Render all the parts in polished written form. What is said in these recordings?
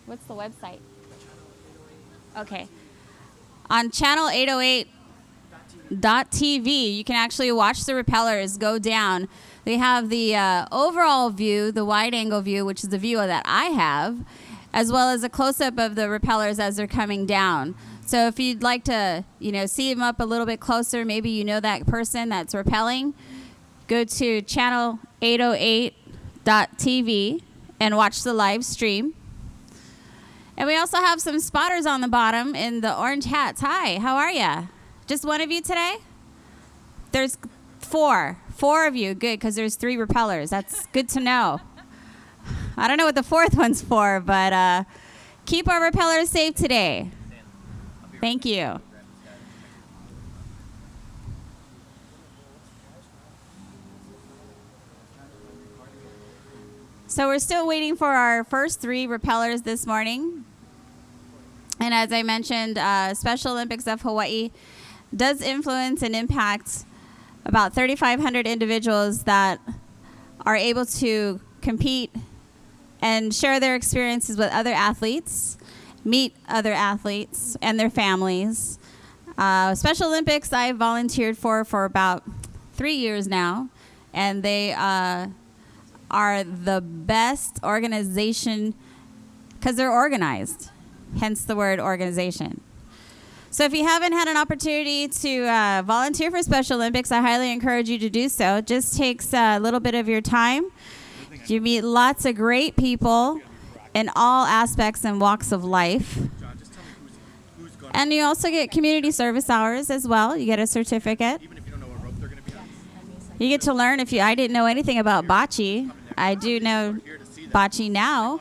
What's the website? Okay. On channel 808.tv, you can actually watch the repellers go down. They have the overall view, the wide angle view, which is the view that I have, as well as a close-up of the repellers as they're coming down. So if you'd like to, see them up a little bit closer, maybe you know that person that's repelling, go to channel 808.tv and watch the live stream. And we also have some spotters on the bottom in the orange hats. Hi, how are you? Just one of you today? There's four. Four of you. Good, because there's 3 repellers. That's good to know. I don't know what the 4th one's for, but keep our repellers safe today. Thank you. So we're still waiting for our first 3 repellers this morning. And as I mentioned, Special Olympics of Hawaii does influence and impact about 3,500 individuals that are able to compete and share their experiences with other athletes, meet other athletes and their families. Special Olympics I've volunteered for about 3 years now, and they are the best organization because they're organized, hence the word organization. So if you haven't had an opportunity to volunteer for Special Olympics, I highly encourage you to do so. It just takes a little bit of your time. You meet lots of great people in all aspects and walks of life. And you also get community service hours as well. You get a certificate. You get to learn I didn't know anything about bocce. I do know bocce now.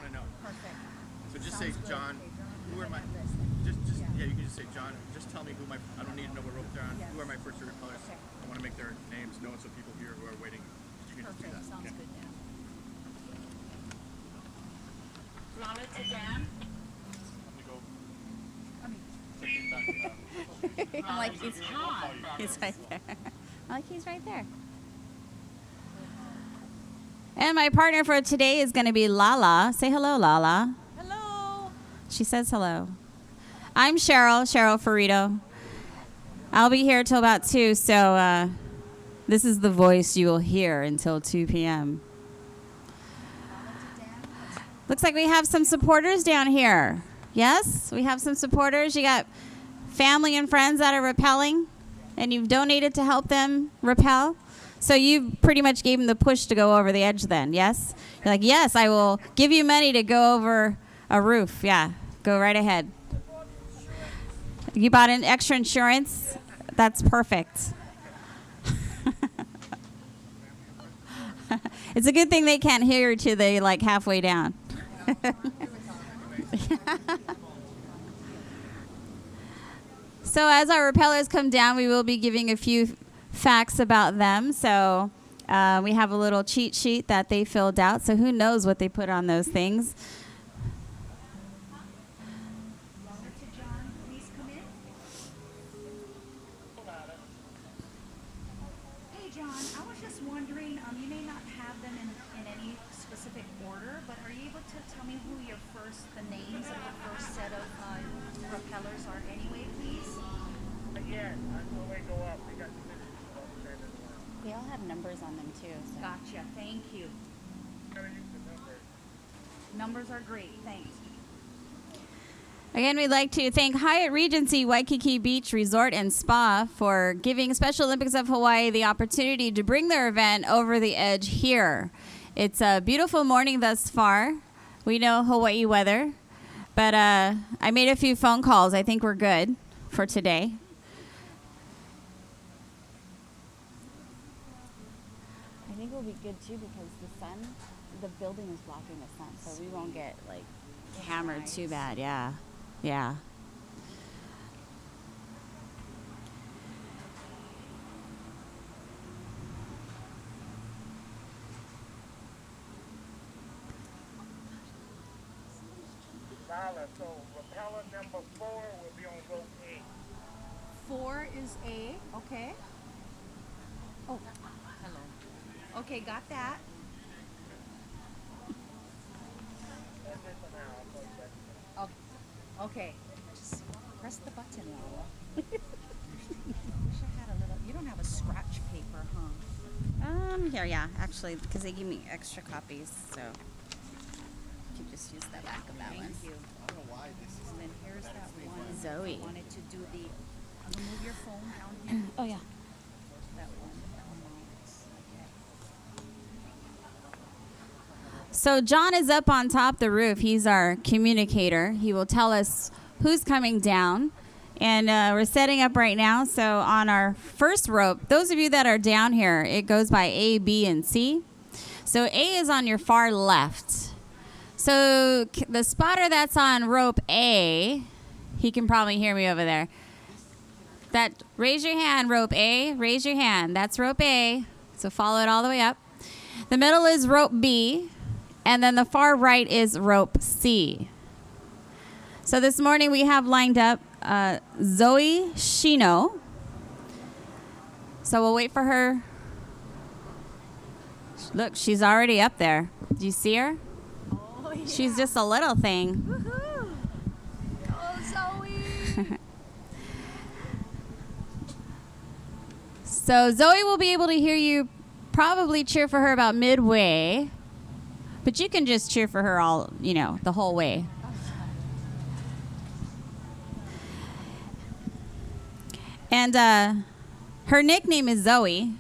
So just say, John, who are my, you can just say, John, just tell me I don't need to know what rope they're on. Who are my first 3 repellers? I want to make their names known so people here who are waiting, you can just do that. Sounds Okay. good, yeah. Lala to Dan. I'm like, he's hot. He's right there. I'm like, he's right there. And my partner for today is going to be Lala. Say hello, Lala. Hello. She says hello. I'm Cheryl Ferrito. I'll be here till about 2, so this is the voice you will hear until 2 p.m. Looks like we have some supporters down here. Yes, we have some supporters. You got family and friends that are rappelling, and you've donated to help them rappel. So you pretty much gave them the push to go over the edge then, yes? You're like, yes, I will give you money to go over a roof. Yeah, go right ahead. You bought an extra insurance? That's perfect. It's a good thing they can't hear you till they like halfway down. So as our repellers come down, we will be giving a few facts about them. So we have a little cheat sheet that they filled out. So who knows what they put on those things. John, please come in. Hey, John, I was just wondering, you may not have them in any specific order, but are you able to tell me who the names of the first set of propellers are anyway, please? Again, until they go up, they got They all have numbers on them too. So. Gotcha, thank you. Numbers are great, thanks. Again, we'd like to thank Hyatt Regency Waikiki Beach Resort and Spa for giving Special Olympics of Hawaii the opportunity to bring their event over the edge here. It's a beautiful morning thus far. We know Hawaii weather, but I made a few phone calls. I think we're good for today. I think we'll be good too because the building is blocking the sun, so we won't get like hammered too bad. Yeah. Yeah. So repeller number 4 will be on rope 8. 4 is A, okay. Oh, hello. Okay, got that. Okay. Just press the button, Lala. Wish I had a little. You don't have a scratch paper, huh? Here, yeah, actually, because they give me extra copies, so you can just use the back of that one. Thank you. And then here's that one. Zoe. I wanted to do the. Remove your phone down here. Oh, yeah. That one. Okay. So John is up on top the roof. He's our communicator. He will tell us who's coming down. And we're setting up right now. So on our first rope, those of you that are down here, it goes by A, B, and C. So A is on your far left. So the spotter that's on rope A, he can probably hear me over there. Raise your hand, rope A. Raise your hand. That's rope A. So follow it all the way up. The middle is rope B. And then the far right is rope C. So this morning we have lined up Zoe Shino. So we'll wait for her. Look, she's already up there. Do you see her? Oh, yeah. She's just a little thing. Woohoo! Oh, Zoe! So Zoe will be able to hear you probably cheer for her about midway. But you can just cheer for her all, the whole way. And her nickname is Zoe.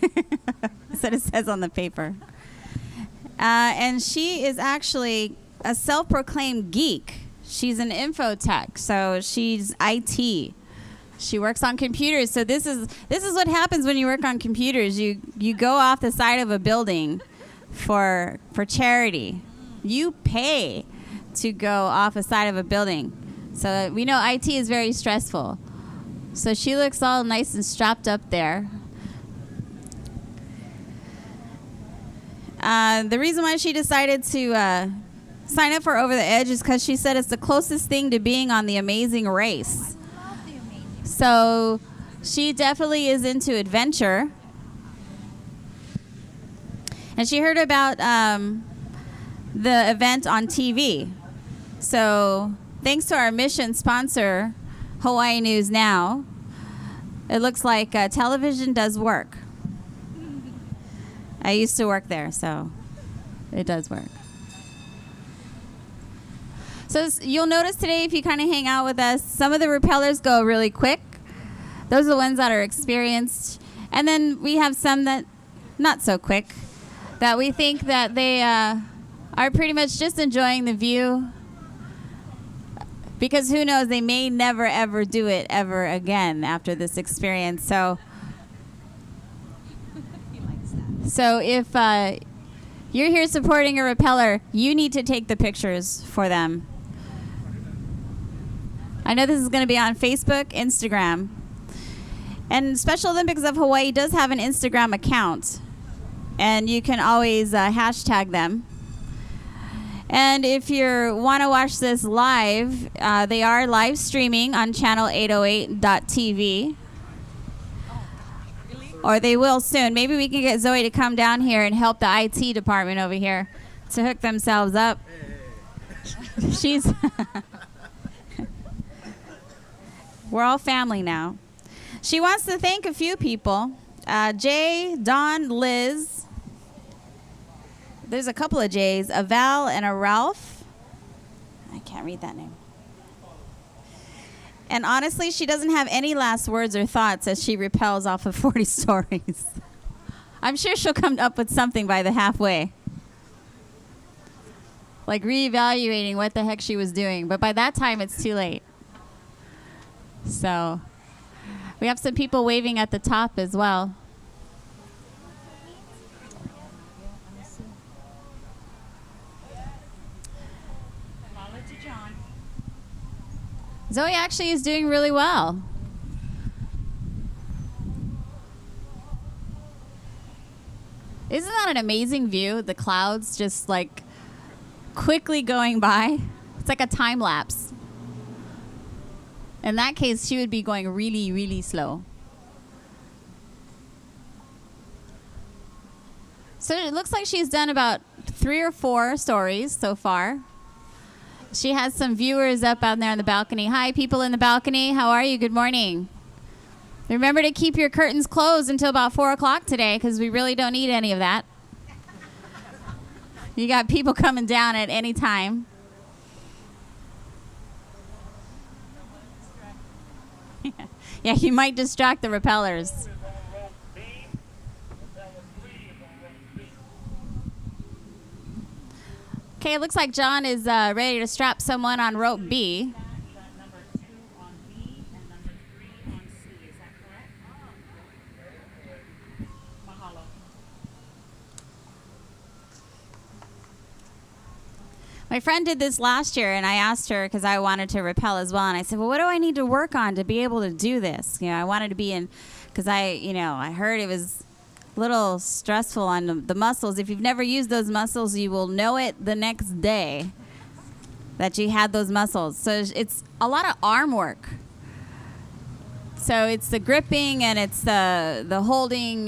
That's what it says on the paper. And she is actually a self-proclaimed geek. She's an infotech, so she's IT. She works on computers. So this is what happens when you work on computers. You go off the side of a building for charity. You pay to go off the side of a building. So we know IT is very stressful. So she looks all nice and strapped up there. The reason why she decided to sign up for Over the Edge is because she said it's the closest thing to being on The Amazing Race. Love the amazing. So she definitely is into adventure. And she heard about the event on TV. So thanks to our mission sponsor, Hawaii News Now, it looks like television does work. I used to work there, so it does work. So you'll notice today, if you kind of hang out with us, some of the repellers go really quick. Those are the ones that are experienced. And then we have some that not so quick, that we think that they are pretty much just enjoying the view. Because who knows, they may never, ever do it ever again after this experience. So if you're here supporting a repeller, you need to take the pictures for them. I know this is going to be on Facebook, Instagram. And Special Olympics of Hawaii does have an Instagram account. And you can always hashtag them. And if you want to watch this live, they are live streaming on channel808.tv. Or they will soon. Maybe we can get Zoe to come down here and help the IT department over here to hook themselves up. She's... We're all family now. She wants to thank a few people. Jay, Dawn, Liz. There's a couple of J's. A Val and a Ralph. I can't read that name. And honestly, she doesn't have any last words or thoughts as she rappels off of 40 stories. I'm sure she'll come up with something by the halfway. Like reevaluating what the heck she was doing. But by that time, it's too late. So we have some people waving at the top as well. Lala to John. Zoe actually is doing really well. Isn't that an amazing view? The clouds just like quickly going by. It's like a time lapse. In that case, she would be going really, really slow. So it looks like she's done about 3 or 4 stories so far. She has some viewers up out there on the balcony. Hi, people in the balcony. How are you? Good morning. Remember to keep your curtains closed until about 4 o'clock today because we really don't need any of that. You got people coming down at any time. Yeah, you might distract the repellers. Okay, it looks like John is ready to strap someone on rope B. Number 2 on B and number 3 on C. Is that correct? Mahalo. My friend did this last year, and I asked her because I wanted to rappel as well. And I said, well, what do I need to work on to be able to do this? You know, I wanted to be in, because I heard it was a little stressful on the muscles. If you've never used those muscles, you will know it the next day that you had those muscles. So it's a lot of arm work. So it's the gripping and it's the holding.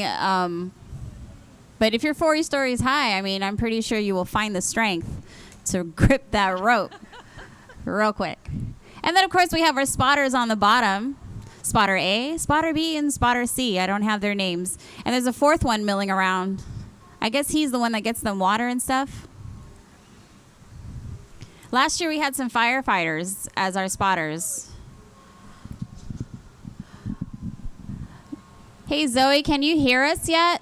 But if you're 40 stories high, I mean, I'm pretty sure you will find the strength to grip that rope real quick. And then, of course, we have our spotters on the bottom. Spotter A, Spotter B, and Spotter C. I don't have their names. And there's a fourth one milling around. I guess he's the one that gets them water and stuff. Last year we had some firefighters as our spotters. Hey, Zoe, can you hear us yet?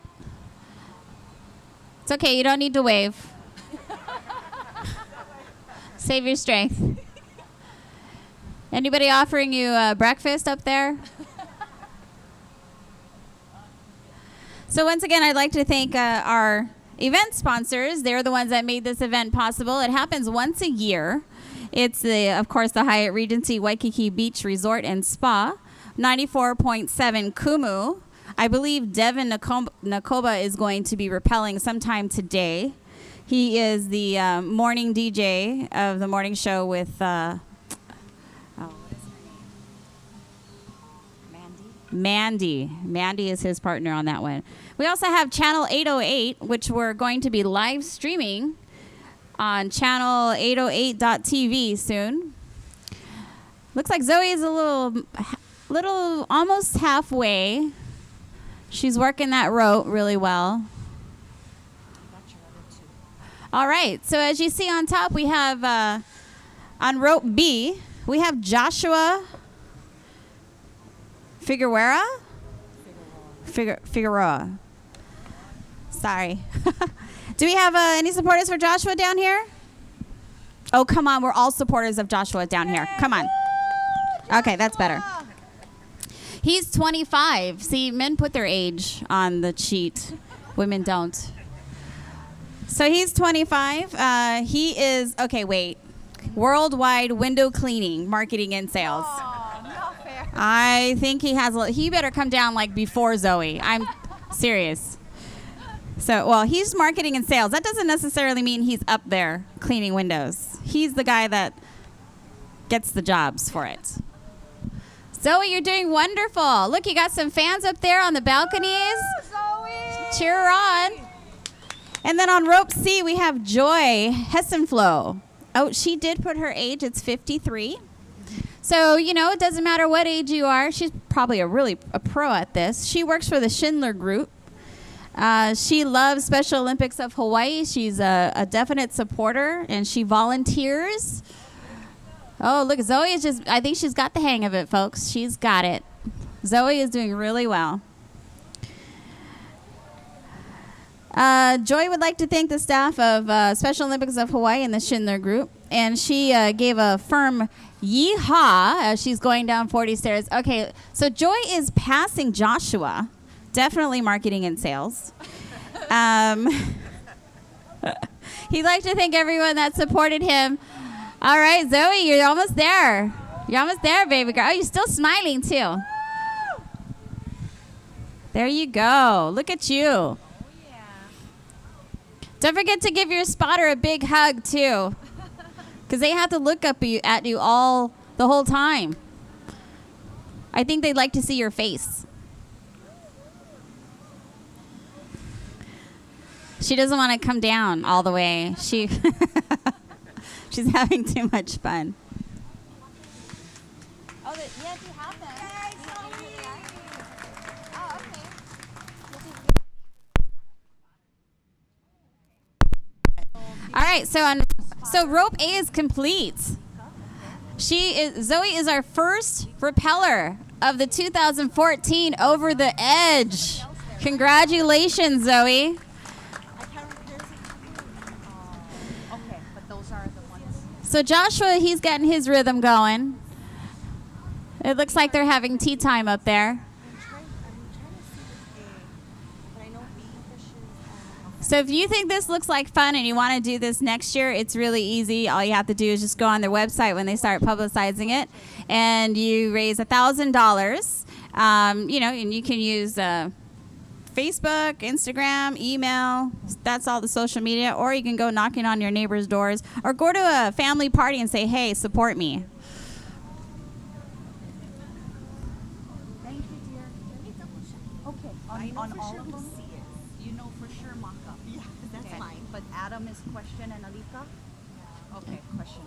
It's okay, you don't need to wave. Save your strength. Anybody offering you breakfast up there? So once again, I'd like to thank our event sponsors. They're the ones that made this event possible. It happens once a year. It's, of course, the Hyatt Regency Waikiki Beach Resort and Spa, 94.7 Kumu. I believe Devin Nakoba is going to be rappelling sometime today. He is the morning DJ of the morning show with... Mandy. Mandy is his partner on that one. We also have Channel 808, which we're going to be live streaming on channel808.tv soon. Looks like Zoe is a little almost halfway. She's working that rope really well. All right, so as you see on top, we have on rope B, we have Joshua Figueroa? Figueroa. Sorry. Do we have any supporters for Joshua down here? Oh, come on. We're all supporters of Joshua down here. Come on. Okay, that's better. He's 25. See, men put their age on the sheet. Women don't. So he's 25. He is, okay, wait. Worldwide window cleaning, marketing, and sales. I think he has, he better come down like before Zoe. I'm serious. So, well, he's marketing and sales. That doesn't necessarily mean he's up there cleaning windows. He's the guy that gets the jobs for it. Zoe, you're doing wonderful. Look, you got some fans up there on the balconies. Zoe! Cheer her on. And then on rope C, we have Joy Hessenflow. Oh, she did put her age. It's 53. So, you know, it doesn't matter what age you are. She's probably a pro at this. She works for the Schindler Group. She loves Special Olympics of Hawaii. She's a definite supporter, and she volunteers. Oh, look, Zoe is just, I think she's got the hang of it, folks. She's got it. Zoe is doing really well. Joy would like to thank the staff of Special Olympics of Hawaii and the Schindler Group. And she gave a firm yeehaw as she's going down 40 stairs. Okay, so Joy is passing Joshua. Definitely marketing and sales. He'd like to thank everyone that supported him. All right, Zoe, you're almost there. You're almost there, baby girl. Oh, you're still smiling, too. There you go. Look at you. Don't forget to give your spotter a big hug, too. Because they have to look up at you all the whole time. I think they'd like to see your face. She doesn't want to come down all the way. She She's having too much fun. Oh, yes, you have them. Oh, okay. All right, so rope A is complete. Zoe is our first repeller of the 2014 Over the Edge. Congratulations, Zoe. Okay, but those are the ones. So Joshua, he's getting his rhythm going. It looks like they're having tea time up there. So if you think this looks like fun and you want to do this next year, it's really easy. All you have to do is just go on their website when they start publicizing it, and you raise $1,000. And you can use Facebook, Instagram, email. That's all the social media. Or you can go knocking on your neighbors' doors, or go to a family party and say, "Hey, support me." Thank you, dear. Okay, on all of them, you know for sure Maka. Yeah, that's fine. But Adam is question and Alika? Okay, question.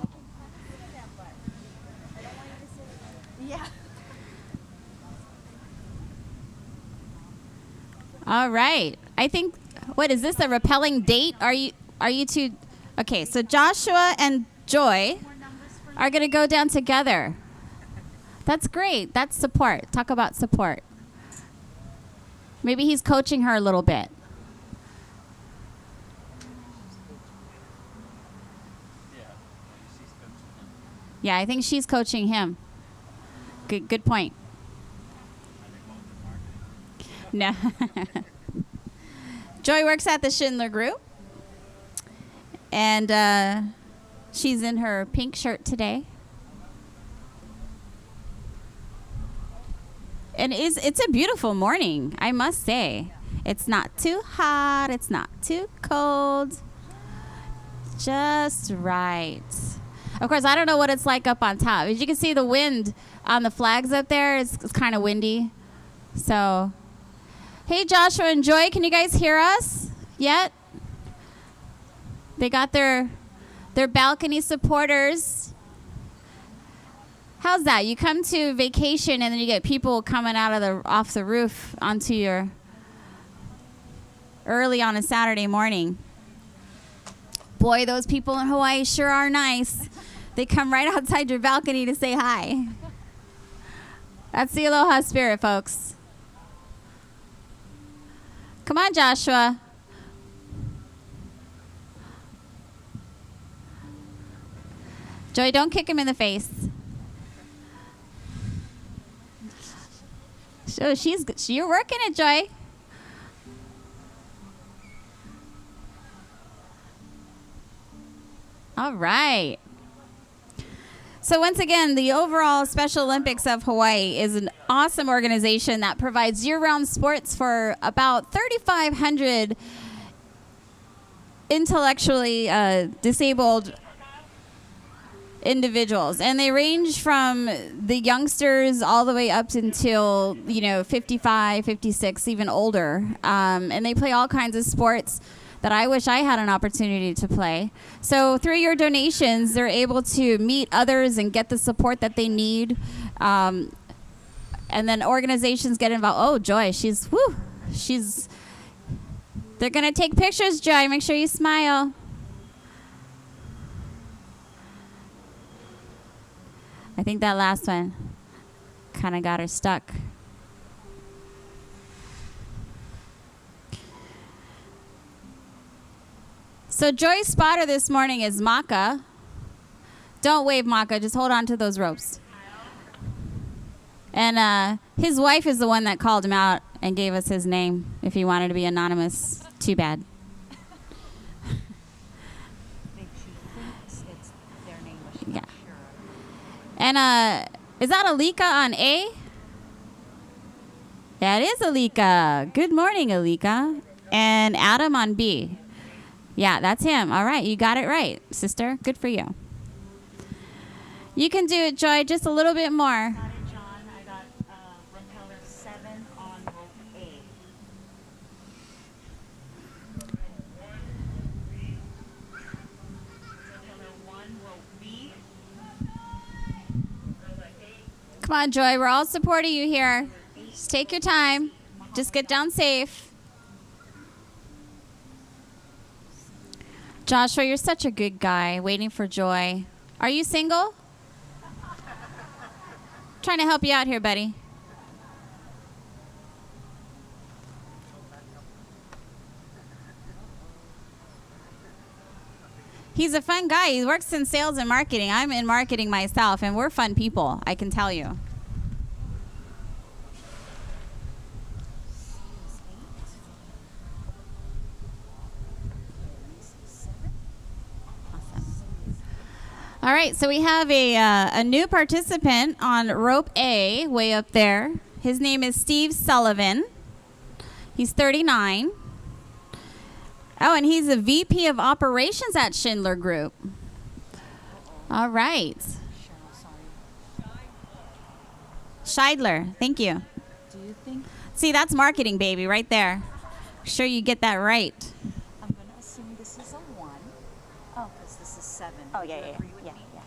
Yeah. All right. I think, what is this, a repelling date? Are you two? Okay, so Joshua and Joy are going to go down together. That's great. That's support. Talk about support. Maybe he's coaching her a little bit. Yeah, I think she's coaching him. Good point. No. Joy works at the Schindler Group, and she's in her pink shirt today. And it's a beautiful morning, I must say. It's not too hot, it's not too cold. Just right. Of course, I don't know what it's like up on top. As you can see, the wind on the flags up there is kind of windy. So, hey, Joshua and Joy, can you guys hear us yet? They got their balcony supporters. How's that? You come to vacation and then you get people coming off the roof onto your early on a Saturday morning. Boy, those people in Hawaii sure are nice. They come right outside your balcony to say hi. That's the aloha spirit, folks. Come on, Joshua. Joy, don't kick him in the face. So you're working it, Joy. All right. So once again, the overall Special Olympics of Hawaii is an awesome organization that provides year-round sports for about 3,500 intellectually disabled individuals, and they range from the youngsters all the way up until 55, 56, even older, and they play all kinds of sports that I wish I had an opportunity to play. So through your donations, they're able to meet others and get the support that they need, and then organizations get involved. Oh, Joy, they're gonna take pictures, Joy. Make sure you smile. I think that last one kind of got her stuck. So Joy's spotter this morning is Maka. Don't wave, Maka. Just hold on to those ropes. And his wife is the one that called him out and gave us his name. If he wanted to be anonymous, too bad. Yeah. And is that Alika on A? That is Alika. Good morning, Alika. And Adam on B. Yeah, that's him. All right, you got it right, sister. Good for you. You can do it, Joy, just a little bit more. Got it, John. I got repeller 7 on rope A. Repeller 1, rope Come on, Joy. We're all supporting you here. Just take your time. Just get down safe. Joshua, you're such a good guy. Waiting for Joy. Are you single? Trying to help you out here, buddy. He's a fun guy. He works in sales and marketing. I'm in marketing myself, and we're fun people, I can tell you. Awesome. All right, so we have a new participant on rope A, way up there. His name is Steve Sullivan. He's 39. Oh, and he's a VP of operations at Schindler Group. All right. Scheidler, thank you. Do you think? See, that's marketing, baby, right there. Sure you get that right. I'm going to assume this is a 1. Oh, because this is 7. Oh, Would yeah, you yeah, agree with yeah, me? yeah.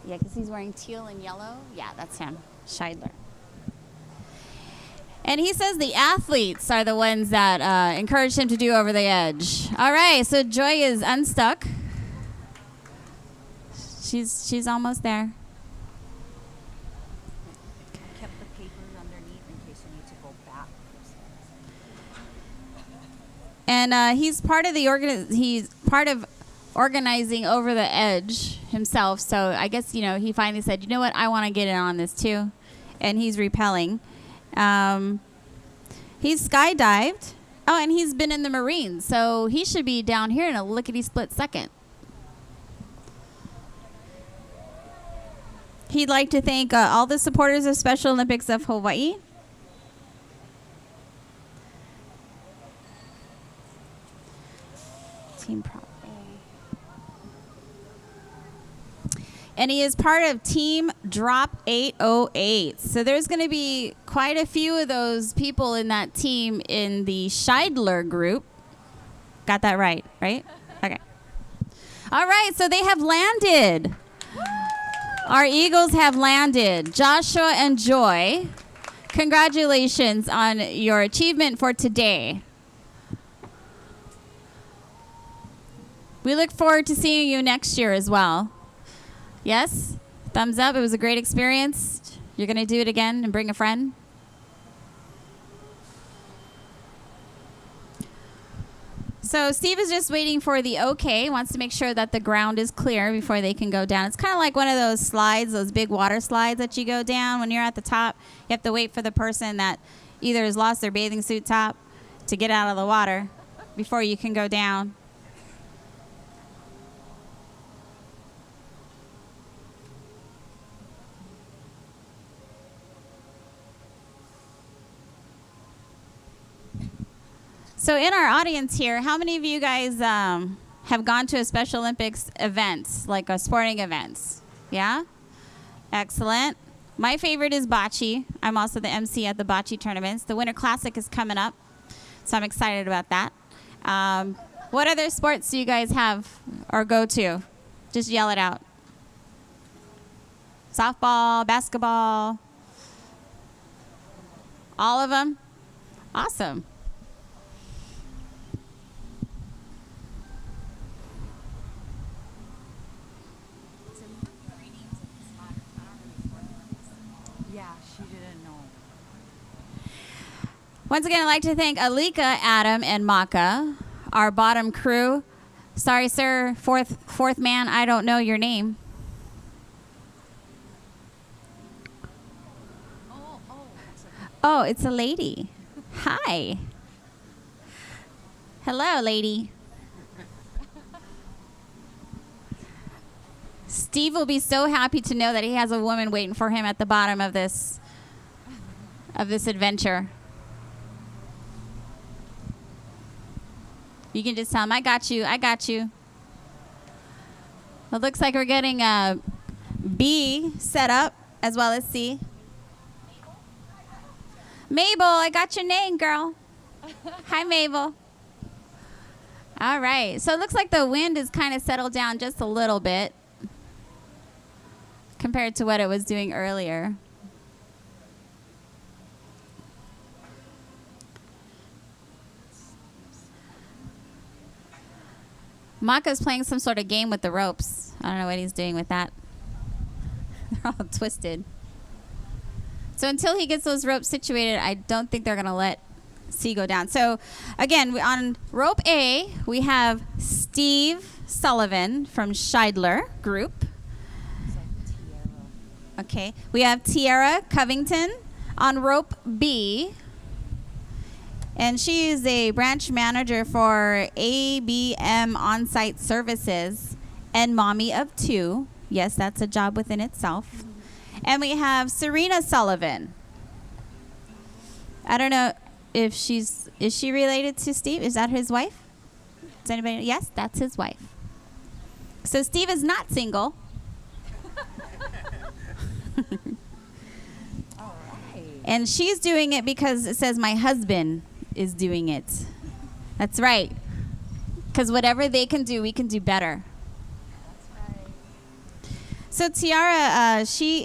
Yeah, because he's wearing teal and yellow. Yeah, that's him, Scheidler. And he says the athletes are the ones that encouraged him to do over the edge. All right, so Joy is unstuck. She's almost there. I kept the paper underneath in case you need to go back. And he's part of the organizing over the edge himself. So I guess he finally said, you know what, I want to get in on this too, and he's repelling. He's skydived. Oh, and he's been in the Marines, so he should be down here in a lickety-split second. He'd like to thank all the supporters of Special Olympics of Hawaii. Team Prop A. And he is part of Team Drop 808. So there's going to be quite a few of those people in that team in the Scheidler group. Got that right? Okay. All right, so they have landed. Our Eagles have landed. Joshua and Joy, congratulations on your achievement for today. We look forward to seeing you next year as well. Yes? Thumbs up. It was a great experience. You're going to do it again and bring a friend? So Steve is just waiting for the okay. Wants to make sure that the ground is clear before they can go down. It's kind of like one of those slides, those big water slides that you go down when you're at the top. You have to wait for the person that either has lost their bathing suit top to get out of the water before you can go down. So in our audience here, how many of you guys have gone to a Special Olympics event, like a sporting events? Yeah? Excellent. My favorite is bocce. I'm also the MC at the bocce tournaments. The Winter Classic is coming up, so I'm excited about that. What other sports do you guys have or go to? Just yell it out. Softball, basketball, all of them? Awesome. Yeah, she didn't know. Once again, I'd like to thank Alika, Adam, and Maka, our bottom crew. Sorry, sir, fourth man, I don't know your name. Oh, it's a lady. Hi. Hello, lady. Steve will be so happy to know that he has a woman waiting for him at the bottom of this adventure. You can just tell him, I got you. It looks like we're getting a B set up as well as C. Mabel, I got your name, girl. Hi, Mabel. All right. So it looks like the wind has kind of settled down just a little bit. compared to what it was doing earlier. Maka's playing some sort of game with the ropes. I don't know what he's doing with that. They're all twisted. So until he gets those ropes situated, I don't think they're going to let C go down. So again, on rope A, we have Steve Sullivan from Scheidler Group. Okay. We have Tiara Covington on rope B. And she is a branch manager for ABM On-Site Services and mommy of 2. Yes, that's a job within itself. And we have Serena Sullivan. I don't know if is she related to Steve? Is that his wife? Does anybody? Yes, that's his wife. So Steve is not single. All right. And she's doing it because it says my husband is doing it. That's right. Because whatever they can do, we can do better. So Tiara, she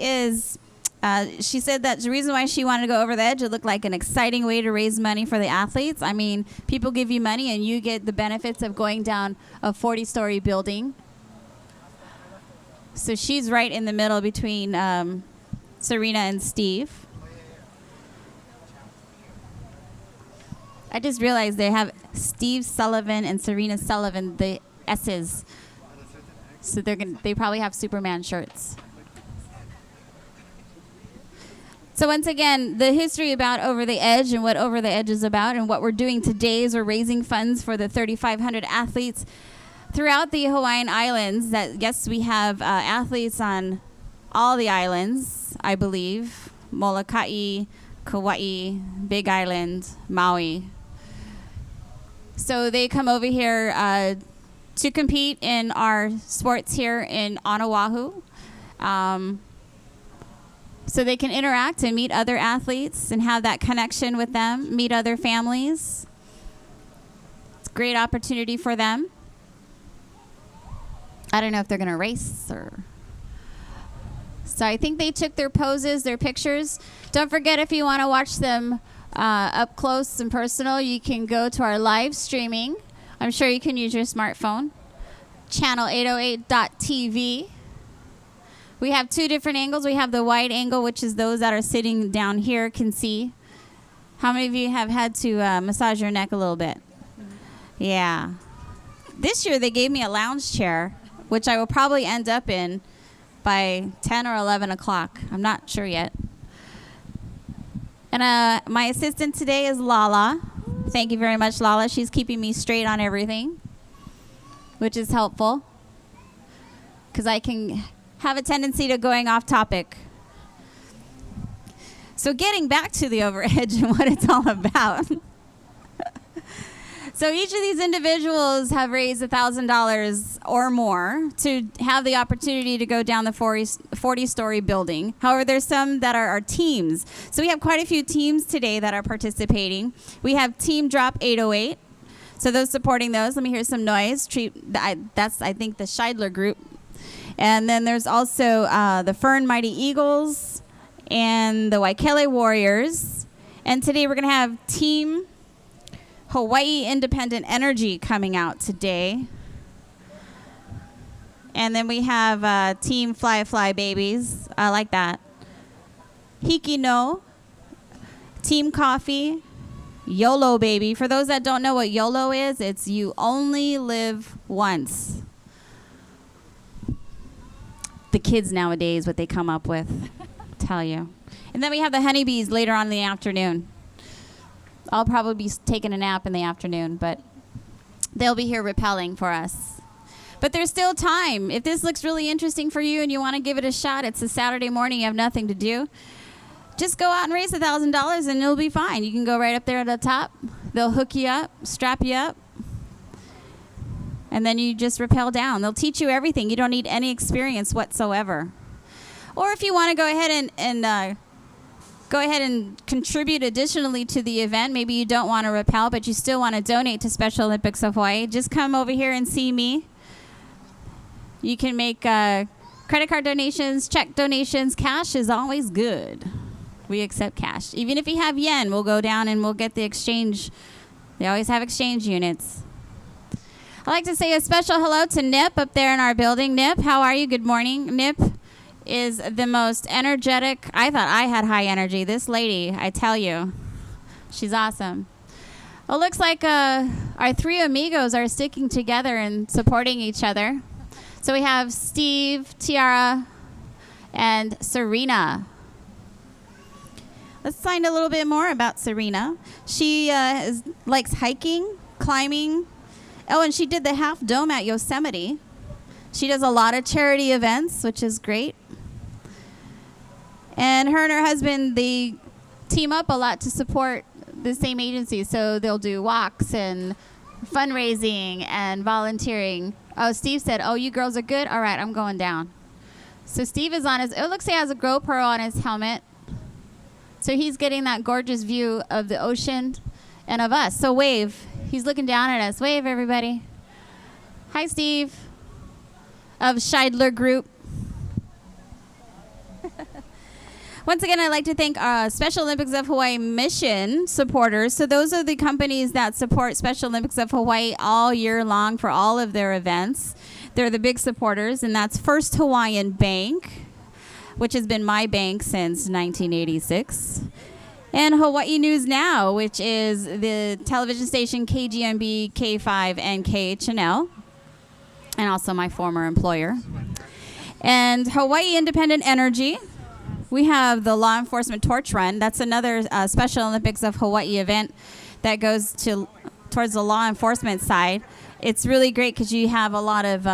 said that the reason why she wanted to go over the edge, it looked like an exciting way to raise money for the athletes. I mean, people give you money and you get the benefits of going down a 40-story building. So she's right in the middle between Serena and Steve. I just realized they have Steve Sullivan and Serena Sullivan, the S's. So they probably have Superman shirts. So once again, the history about Over the Edge and what Over the Edge is about and what we're doing today is we're raising funds for the 3,500 athletes throughout the Hawaiian Islands. That yes, we have athletes on all the islands, I believe. Molokai, Kauai, Big Island, Maui. So they come over here to compete in our sports here on Oahu. So they can interact and meet other athletes and have that connection with them, meet other families. It's a great opportunity for them. I don't know if they're going to race or... So I think they took their poses, their pictures. Don't forget, if you want to watch them up close and personal, you can go to our live streaming. I'm sure you can use your smartphone. Channel808.tv. We have 2 different angles. We have the wide angle, which is those that are sitting down here can see. How many of you have had to massage your neck a little bit? Yeah. This year they gave me a lounge chair, which I will probably end up in by 10 or 11 o'clock. I'm not sure yet. And my assistant today is Lala. Thank you very much, Lala. She's keeping me straight on everything, which is helpful because I can have a tendency to going off topic. So getting back to the overedge and what it's all about. So each of these individuals have raised $1,000 or more to have the opportunity to go down the 40-story building. However, there's some that are our teams. So we have quite a few teams today that are participating. We have Team Drop 808. So those supporting those, let me hear some noise. That's, I think, the Scheidler Group. And then there's also the Fern Mighty Eagles and the Waikele Warriors. And today we're going to have Team Hawaii Independent Energy coming out today. And then we have Team Fly Babies. I like that. Hiki No. Team Coffee. YOLO Baby. For those that don't know what YOLO is, it's you only live once. The kids nowadays, what they come up with, tell you. And then we have the honeybees later on in the afternoon. I'll probably be taking a nap in the afternoon, but they'll be here rappelling for us. But there's still time. If this looks really interesting for you and you want to give it a shot, it's a Saturday morning, you have nothing to do. Just go out and raise $1,000 and it'll be fine. You can go right up there at the top. They'll hook you up, strap you up, and then you just rappel down. They'll teach you everything. You don't need any experience whatsoever. Or if you want to go ahead and contribute additionally to the event, maybe you don't want to rappel, but you still want to donate to Special Olympics of Hawaii, just come over here and see me. You can make Credit card donations, check donations, cash is always good. We accept cash. Even if you have yen, we'll go down and we'll get the exchange. They always have exchange units. I'd like to say a special hello to Nip up there in our building. Nip, how are you? Good morning. Nip is the most energetic. I thought I had high energy. This lady, I tell you, she's awesome. Well, looks like our three amigos are sticking together and supporting each other. So we have Steve, Tiara, and Serena. Let's find a little bit more about Serena. She likes hiking, climbing. Oh, and she did the Half Dome at Yosemite. She does a lot of charity events, which is great. And her and her husband, they team up a lot to support the same agency. So they'll do walks and fundraising and volunteering. Oh, Steve said, oh, you girls are good? All right, I'm going down. So Steve is on his, it looks like he has a GoPro on his helmet. So he's getting that gorgeous view of the ocean and of us. So wave. He's looking down at us. Wave, everybody. Hi, Steve. Of Scheidler Group. Once again, I'd like to thank Special Olympics of Hawaii mission supporters. So those are the companies that support Special Olympics of Hawaii all year long for all of their events. They're the big supporters, and that's First Hawaiian Bank, which has been my bank since 1986. And Hawaii News Now, which is the television station KGMB, K5, and KHNL, and also my former employer. And Hawaii Independent Energy. We have the Law Enforcement Torch Run. That's another Special Olympics of Hawaii event that goes towards the law enforcement side. It's really great because you have a lot of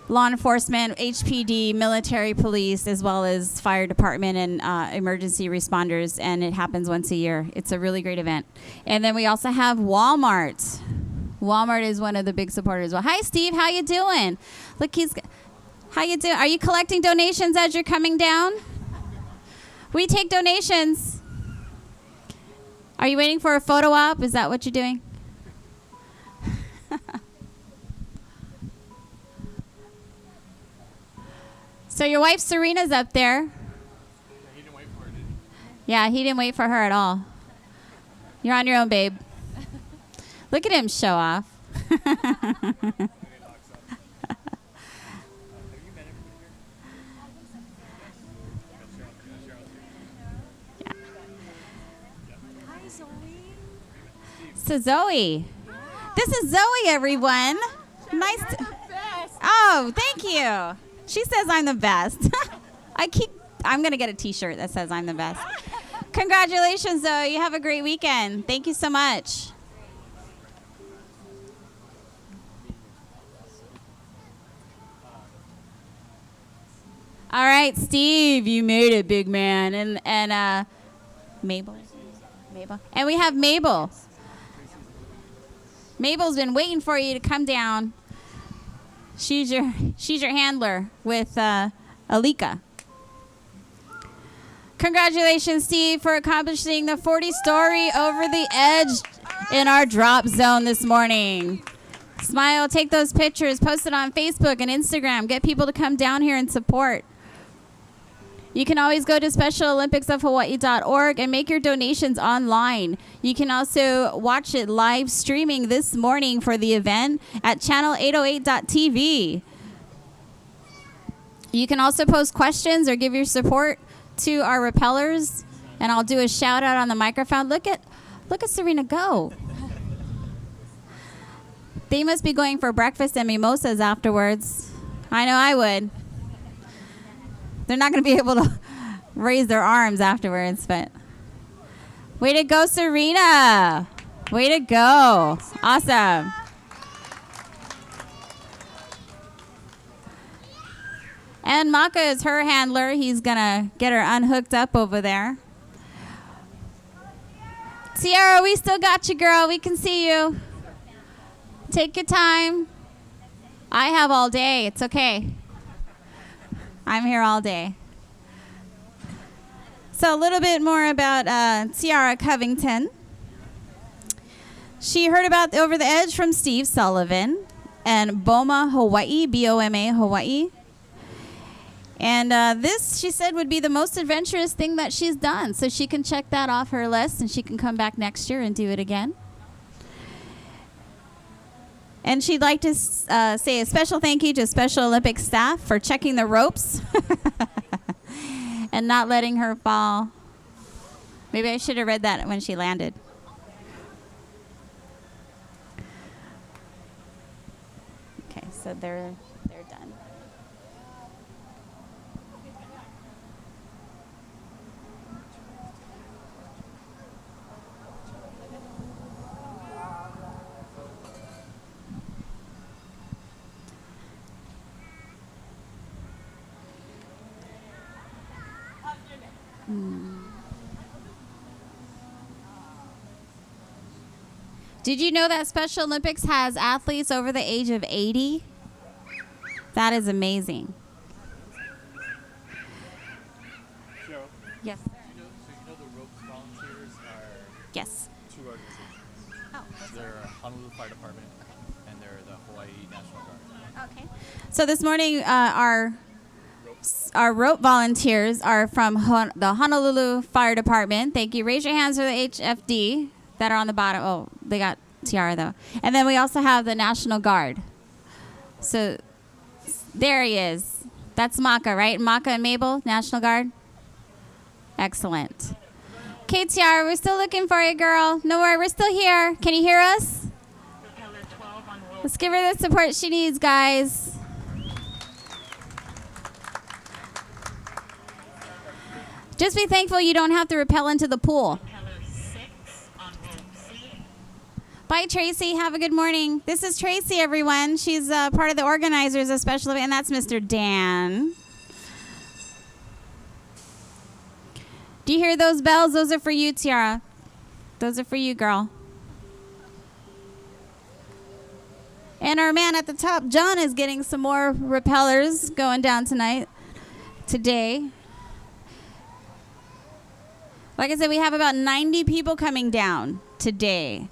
law enforcement, HPD, military police, as well as fire department and emergency responders, and it happens once a year. It's a really great event. And then we also have Walmart. Walmart is one of the big supporters. Well, hi, Steve. How you doing? Look, how you doing? Are you collecting donations as you're coming down? We take donations. Are you waiting for a photo op? Is that what you're doing? So your wife Serena's up there. He didn't wait for her, did he? Yeah, he didn't wait for her at all. You're on your own, babe. Look at him show off. Hi, Zoe. So Zoe. This is Zoe, everyone. Nice to... Oh, thank you. She says I'm the best. I'm going to get a t-shirt that says I'm the best. Congratulations, Zoe. You have a great weekend. Thank you so much. All right, Steve, you made it, big man. And Mabel. And we have Mabel. Mabel's been waiting for you to come down. She's your handler with Alika. Congratulations, Steve, for accomplishing the 40-story over the edge in our drop zone this morning. Smile, take those pictures, post it on Facebook and Instagram. Get people to come down here and support. You can always go to SpecialOlympicsofHawaii.org and make your donations online. You can also watch it live streaming this morning for the event at channel808.tv. You can also post questions or give your support to our repellers, and I'll do a shout out on the microphone. Look at Serena go. They must be going for breakfast and mimosas afterwards. I know I would. They're not going to be able to raise their arms afterwards, but way to go, Serena. Way to go. Awesome. And Maka is her handler. He's going to get her unhooked up over there. Sierra, we still got you, girl. We can see you. Take your time. I have all day. It's okay. I'm here all day. So a little bit more about Tiara Covington. She heard about Over the Edge from Steve Sullivan and BOMA Hawaii, BOMA Hawaii. And this, she said, would be the most adventurous thing that she's done. So she can check that off her list, and she can come back next year and do it again. And she'd like to say a special thank you to Special Olympics staff for checking the ropes and not letting her fall. Maybe I should have read that when she landed. Okay, so they're done. Did you know that Special Olympics has athletes over the age of 80? That is amazing. Cheryl, Yes. so you know the ropes volunteers are Yes. two organizations. Oh, They're Honolulu Fire Department and they're the Hawaii National Guard. okay. So this morning, our rope volunteers are from the Honolulu Fire Department. Thank you. Raise your hands for the HFD that are on the bottom. Oh, they got tiara though. And then we also have the National Guard. So there he is. That's Maka, right? Maka and Mabel, National Guard. Excellent. Okay, Tiara, we're still looking for you, girl. No worry, we're still here. Can you hear us? Let's give her the support she needs, guys. Just be thankful you don't have to rappel into the pool. Bye, Tracy. Have a good morning. This is Tracy, everyone. She's part of the organizers of Special Event, and that's Mr. Dan. Do you hear those bells? Those are for you, Tiara. Those are for you, girl. And our man at the top, John, is getting some more rappellers going down today. Like I said, we have about 90 people coming down today.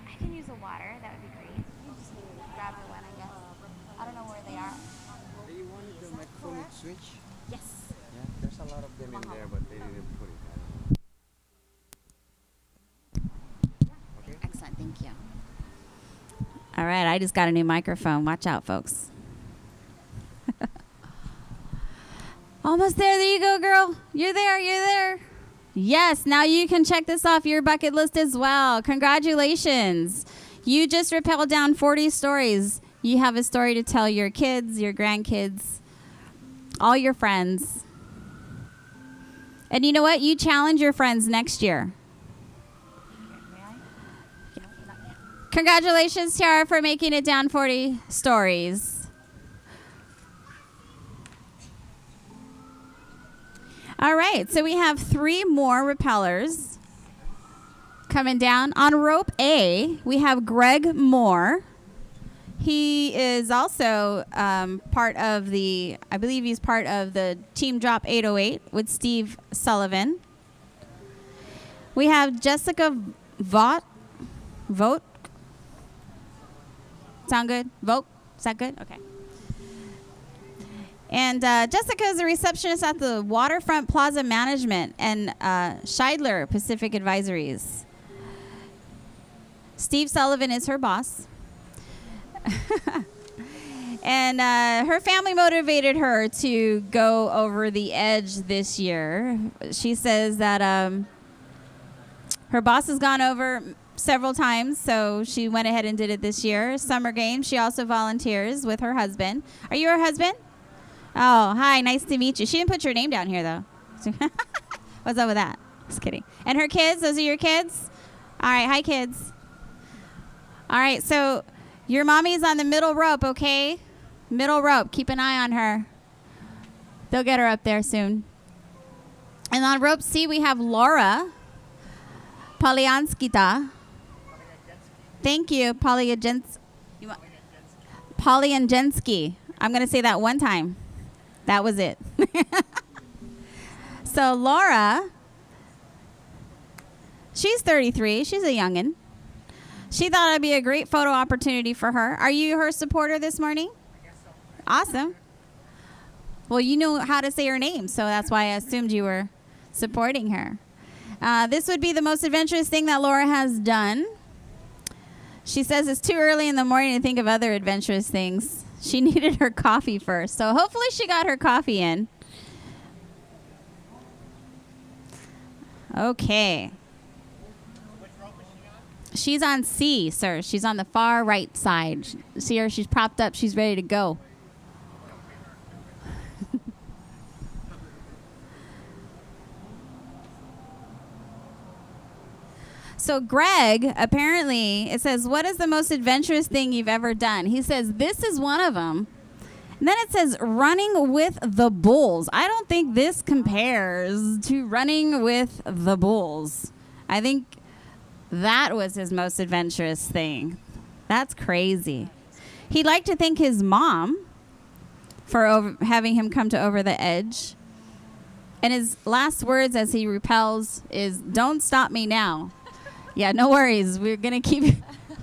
I can use a water. That would be great. You just need to grab her one, I guess. I don't know where they are. Do you want the microphone switch? Yes. Yeah, there's a lot of them in there, but they didn't put it. Okay. Excellent. Thank you. All right, I just got a new microphone. Watch out, folks. Almost there. There you go, girl. You're there. You're there. Yes, now you can check this off your bucket list as well. Congratulations. You just rappelled down 40 stories. You have a story to tell your kids, your grandkids, all your friends. And you know what? You challenge your friends next year. Congratulations, Tiara, for making it down 40 stories. All right, so we have 3 more rappellers coming down. On rope A, we have Greg Moore. He is also part of the, I believe he's part of the Team Drop 808 with Steve Sullivan. We have Jessica Vogt. Sound good? Vogt? Is that good? Okay. And Jessica is a receptionist at the Waterfront Plaza Management and Scheidler Pacific Advisories. Steve Sullivan is her boss. And her family motivated her to go over the edge this year. She says that her boss has gone over several times, so she went ahead and did it this year. Summer Games, she also volunteers with her husband. Are you her husband? Oh, hi, nice to meet you. She didn't put your name down here, though. What's up with that? Just kidding. And her kids, those are your kids? All right, hi, kids. All right, so your mommy's on the middle rope, okay? Middle rope. Keep an eye on her. They'll get her up there soon. And on rope C, we have Laura Polyanskita. Thank you, Polyanjensky. I'm going to say that one time. That was it. So Laura, she's 33. She's a youngin'. She thought it'd be a great photo opportunity for her. Are you her supporter this morning? I guess so. Awesome. Well, you know how to say her name, so that's why I assumed you were supporting her. This would be the most adventurous thing that Laura has done. She says it's too early in the morning to think of other adventurous things. She needed her coffee first, so hopefully she got her coffee in. Okay. She's on C, sir. She's on the far right side. See her? She's propped up. She's ready to go. So Greg, apparently, it says, what is the most adventurous thing you've ever done? He says, this is one of them. And then it says, running with the bulls. I don't think this compares to running with the bulls. I think that was his most adventurous thing. That's crazy. He'd like to thank his mom for having him come to Over the Edge. And his last words as he repels is, don't stop me now. Yeah, no worries. We're going to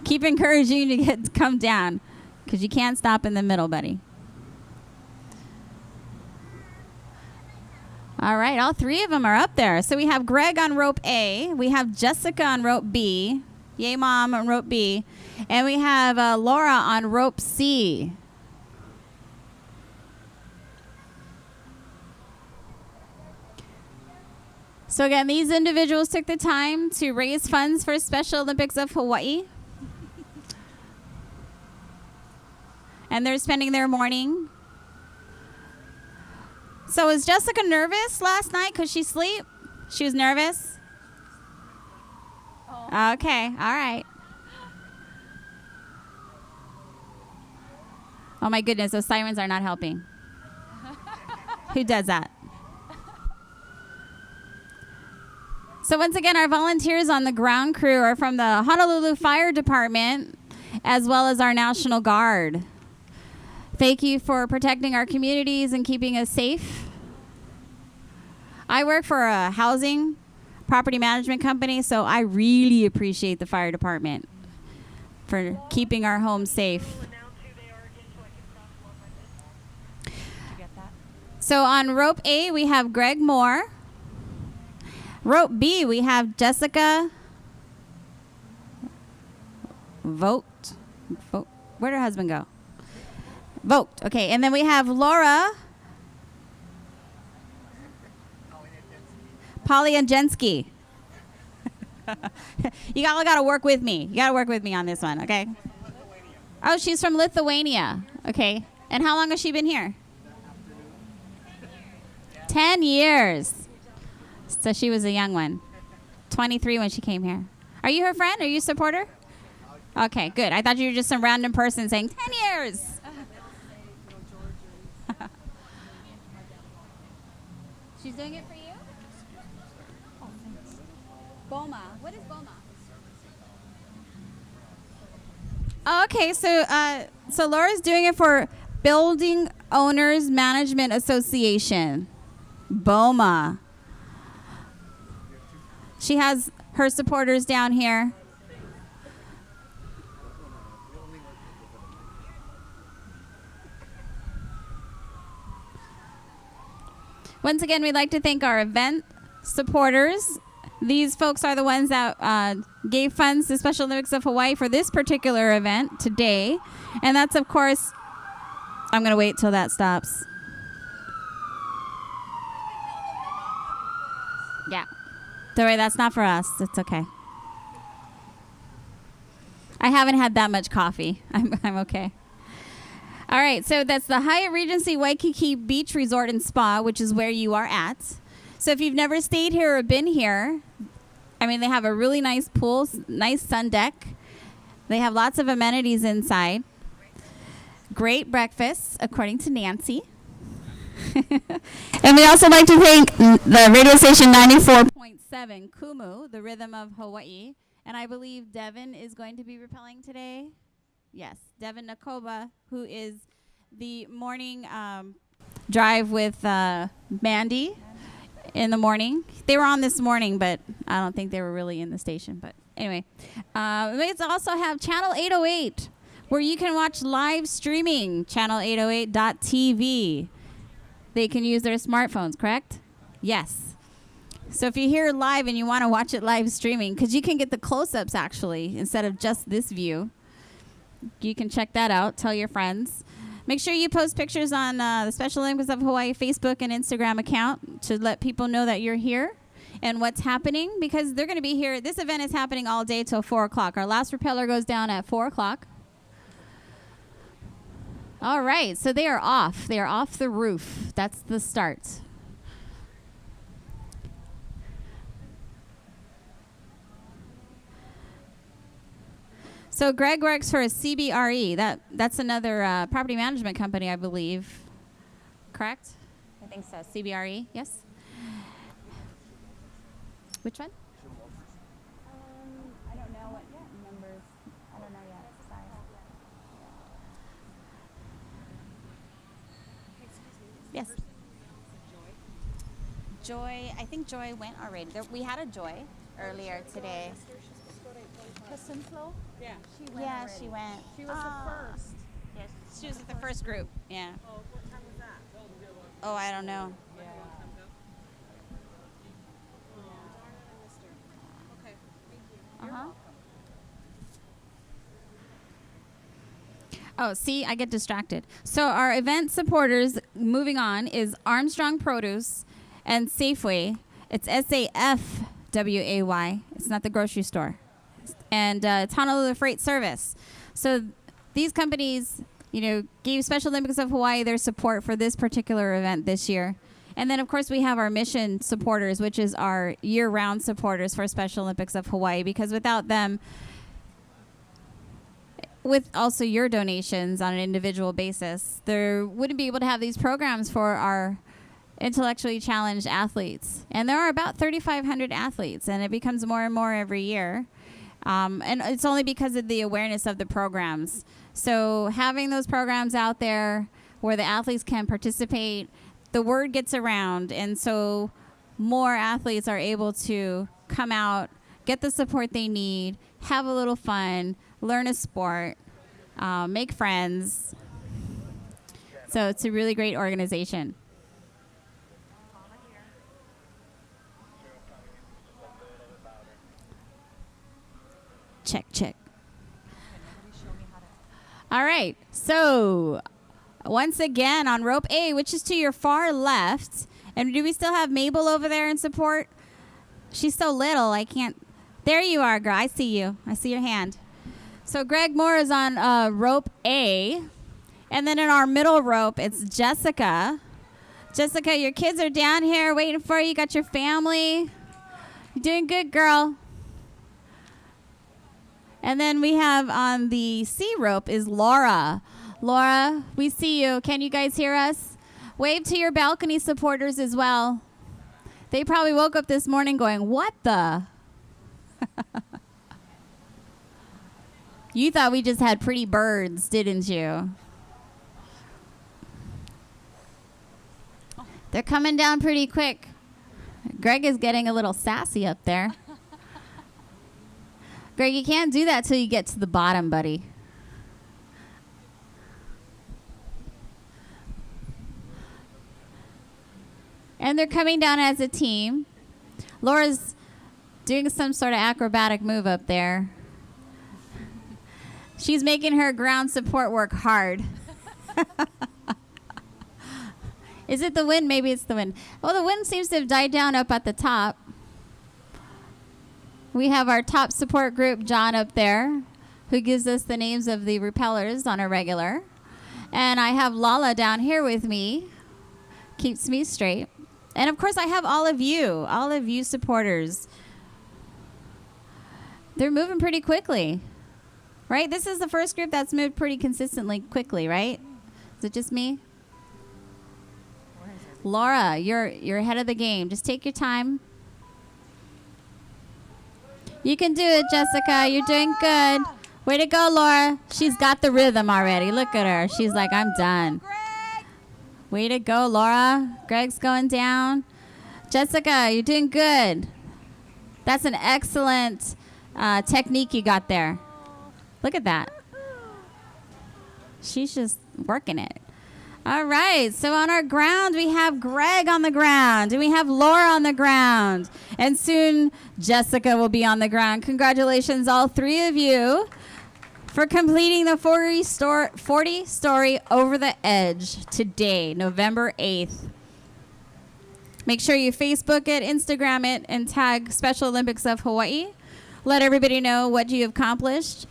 keep encouraging you to come down because you can't stop in the middle, buddy. All right, all three of them are up there. So we have Greg on rope A. We have Jessica on rope B. Yay, Mom on rope B. And we have Laura on rope C. So again, these individuals took the time to raise funds for Special Olympics of Hawaii. And they're spending their morning. So was Jessica nervous last night? Could she sleep? She was nervous? Oh. Okay, all right. Oh my goodness, those sirens are not helping. Who does that? So once again, our volunteers on the ground crew are from the Honolulu Fire Department, as well as our National Guard. Thank you for protecting our communities and keeping us safe. I work for a housing property management company, so I really appreciate the fire department for keeping our homes safe. So on rope A, we have Greg Moore. Rope B, we have Jessica Vogt. Where'd her husband go? Vogt. Okay, and then we have Laura Polyagensky. You all got to work with me. You got to work with me on this one, okay? Oh, she's from Lithuania. Okay. And how long has she been here? 10 years. So she was a young one. 23 when she came here. Are you her friend? Are you a supporter? Okay, good. I thought you were just some random person saying 10 years. She's doing it for you? Oh, thanks. BOMA. What is BOMA? Oh, okay, so Laura's doing it for Building Owners Management Association. BOMA. She has her supporters down here. Once again, we'd like to thank our event supporters. These folks are the ones that gave funds to Special Olympics of Hawaii for this particular event today. And that's, of course, I'm going to wait till that stops. Yeah. Don't worry, that's not for us. It's okay. I haven't had that much coffee. I'm okay. All right, so that's the Hyatt Regency Waikiki Beach Resort and Spa, which is where you are at. So if you've never stayed here or been here, I mean, they have a really nice pool, nice sun deck. They have lots of amenities inside. Great breakfasts, according to Nancy. And we also like to thank the radio station 94.7 Kumu, the rhythm of Hawaii. And I believe Devin is going to be rappelling today. Yes, Devin Nakoba, who is the morning drive with Mandy in the morning. They were on this morning, but I don't think they were really in the station. But anyway, we also have Channel 808, where you can watch live streaming, channel808.tv. they can use their smartphones, correct? Yes. So if you're here live and you want to watch it live streaming, because you can get the close-ups actually instead of just this view, you can check that out. Tell your friends. Make sure you post pictures on the Special Olympics of Hawaii Facebook and Instagram account to let people know that you're here and what's happening, because they're going to be here. This event is happening all day till 4 o'clock. Our last repeller goes down at 4 o'clock. All right, so they are off. They are off the roof. That's the start. So Greg works for a CBRE. That's another property management company, I believe. Correct? I think so. CBRE, yes? Which one? I don't know what numbers. I don't know yet. Sorry. Yes. Joy. I think Joy went already. We had a Joy earlier today. Simflo? Yeah. Yeah, she went. She was the first. Yes, she was with the first group. Yeah. Oh, what time was that? Oh, I don't know. Okay, thank you. Uh-huh. Oh, see, I get distracted. So our event supporters, moving on, is Armstrong Produce and Safeway. It's SAFWAY. It's not the grocery store. And it's Honolulu Freight Service. So these companies, gave Special Olympics of Hawaii their support for this particular event this year. And then, of course, we have our mission supporters, which is our year-round supporters for Special Olympics of Hawaii, because without them, with also your donations on an individual basis, there wouldn't be able to have these programs for our intellectually challenged athletes. And there are about 3,500 athletes, and it becomes more and more every year. And it's only because of the awareness of the programs. So having those programs out there where the athletes can participate, the word gets around. And so more athletes are able to come out, get the support they need, have a little fun, learn a sport, make friends. So it's a really great organization. Check, check. All right. So once again on rope A, which is to your far left. And do we still have Mabel over there in support? She's so little, I can't. There you are, girl. I see you. I see your hand. So Greg Moore is on rope A. And then in our middle rope, it's Jessica. Jessica, your kids are down here waiting for you. You got your family. You're doing good, girl. And then we have on the C rope is Laura. Laura, we see you. Can you guys hear us? Wave to your balcony supporters as well. They probably woke up this morning going, what the? You thought we just had pretty birds, didn't you? They're coming down pretty quick. Greg is getting a little sassy up there. Greg, you can't do that till you get to the bottom, buddy. And they're coming down as a team. Laura's doing some sort of acrobatic move up there. She's making her ground support work hard. Is it the wind? Maybe it's the wind. Well, the wind seems to have died down up at the top. We have our top support group, John, up there, who gives us the names of the repellers on a regular. And I have Lala down here with me, keeps me straight. And, of course, I have all of you supporters. They're moving pretty quickly, right? This is the first group that's moved pretty consistently quickly, right? Is it just me? Laura, you're ahead of the game. Just take your time. You can do it, Jessica. You're doing good. Way to go, Laura. She's got the rhythm already. Look at her. She's like, I'm done. Way to go, Laura. Greg's going down. Jessica, you're doing good. That's an excellent technique you got there. Look at that. She's just working it. All right. So on our ground, we have Greg on the ground, and we have Laura on the ground, and soon Jessica will be on the ground. Congratulations, all three of you, for completing the 40-story Over the Edge today, November 8th. Make sure you Facebook it, Instagram it, and tag Special Olympics of Hawaii. Let everybody know what you accomplished.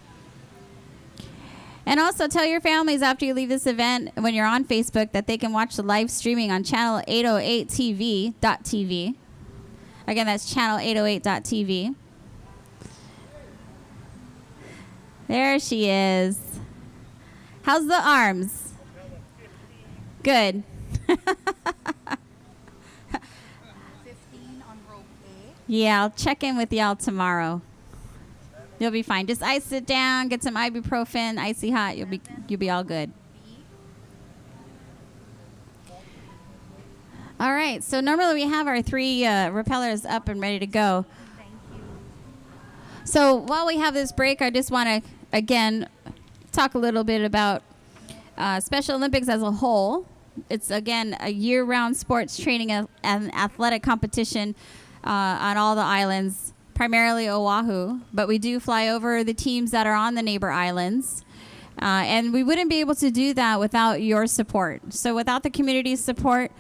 And also tell your families after you leave this event, when you're on Facebook, that they can watch the live streaming on channel 808tv.tv. Again, that's channel 808.tv. There she is. How's the arms? Good. 15 on rope A. Yeah, I'll check in with y'all tomorrow. You'll be fine. Just ice it down, get some ibuprofen, icy hot. You'll be all good. All right. So normally we have our 3 repellers up and ready to go. Thank you. So while we have this break, I just want to again talk a little bit about Special Olympics as a whole. It's again a year-round sports training and athletic competition on all the islands. Primarily Oahu, but we do fly over the teams that are on the neighbor islands. And we wouldn't be able to do that without your support. So without the community's support,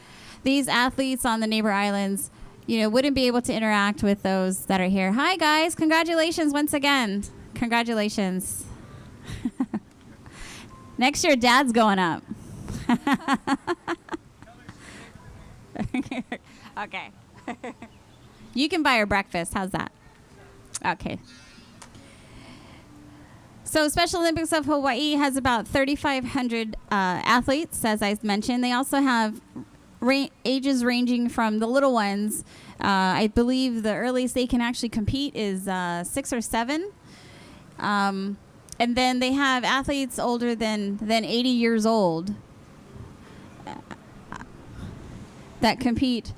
these athletes on the neighbor islands, wouldn't be able to interact with those that are here. Hi, guys. Congratulations once again. Congratulations. Next year, Dad's going up. Okay. You can buy her breakfast. How's that? Okay. So Special Olympics of Hawaii has about 3,500 athletes, as I mentioned. They also have ages ranging from the little ones. I believe the earliest they can actually compete is 6 or 7. And then they have athletes older than 80 years old that compete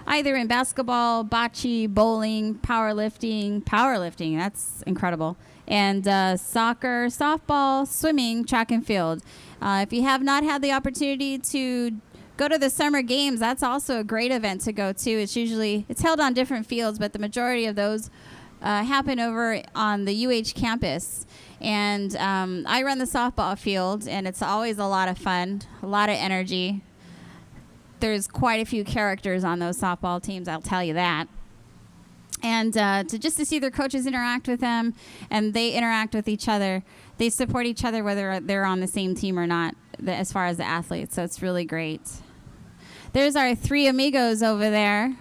either in basketball, bocce, bowling, powerlifting, that's incredible, and soccer, softball, swimming, track and field. If you have not had the opportunity to go to the summer games, that's also a great event to go to. It's held on different fields, but the majority of those happen over on the UH campus. And I run the softball field, and it's always a lot of fun, a lot of energy. There's quite a few characters on those softball teams, I'll tell you that. And to see their coaches interact with them, and they interact with each other. They support each other whether they're on the same team or not, as far as the athletes. So it's really great. There's our 3 amigos over there.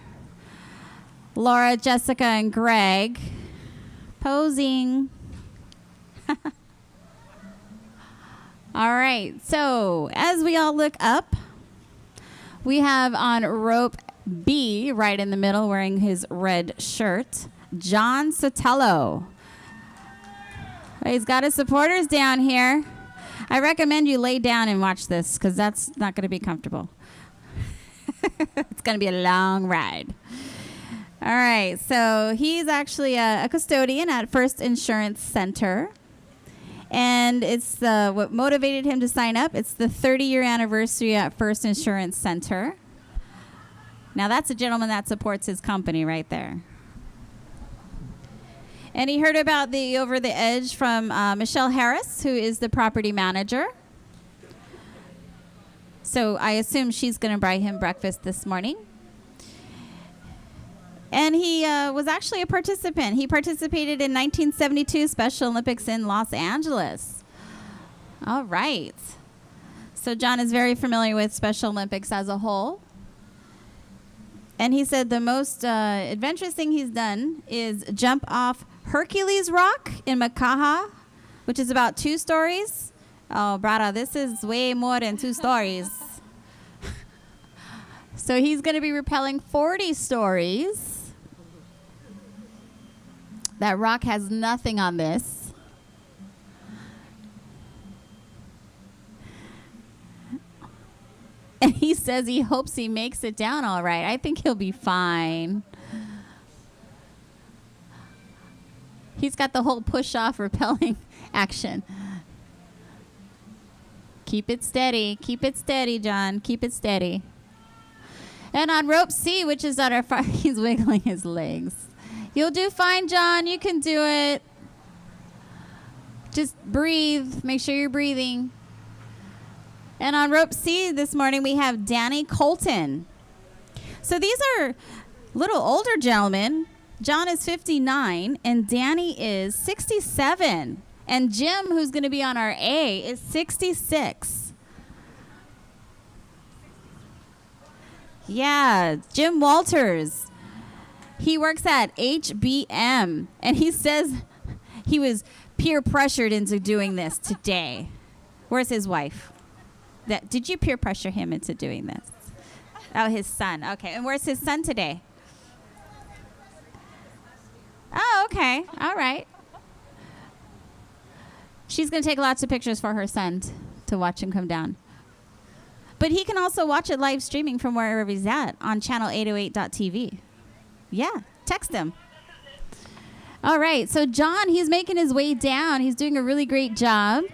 Laura, Jessica, and Greg. Posing. All right. So as we all look up, we have on rope B, right in the middle, wearing his red shirt, John Sotelo. He's got his supporters down here. I recommend you lay down and watch this, because that's not going to be comfortable. It's going to be a long ride. All right, so he's actually a custodian at First Insurance Center. And it's what motivated him to sign up. It's the 30-year anniversary at First Insurance Center. Now, that's a gentleman that supports his company right there. And he heard about the Over the Edge from Michelle Harris, who is the property manager. So I assume she's going to buy him breakfast this morning. And he was actually a participant. He participated in 1972 Special Olympics in Los Angeles. All right. So John is very familiar with Special Olympics as a whole. And he said the most adventurous thing he's done is jump off Hercules Rock in Makaha, which is about 2 stories. Oh, brother, this is way more than 2 stories. So he's going to be rappelling 40 stories. That rock has nothing on this. And he says he hopes he makes it down all right. I think he'll be fine. He's got the whole push-off rappelling action. Keep it steady. Keep it steady, John. Keep it steady. And on rope C, which is on our far, he's wiggling his legs. You'll do fine, John. You can do it. Just breathe. Make sure you're breathing. And on rope C this morning, we have Danny Colton. So these are little older gentlemen. John is 59 and Danny is 67. And Jim, who's going to be on our A, is 66. Yeah, Jim Walters. He works at HBM, and he says he was peer pressured into doing this today. Where's his wife? Did you peer pressure him into doing this? Oh, his son. Okay, and where's his son today? Oh, okay. All right. She's going to take lots of pictures for her son to watch him come down. But he can also watch it live streaming from wherever he's at on channel808.tv. Yeah, text him. All right, so John, he's making his way down. He's doing a really great job.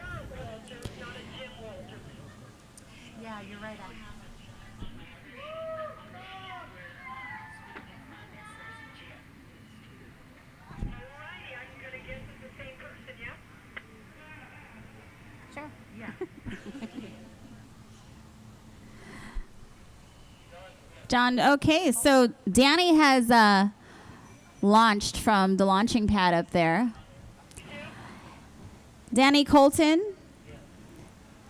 Yeah, you're right. Sure. Yeah. John, okay, so Danny has launched from the launching pad up there. Danny Colton,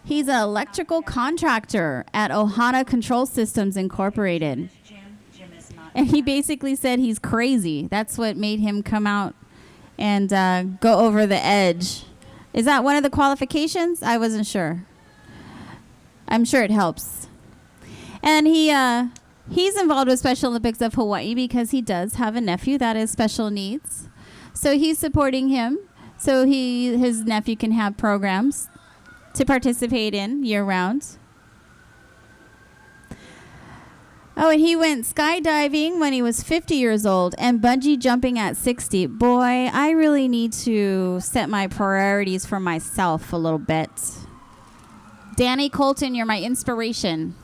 he's an electrical contractor at Ohana Control Systems Incorporated. Jim is not. And he basically said he's crazy. That's what made him come out and go over the edge. Is that one of the qualifications? I wasn't sure. I'm sure it helps. And he's involved with Special Olympics of Hawaii because he does have a nephew that has special needs. So he's supporting him so his nephew can have programs to participate in year-round. Oh, and he went skydiving when he was 50 years old and bungee jumping at 60. Boy, I really need to set my priorities for myself a little bit. Danny Colton, you're my inspiration.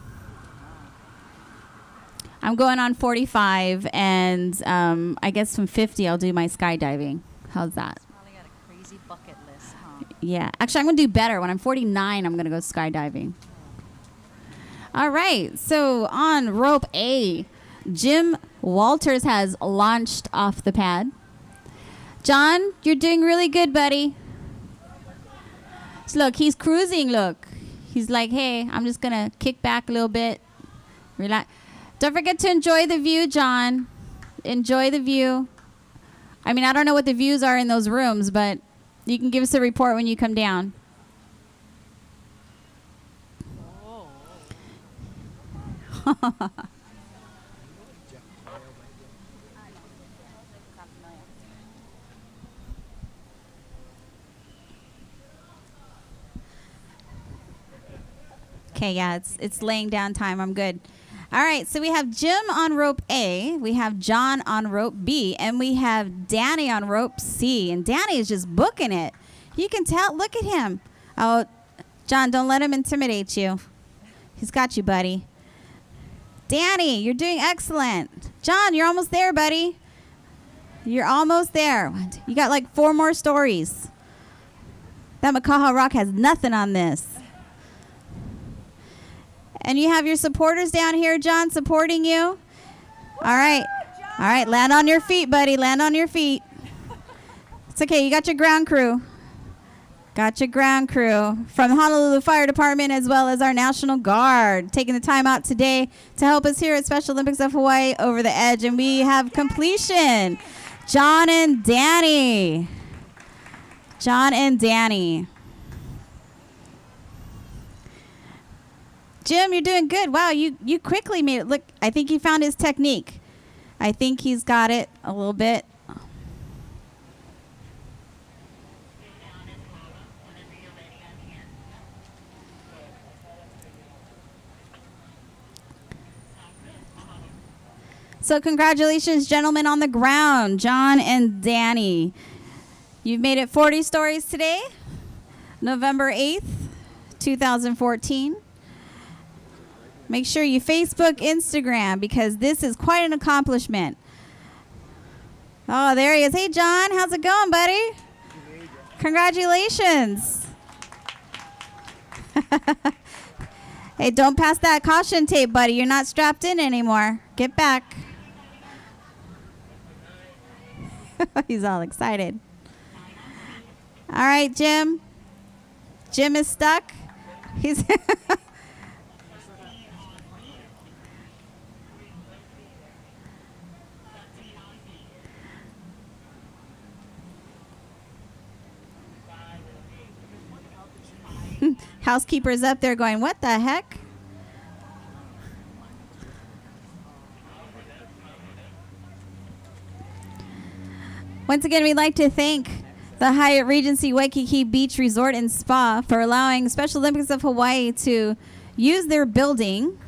I'm going on 45, and I guess from 50 I'll do my skydiving. How's that? Probably got a crazy bucket list, huh? Yeah. Actually, I'm going to do better. When I'm 49, I'm going to go skydiving. All right. So on rope A, Jim Walters has launched off the pad. John, you're doing really good, buddy. So look, he's cruising. Look. He's like, hey, I'm just going to kick back a little bit. Relax. Don't forget to enjoy the view, John. Enjoy the view. I mean, I don't know what the views are in those rooms, but you can give us a report when you come down. Okay, yeah, it's laying down time. I'm good. All right, so we have Jim on rope A, we have John on rope B, and we have Danny on rope C. And Danny is just booking it. You can tell. Look at him. Oh, John, don't let him intimidate you. He's got you, buddy. Danny, you're doing excellent. John, you're almost there, buddy. You're almost there. You got like 4 more stories. That Makaha Rock has nothing on this. And you have your supporters down here, John, supporting you. All right. All right, land on your feet, buddy. Land on your feet. It's okay. You got your ground crew. Got your ground crew from the Honolulu Fire Department as well as our National Guard taking the time out today to help us here at Special Olympics of Hawaii over the edge. And we have completion. John and Danny. John and Danny. Jim, you're doing good. Wow, you quickly made it look. I think he found his technique. I think he's got it a little bit. So congratulations, gentlemen on the ground, John and Danny. You've made it 40 stories today, November 8th, 2014. Make sure you Facebook, Instagram, because this is quite an accomplishment. Oh, there he is. Hey, John, how's it going, buddy? Congratulations. Hey, don't pass that caution tape, buddy. You're not strapped in anymore. Get back. He's all excited. All right, Jim. Jim is stuck. He's housekeeper's up there going, what the heck? Once again, we'd like to thank the Hyatt Regency Waikiki Beach Resort and Spa for allowing Special Olympics of Hawaii to use their building,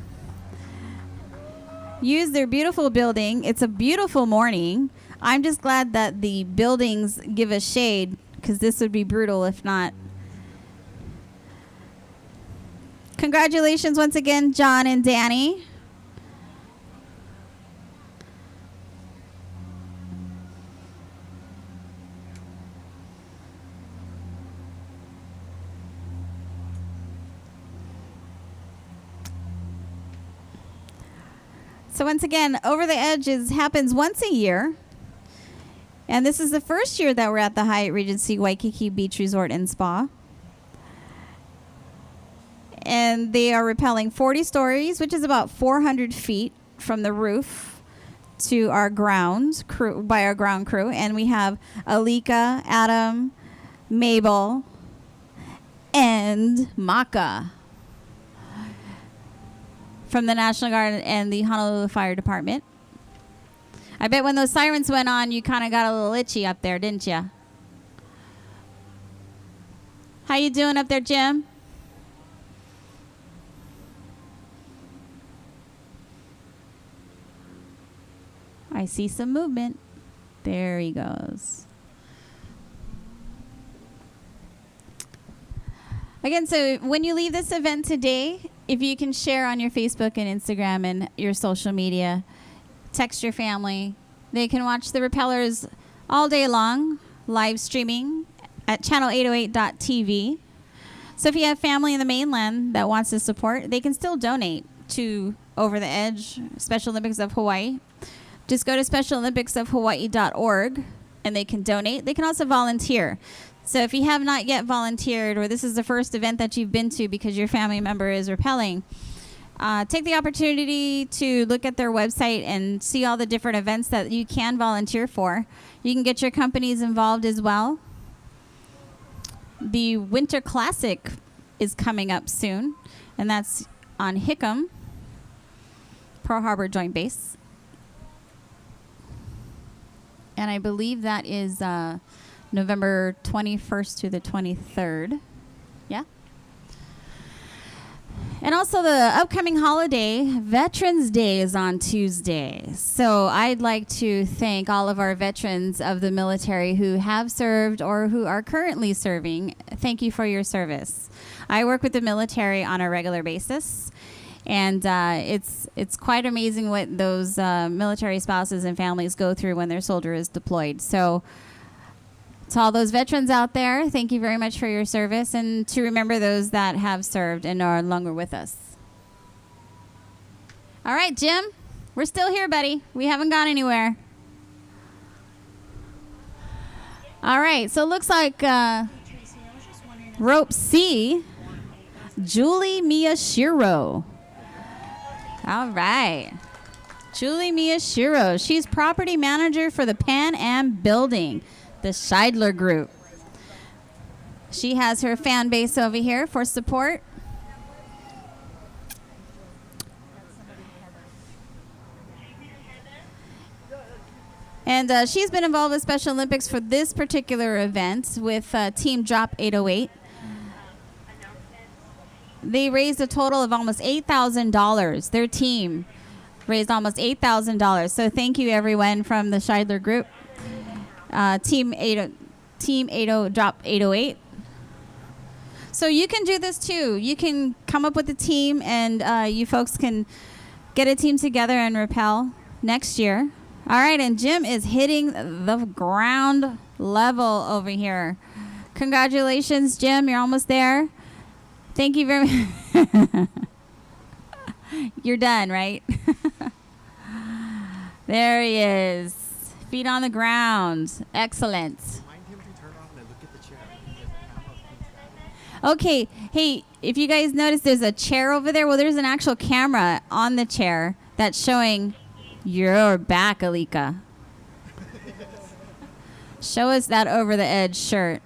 use their beautiful building. It's a beautiful morning. I'm just glad that the buildings give us shade, because this would be brutal if not. Congratulations once again, John and Danny. So once again, Over the Edge happens once a year. And this is the first year that we're at the Hyatt Regency Waikiki Beach Resort and Spa. And they are rappelling 40 stories, which is about 400 feet from the roof to our ground crew, by our ground crew. And we have Alika, Adam, Mabel, and Maka from the National Guard and the Honolulu Fire Department. I bet when those sirens went on, you kind of got a little itchy up there, didn't you? How you doing up there, Jim? I see some movement. There he goes. Again, so when you leave this event today, if you can share on your Facebook and Instagram and your social media, text your family. They can watch the Repellers all day long, live streaming at channel808.tv. So if you have family in the mainland that wants to support, they can still donate to Over the Edge, Special Olympics of Hawaii. Just go to specialolympicsofhawaii.org and they can donate. They can also volunteer. So if you have not yet volunteered, or this is the first event that you've been to because your family member is rappelling, take the opportunity to look at their website and see all the different events that you can volunteer for. You can get your companies involved as well. The Winter Classic is coming up soon, and that's on Hickam, Pearl Harbor Joint Base. And I believe that is November 21st to the 23rd. Yeah. And also the upcoming holiday, Veterans Day, is on Tuesday. So I'd like to thank all of our veterans of the military who have served or who are currently serving. Thank you for your service. I work with the military on a regular basis. And it's quite amazing what those military spouses and families go through when their soldier is deployed. So to all those veterans out there, thank you very much for your service, and to remember those that have served and are no longer with us. All right, Jim, we're still here, buddy. We haven't gone anywhere. All right, so it looks like rope C, Julie Miyashiro. All right. Julie Miyashiro. She's property manager for the Pan Am Building, the Scheidler Group. She has her fan base over here for support. And she's been involved with Special Olympics for this particular event with Team Drop 808. They raised a total of almost $8,000. Their team raised almost $8,000. So thank you, everyone from the Scheidler Group, Team 80 Drop 808. So you can do this too. You can come up with a team, and you folks can get a team together and rappel next year. All right, and Jim is hitting the ground level over here. Congratulations, Jim. You're almost there. Thank you very much. You're done, right? There he is. Feet on the ground. Excellent. Remind him to turn off and look at the chair. Okay, hey, if you guys notice there's a chair over there, well, there's an actual camera on the chair that's showing your back, Alika. Show us that over the edge shirt.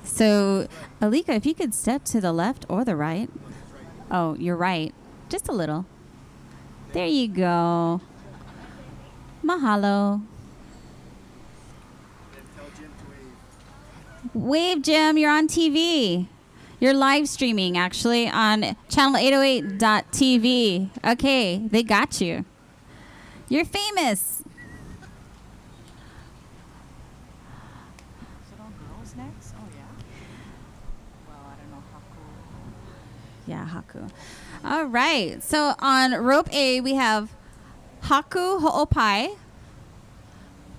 So, Alika, if you could step to the left or the right. Oh, you're right. Just a little. There you go. Mahalo. Wave, Jim. You're on TV. You're live streaming, actually, on channel808.tv. Okay, they got you. You're famous. Is it all girls next? Oh, yeah. Well, I don't know how cool. Yeah, Haku. All right. So on rope A, we have Haku Ho'opai.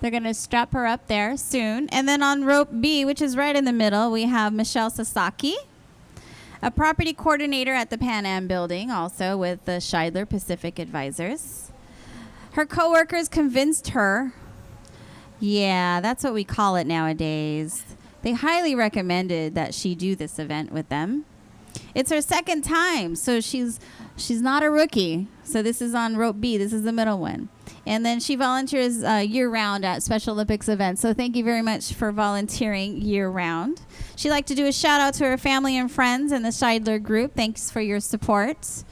They're going to strap her up there soon. And then on rope B, which is right in the middle, we have Michelle Sasaki, a property coordinator at the Pan Am building, also with the Scheidler Pacific Advisors. Her coworkers convinced her. Yeah, that's what we call it nowadays. They highly recommended that she do this event with them. It's her second time, so she's not a rookie. So this is on rope B. This is the middle one. And then she volunteers year-round at Special Olympics events. So thank you very much for volunteering year-round. She'd like to do a shout-out to her family and friends and the Scheidler group. Thanks for your support.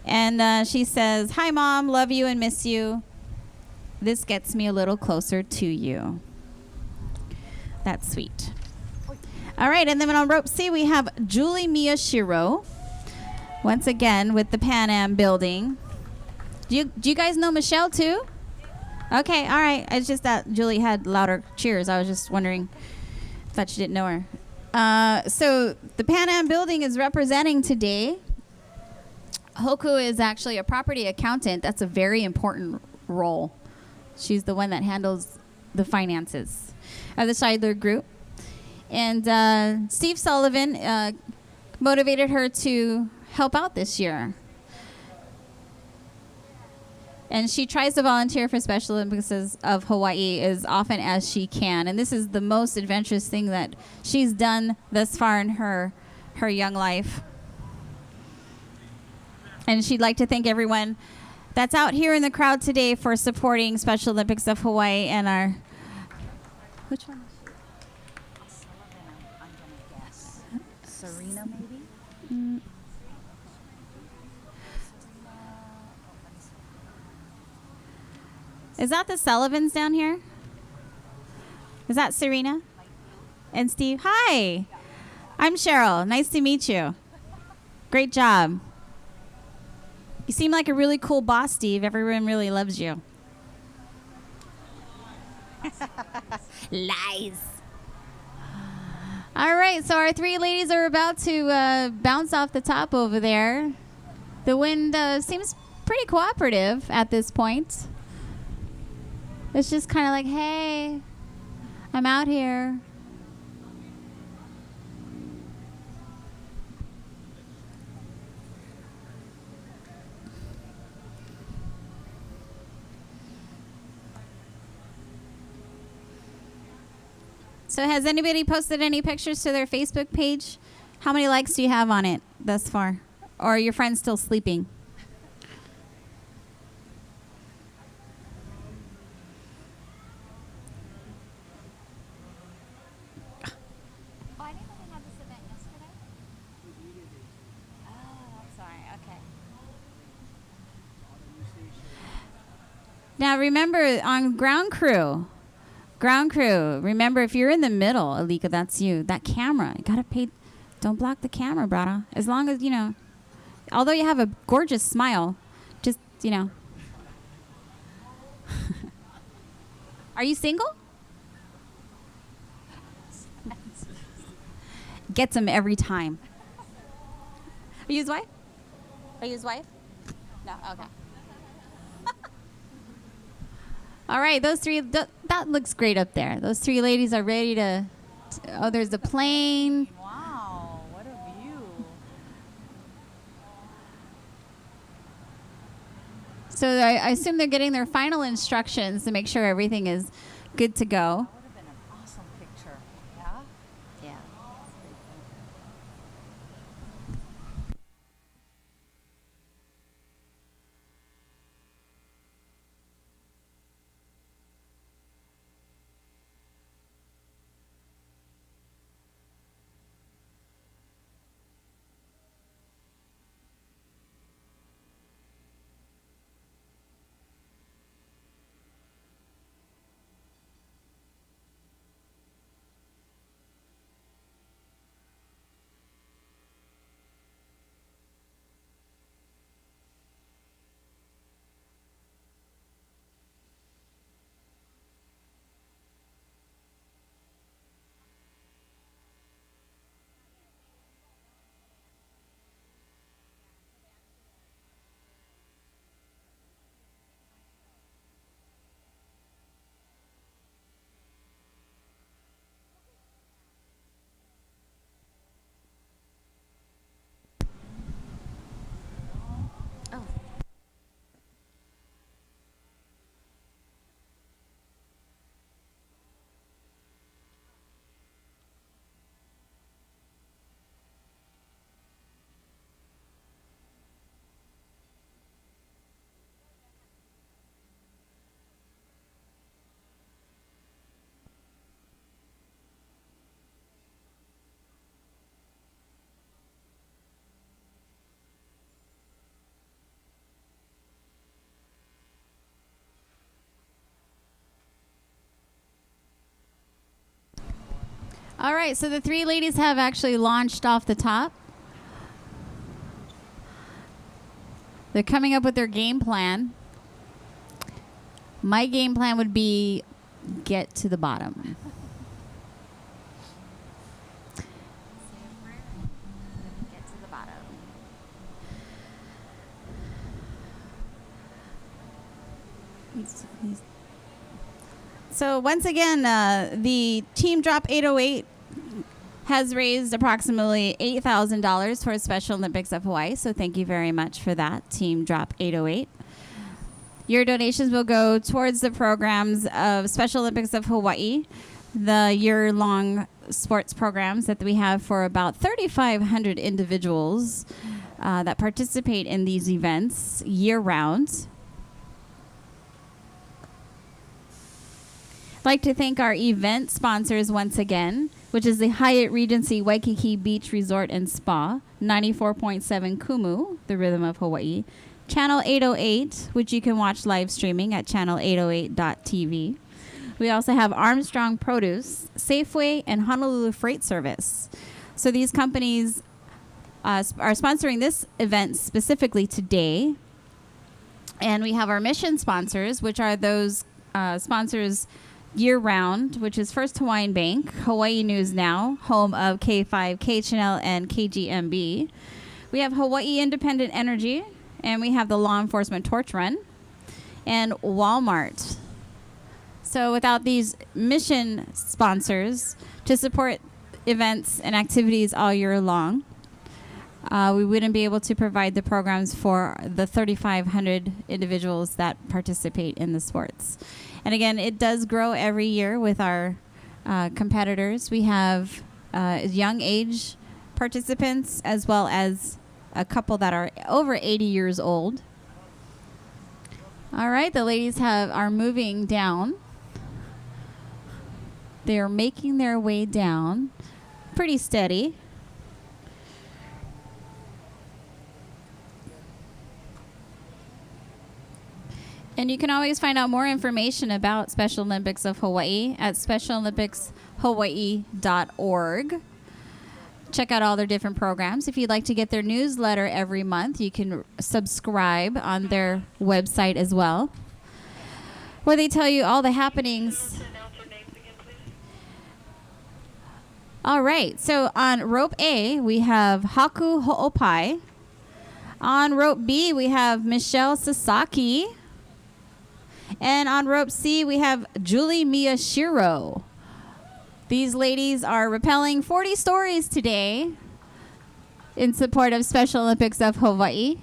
And she says, "Hi, Mom. Love you and miss you. This gets me a little closer to you." That's sweet. All right, and then on rope C, we have Julie Miyashiro, once again with the Pan Am building. Do you guys know Michelle too? Okay, all right. It's just that Julie had louder cheers. I was just wondering. Thought you didn't know her. So the Pan Am building is representing today. Hoku is actually a property accountant. That's a very important role. She's the one that handles the finances of the Scheidler group. And Steve Sullivan motivated her to help out this year. And she tries to volunteer for Special Olympics of Hawaii as often as she can. And this is the most adventurous thing that she's done thus far in her young life. And she'd like to thank everyone that's out here in the crowd today for supporting Special Olympics of Hawaii and our... Which one? Sullivan, I'm gonna guess. Serena, maybe? Is that the Sullivans down here? Is that Serena? And Steve? Hi. I'm Cheryl. Nice to meet you. Great job. You seem like a really cool boss, Steve. Everyone really loves you. Lies. All right, so our three ladies are about to bounce off the top over there. The wind seems pretty cooperative at this point. It's just kind of like, hey, I'm out here. So has anybody posted any pictures to their Facebook page? How many likes do you have on it thus far? Or are your friends still sleeping? Oh, I didn't know they had this event yesterday. Oh, I'm sorry. Okay. Now remember, on ground crew, remember if you're in the middle, Alika, that's you. That camera, you gotta pay. Don't block the camera, brother. As long as, although you have a gorgeous smile, just, Are you single? gets them every time. Are you his wife? Are you his wife? No, okay. All right, those three, that looks great up there. Those three ladies are ready to, oh, there's the plane. Wow, what a view. So I assume they're getting their final instructions to make sure everything is good to go. That would have been an awesome picture. Yeah? Yeah. All right, so the three ladies have actually launched off the top. They're coming up with their game plan. My game plan would be get to the bottom. Get to the bottom. So once again, the Team Drop 808 has raised approximately $8,000 for Special Olympics of Hawaii. So thank you very much for that, Team Drop 808. Your donations will go towards the programs of Special Olympics of Hawaii, the year-long sports programs that we have for about 3,500 individuals that participate in these events year-round. I'd like to thank our event sponsors once again, which is the Hyatt Regency Waikiki Beach Resort and Spa, 94.7 Kumu, the Rhythm of Hawaii, Channel 808, which you can watch live streaming at channel808.tv. We also have Armstrong Produce, Safeway, and Honolulu Freight Service. So these companies are sponsoring this event specifically today. And we have our mission sponsors, which are those sponsors year-round, which is First Hawaiian Bank, Hawaii News Now, home of K5, KHNL, and KGMB. We have Hawaii Independent Energy, and we have the Law Enforcement Torch Run, and Walmart. So without these mission sponsors to support events and activities all year long, we wouldn't be able to provide the programs for the 3,500 individuals that participate in the sports. And again, it does grow every year with our competitors. We have young age participants as well as a couple that are over 80 years old. All right, the ladies are moving down. They are making their way down pretty steady. And you can always find out more information about Special Olympics of Hawaii at specialolympicshawaii.org. Check out all their different programs. If you'd like to get their newsletter every month, you can subscribe on their website as well, where they tell you all the happenings. All right. So on rope A, we have Haku Ho'opai. On rope B, we have Michelle Sasaki. And on rope C, we have Julie Miyashiro. These ladies are rappelling 40 stories today in support of Special Olympics of Hawaii.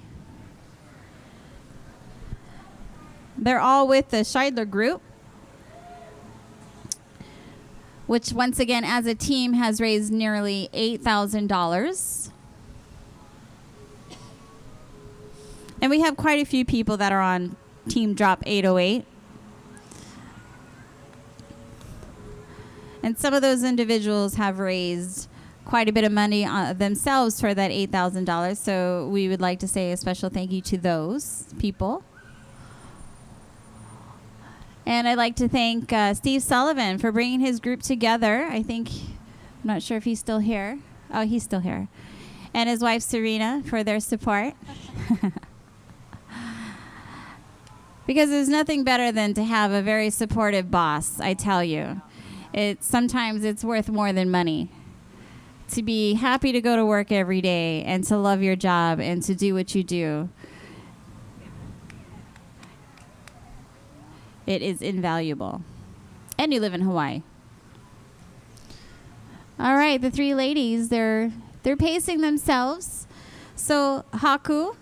They're all with the Scheidler Group, which once again, as a team, has raised nearly $8,000. And we have quite a few people that are on Team Drop 808. And some of those individuals have raised quite a bit of money themselves for that $8,000. So we would like to say a special thank you to those people. And I'd like to thank Steve Sullivan for bringing his group together. I'm not sure if he's still here. Oh, he's still here. And his wife, Serena, for their support. Because there's nothing better than to have a very supportive boss, I tell you. Sometimes it's worth more than money. To be happy to go to work every day and to love your job and to do what you do. It is invaluable. And you live in Hawaii. All right, the three ladies, they're pacing themselves. So Haku,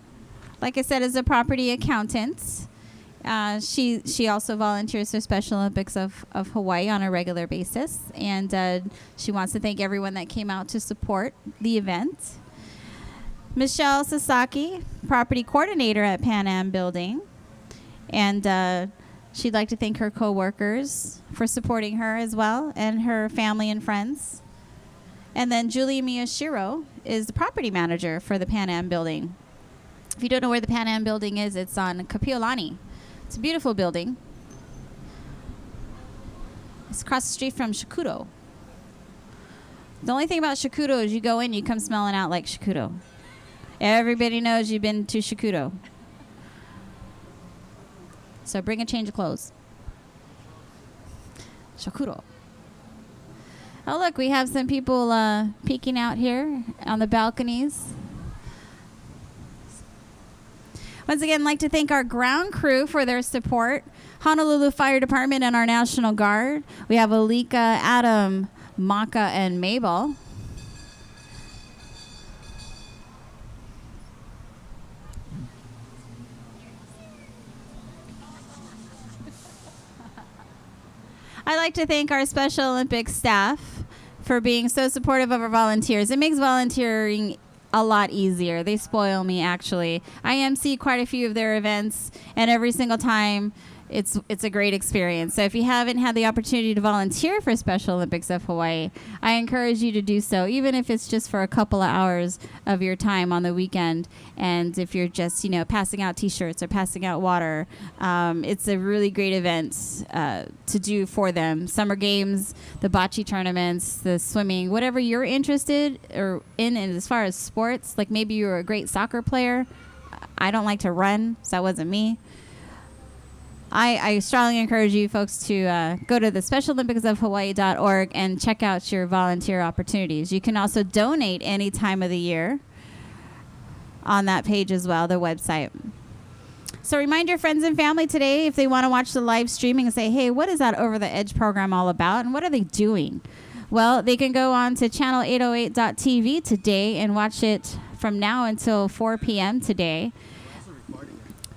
like I said, is a property accountant. She also volunteers for Special Olympics of Hawaii on a regular basis. And she wants to thank everyone that came out to support the event. Michelle Sasaki, property coordinator at Pan Am Building. And she'd like to thank her coworkers for supporting her as well, and her family and friends. And then Julie Miyashiro is the property manager for the Pan Am Building. If you don't know where the Pan Am Building is, it's on Kapiolani. It's a beautiful building. It's across the street from Shakudo. The only thing about Shakudo is you go in, you come smelling out like Shakudo. Everybody knows you've been to Shakudo. So bring a change of clothes. Shakuro. Oh, look, we have some people peeking out here on the balconies. Once again, I'd like to thank our ground crew for their support. Honolulu Fire Department and our National Guard. We have Alika, Adam, Maka, and Mabel. I'd like to thank our Special Olympics staff for being so supportive of our volunteers. It makes volunteering a lot easier. They spoil me, actually. I MC quite a few of their events, and every single time it's a great experience. So if you haven't had the opportunity to volunteer for Special Olympics of Hawaii, I encourage you to do so, even if it's just for a couple of hours of your time on the weekend. And if you're just, passing out T-shirts or passing out water, it's a really great event to do for them. Summer games, the bocce tournaments, the swimming, whatever you're interested in as far as sports. Like maybe you're a great soccer player. I don't like to run, so that wasn't me. I strongly encourage you folks to go to the SpecialOlympicsofHawaii.org and check out your volunteer opportunities. You can also donate any time of the year on that page as well, the website. So remind your friends and family today if they want to watch the live streaming and say, hey, what is that Over the Edge program all about and what are they doing? Well, they can go on to channel808.tv today and watch it from now until 4 p.m. today.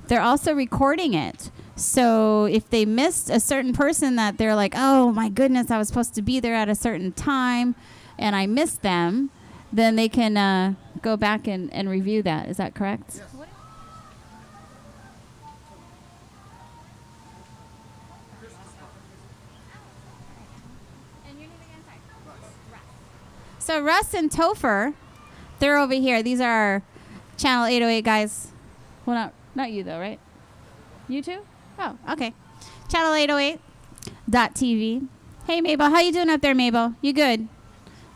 They're also recording it. So if they missed a certain person that they're like, oh my goodness, I was supposed to be there at a certain time and I missed them, then they can go back and review that. Is that correct? Yes. So Russ and Topher, they're over here. These are our Channel 808 guys. Well, not you though, right? You too? Oh, okay. Channel808.tv. Hey, Mabel. How you doing up there, Mabel? You good?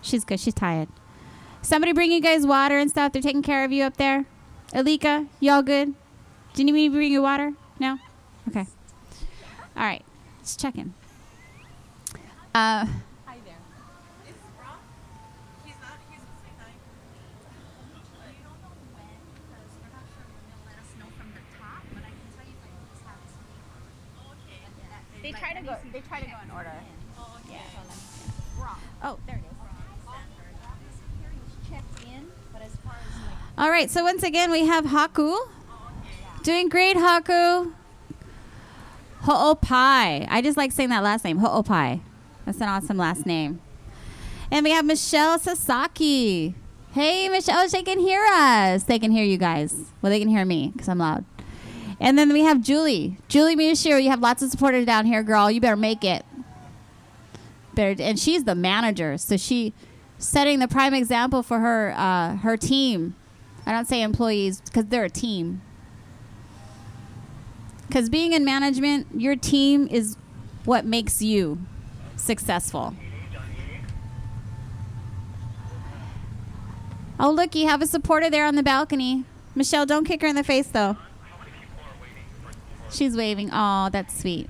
She's good. She's tired. Somebody bring you guys water and stuff? They're taking care of you up there? Alika, y'all good? Do you need me to bring you water? No? Okay. All right. Just checking. Hi there. They try to go. They try to go in order. Yeah. Oh, there it is. Checked in, but as far as like All right. So once again, we have Haku. Doing great, Haku. Ho'opai. I just like saying that last name, Ho'opai. That's an awesome last name. And we have Michelle Sasaki. Hey, Michelle, they can hear us. They can hear you guys. Well, they can hear me because I'm loud. And then we have Julie. Julie Miyashiro, you have lots of supporters down here, girl. You better make it. And she's the manager, so she setting the prime example for her team. I don't say employees because they're a team. Because being in management, your team is what makes you successful. Oh, look, you have a supporter there on the balcony. Michelle, don't kick her in the face, though. She's waving. Oh, that's sweet.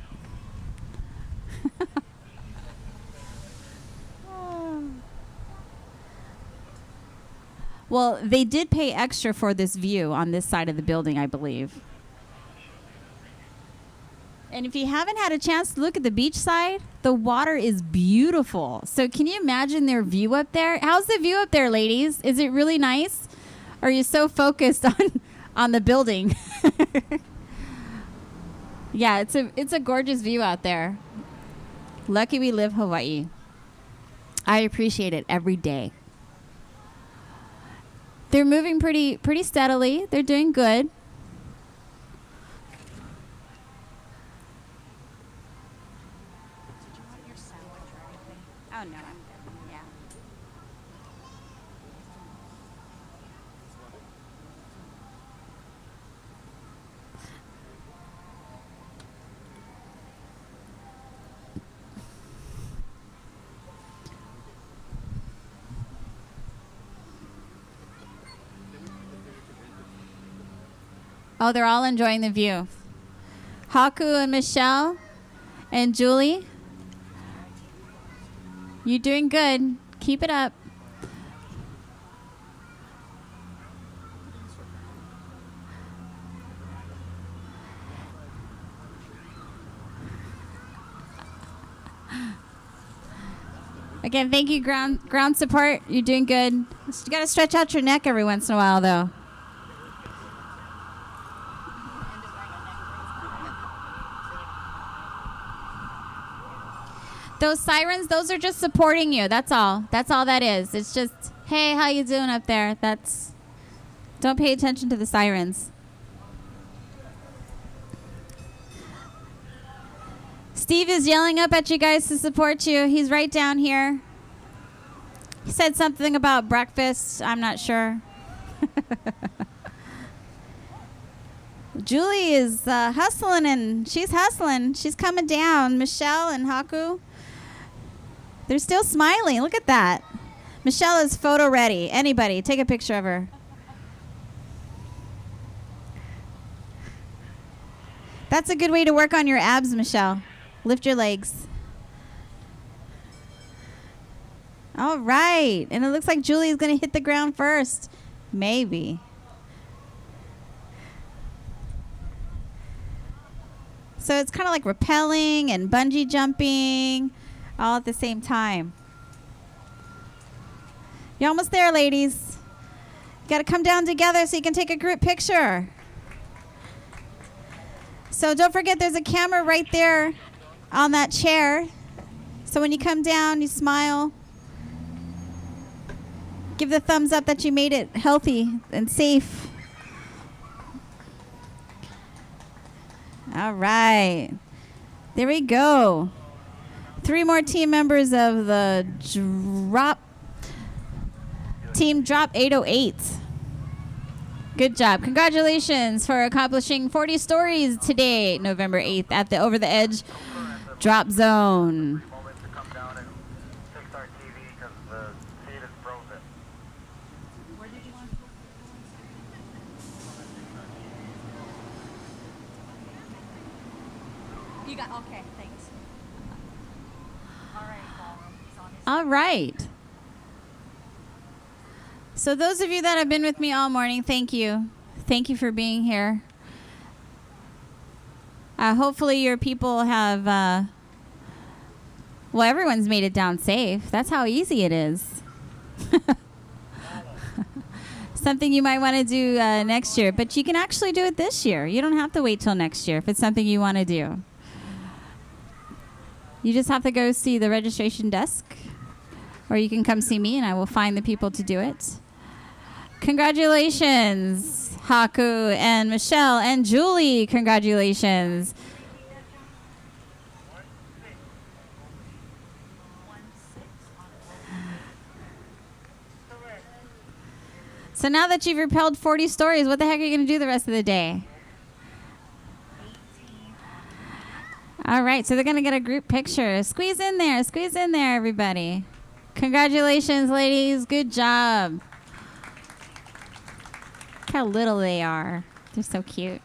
Well, they did pay extra for this view on this side of the building, I believe. And if you haven't had a chance to look at the beach side, the water is beautiful. So can you imagine their view up there? How's the view up there, ladies? Is it really nice? Or are you so focused on the building? Yeah, it's a gorgeous view out there. Lucky we live Hawaii. I appreciate it every day. They're moving pretty steadily. They're doing good. Oh no, I'm good. Yeah. Oh, they're all enjoying the view. Haku and Michelle and Julie, you're doing good. Keep it up. Again, thank you, ground support. You're doing good. You got to stretch out your neck every once in a while, though. Those sirens, those are just supporting you. That's all. That's all that is. It's just, hey, how you doing up there? Don't pay attention to the sirens. Steve is yelling up at you guys to support you. He's right down here. He said something about breakfast. I'm not sure. Julie is hustling, and she's hustling. She's coming down. Michelle and Haku, they're still smiling. Look at that. Michelle is photo ready. Anybody, take a picture of her. That's a good way to work on your abs, Michelle. Lift your legs. All right. And it looks like Julie is going to hit the ground first. Maybe. So it's kind of like rappelling and bungee jumping all at the same time. You're almost there, ladies. You got to come down together so you can take a group picture. So don't forget there's a camera right there on that chair. So when you come down, you smile. Give the thumbs up that you made it healthy and safe. All right. There we go. 3 more team members of the Team Drop 808. Good job. Congratulations for accomplishing 40 stories today, November 8th, at the Over the Edge Drop Zone. Moment to come down and fix our TV because the feed is frozen. where did you want? You got okay. Thanks. All right, ballroom. He's on his. All right. So those of you that have been with me all morning, thank you. Thank you for being here. Hopefully your people have, well, everyone's made it down safe. That's how easy it is. Something you might want to do next year, but you can actually do it this year. You don't have to wait till next year if it's something you want to do. You just have to go see the registration desk, or you can come see me and I will find the people to do it. Congratulations, Haku and Michelle and Julie. Congratulations. So now that you've repelled 40 stories, what the heck are you going to do the rest of the day? All right, so they're going to get a group picture. Squeeze in there, everybody. Congratulations, ladies. Good job. Look how little they are. They're so cute.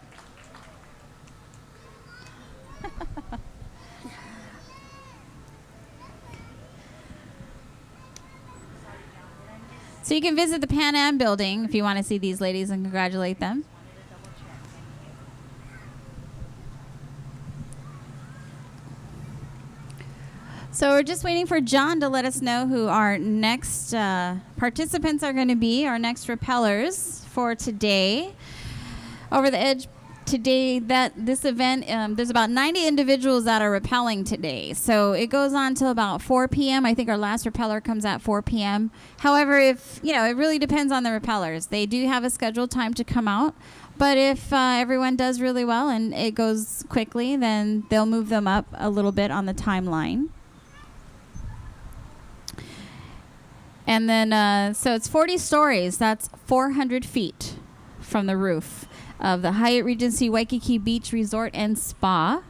So you can visit the Pan Am building if you want to see these ladies and congratulate them. So we're just waiting for John to let us know who our next participants are going to be, our next repellers for today. Over the Edge today, that this event, there's about 90 individuals that are rappelling today. So it goes on till about 4 p.m. I think our last repeller comes at 4 p.m. However, if, you know, it really depends on the repellers. They do have a scheduled time to come out. But if everyone does really well and it goes quickly, then they'll move them up a little bit on the timeline. And then, so it's 40 stories. That's 400 feet from the roof of the Hyatt Regency Waikiki Beach Resort and Spa.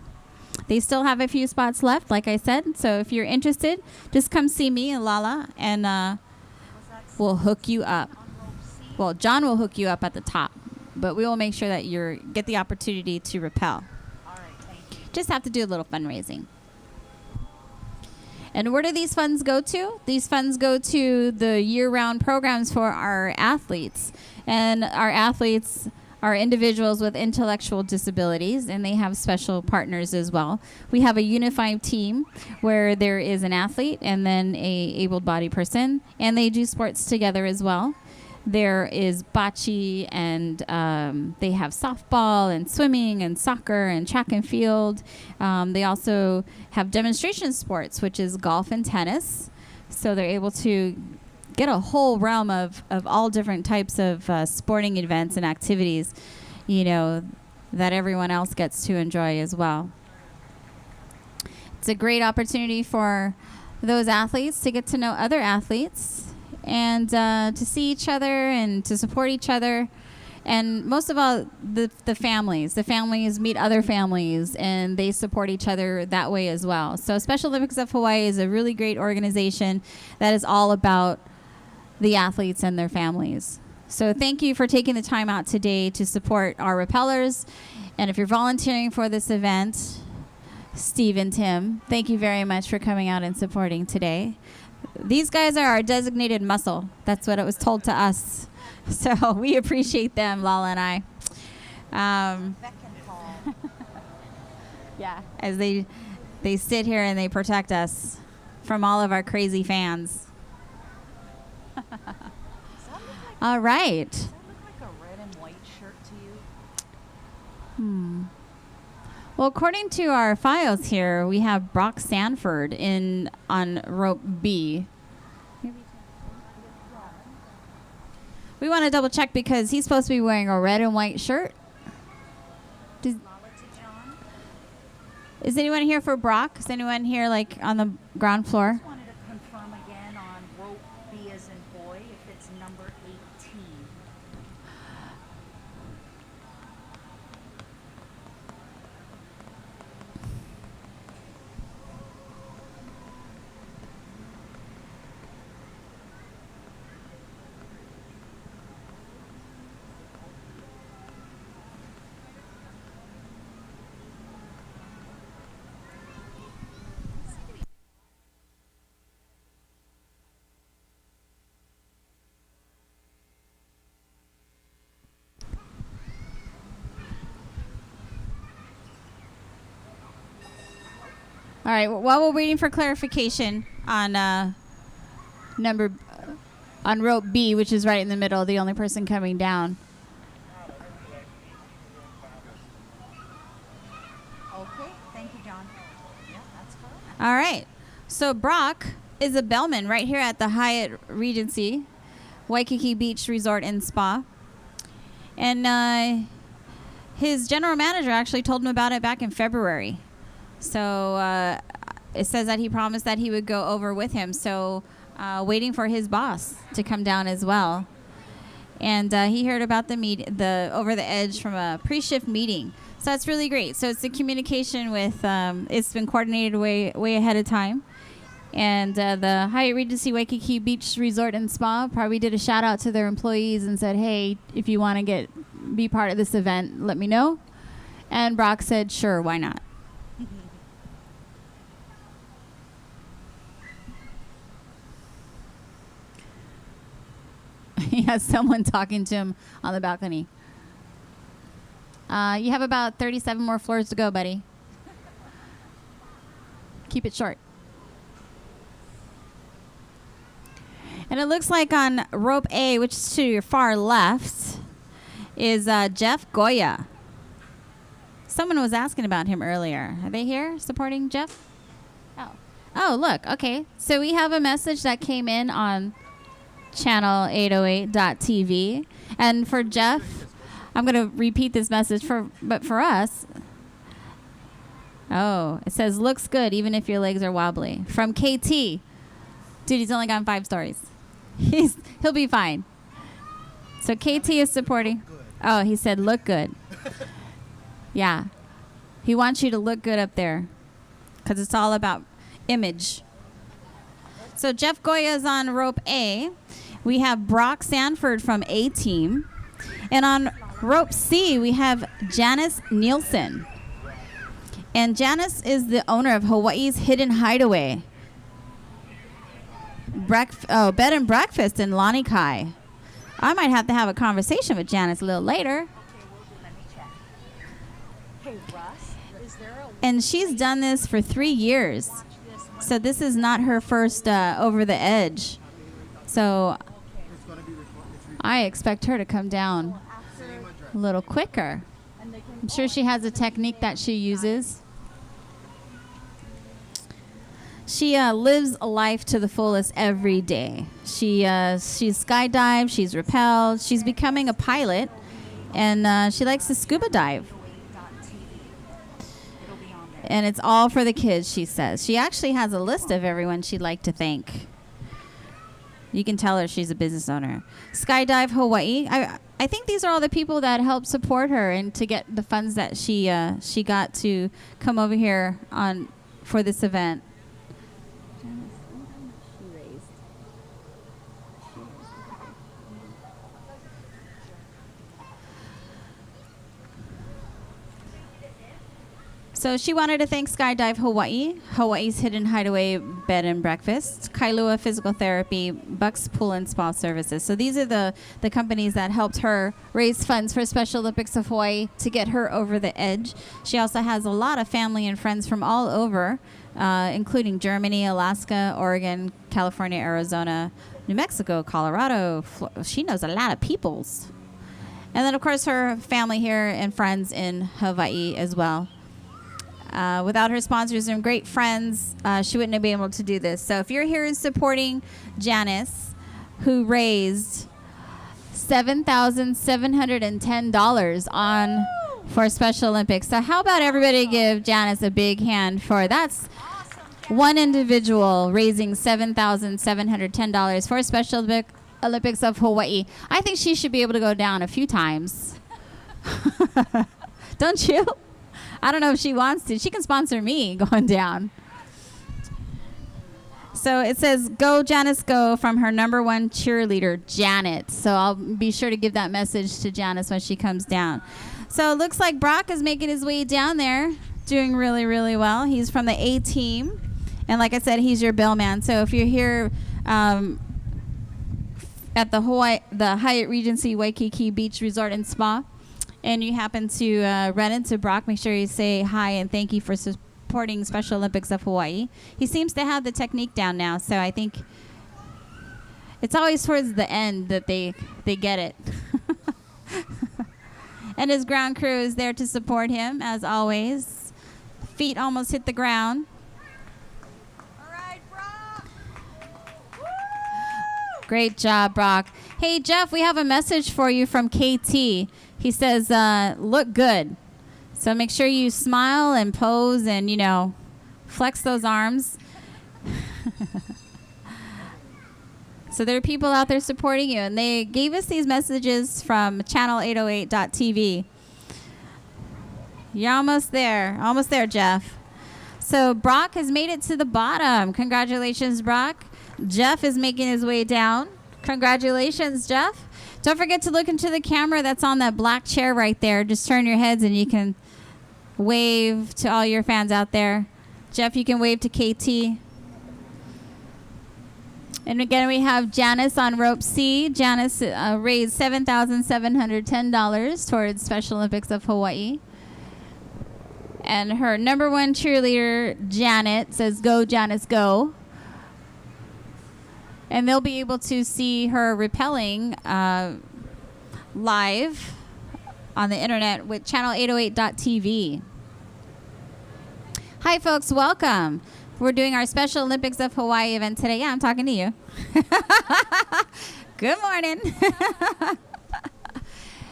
They still have a few spots left, like I said. So if you're interested, just come see me and Lala, and we'll hook you up. Well, John will hook you up at the top, but we will make sure that you get the opportunity to rappel. All right, thank you. Just have to do a little fundraising. And where do these funds go to? These funds go to the year-round programs for our athletes. And our athletes are individuals with intellectual disabilities, and they have special partners as well. We have a unified team where there is an athlete and then a able-bodied person, and they do sports together as well. There is bocce, and they have softball and swimming and soccer and track and field. They also have demonstration sports, which is golf and tennis. So they're able to get a whole realm of all different types of sporting events and activities, you know, that everyone else gets to enjoy as well. It's a great opportunity for those athletes to get to know other athletes and to see each other and to support each other. And most of all, the families. The families meet other families, and they support each other that way as well. So Special Olympics of Hawaii is a really great organization that is all about the athletes and their families. So thank you for taking the time out today to support our rappellers. And if you're volunteering for this event, Steve and Tim, thank you very much for coming out and supporting today. These guys are our designated muscle. That's what it was told to us. So we appreciate them, Lala and I. Beck and Paul. Yeah, as they sit here and they protect us from all of our crazy fans. All right. Does that look like a red and white shirt to you? Well, according to our files here, we have Brock Sanford on rope B. We want to double check because he's supposed to be wearing a red and white shirt. Lala to John. Is anyone here for Brock? Is anyone here like on the ground floor? Just wanted to confirm again on rope B as in boy, if it's number 18. All right. While we're waiting for clarification on on rope B, which is right in the middle, the only person coming down. Okay, thank you, John. Yeah, that's correct. All right. So Brock is a bellman right here at the Hyatt Regency, Waikiki Beach Resort and Spa. And his general manager actually told him about it back in February. So it says that he promised that he would go over with him. So waiting for his boss to come down as well. And he heard about the Over the Edge from a pre-shift meeting. So that's really great. So it's the communication with, it's been coordinated way ahead of time. And the Hyatt Regency Waikiki Beach Resort and Spa probably did a shout out to their employees and said, hey, if you want to be part of this event, let me know. And Brock said, sure, why not? He has someone talking to him on the balcony. You have about 37 more floors to go, buddy. Keep it short. And it looks like on rope A, which is to your far left, is Jeff Goya. Someone was asking about him earlier. Are they here supporting Jeff? Oh, look. Okay. So we have a message that came in on channel 808.tv. And for Jeff, I'm going to repeat this message, but for us, it says, looks good even if your legs are wobbly. From KT. Dude, he's only gotten 5 stories. He'll be fine. So KT is supporting. Oh, he said, look good. Yeah. He wants you to look good up there because it's all about image. So Jeff Goya is on rope A. We have Brock Sanford from A team. And on rope C, we have Janice Nielsen. And Janice is the owner of Hawaii's Hidden Hideaway. Bed and breakfast in Lanikai. I might have to have a conversation with Janice a little later. Hey, Russ, is there a And she's done this for 3 years. So this is not her first Over the Edge. So I expect her to come down a little quicker. I'm sure she has a technique that she uses. She lives a life to the fullest every day. She's skydived, she's rappelled, she's becoming a pilot, and she likes to scuba dive. And it's all for the kids, she says. She actually has a list of everyone she'd like to thank. You can tell her she's a business owner. Skydive Hawaii. I think these are all the people that helped support her and to get the funds that she got to come over here for this event. So she wanted to thank Skydive Hawaii, Hawaii's Hidden Hideaway Bed and Breakfast, Kailua Physical Therapy, Bucks Pool and Spa Services. So these are the companies that helped her raise funds for Special Olympics of Hawaii to get her over the edge. She also has a lot of family and friends from all over, including Germany, Alaska, Oregon, California, Arizona, New Mexico, Colorado. She knows a lot of peoples. And then, of course, her family here and friends in Hawaii as well. Without her sponsors and great friends, she wouldn't have been able to do this. So if you're here supporting Janice, who raised $7,710 for Special Olympics. So how about everybody give Janice a big hand for that's one individual raising $7,710 for Special Olympics of Hawaii. I think she should be able to go down a few times. Don't you? I don't know if she wants to. She can sponsor me going down. So it says, go, Janice, go, from her number one cheerleader, Janet. So I'll be sure to give that message to Janice when she comes down. So it looks like Brock is making his way down there, doing really, really well. He's from the A team. And like I said, he's your bellman. So if you're here at the Hyatt Regency Waikiki Beach Resort and Spa, and you happen to run into Brock, make sure you say hi and thank you for supporting Special Olympics of Hawaii. He seems to have the technique down now, so I think it's always towards the end that they get it. And his ground crew is there to support him, as always. Feet almost hit the ground. All right, Brock. Great job, Brock. Hey, Jeff, we have a message for you from KT. He says, look good. So make sure you smile and pose and, flex those arms. So there are people out there supporting you, and they gave us these messages from channel808.tv. You're almost there, Jeff. So Brock has made it to the bottom. Congratulations, Brock. Jeff is making his way down. Congratulations, Jeff. Don't forget to look into the camera that's on that black chair right there. Just turn your heads and you can wave to all your fans out there. Jeff, you can wave to KT. And again, we have Janice on rope C. Janice raised $7,710 towards Special Olympics of Hawaii. And her number one cheerleader, Janet, says, "Go, Janice, go." And they'll be able to see her rappelling live on the internet with channel808.tv. Hi, folks. Welcome. We're doing our Special Olympics of Hawaii event today. Yeah, I'm talking to you. Good morning.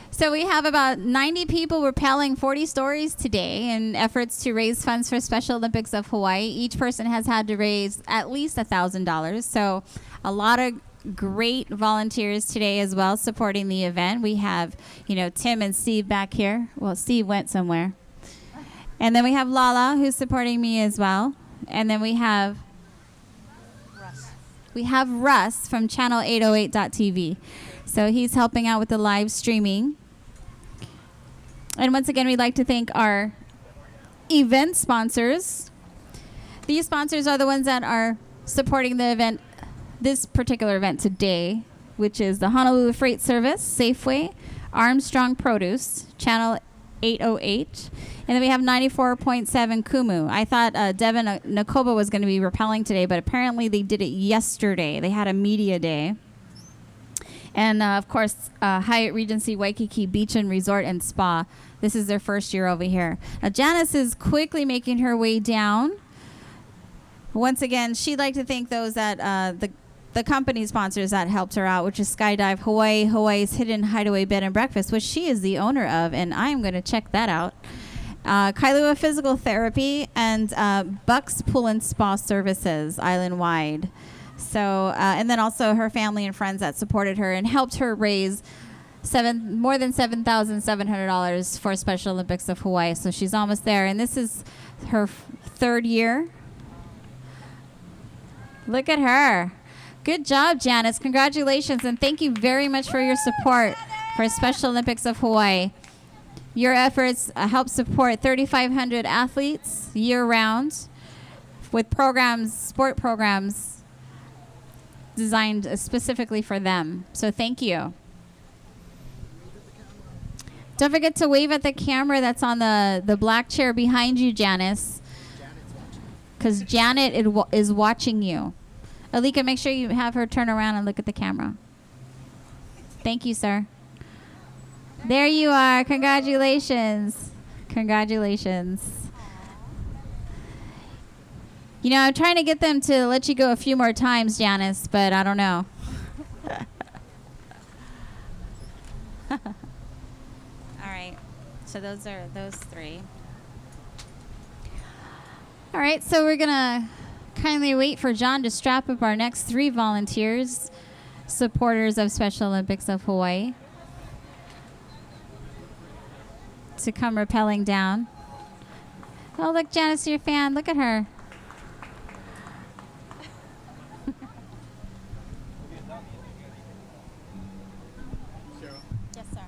So we have about 90 people rappelling 40 stories today in efforts to raise funds for Special Olympics of Hawaii. Each person has had to raise at least $1,000. So a lot of great volunteers today as well supporting the event. We have, Tim and Steve back here. Well, Steve went somewhere. And then we have Lala, who's supporting me as well. And then we have Russ from channel808.tv. So he's helping out with the live streaming. And once again, we'd like to thank our event sponsors. These sponsors are the ones that are supporting the event, this particular event today, which is the Honolulu Freight Service, Safeway, Armstrong Produce, Channel 808, and then we have 94.7 Kumu. I thought Devin Nakoba was going to be rappelling today, but apparently they did it yesterday. They had a media day. And, of course, Hyatt Regency Waikiki Beach and Resort and Spa. This is their first year over here. Now, Janice is quickly making her way down. Once again, she'd like to thank those that the company sponsors that helped her out, which is Skydive Hawaii, Hawaii's Hidden Hideaway Bed and Breakfast, which she is the owner of, and I am going to check that out. Kailua Physical Therapy and Bucks Pool and Spa Services, island-wide. So, and then also her family and friends that supported her and helped her raise more than $7,700 for Special Olympics of Hawaii. So she's almost there, and this is her third year. Look at her. Good job, Janice. Congratulations, and thank you very much for your support for Special Olympics of Hawaii. Your efforts help support 3,500 athletes year-round with programs, sport programs designed specifically for them. So thank you. Don't forget to wave at the camera that's on the black chair behind you, Janice, because Janet is watching you. Alika, make sure you have her turn around and look at the camera. Thank you, sir. There you are. Congratulations. Congratulations. I'm trying to get them to let you go a few more times, Janice, but I don't know. All right. So those are those three. All right. So we're going to kindly wait for John to strap up our next three volunteers, supporters of Special Olympics of Hawaii, to come rappelling down. Oh, look, Janice, your fan. Look at her. Yes, sir.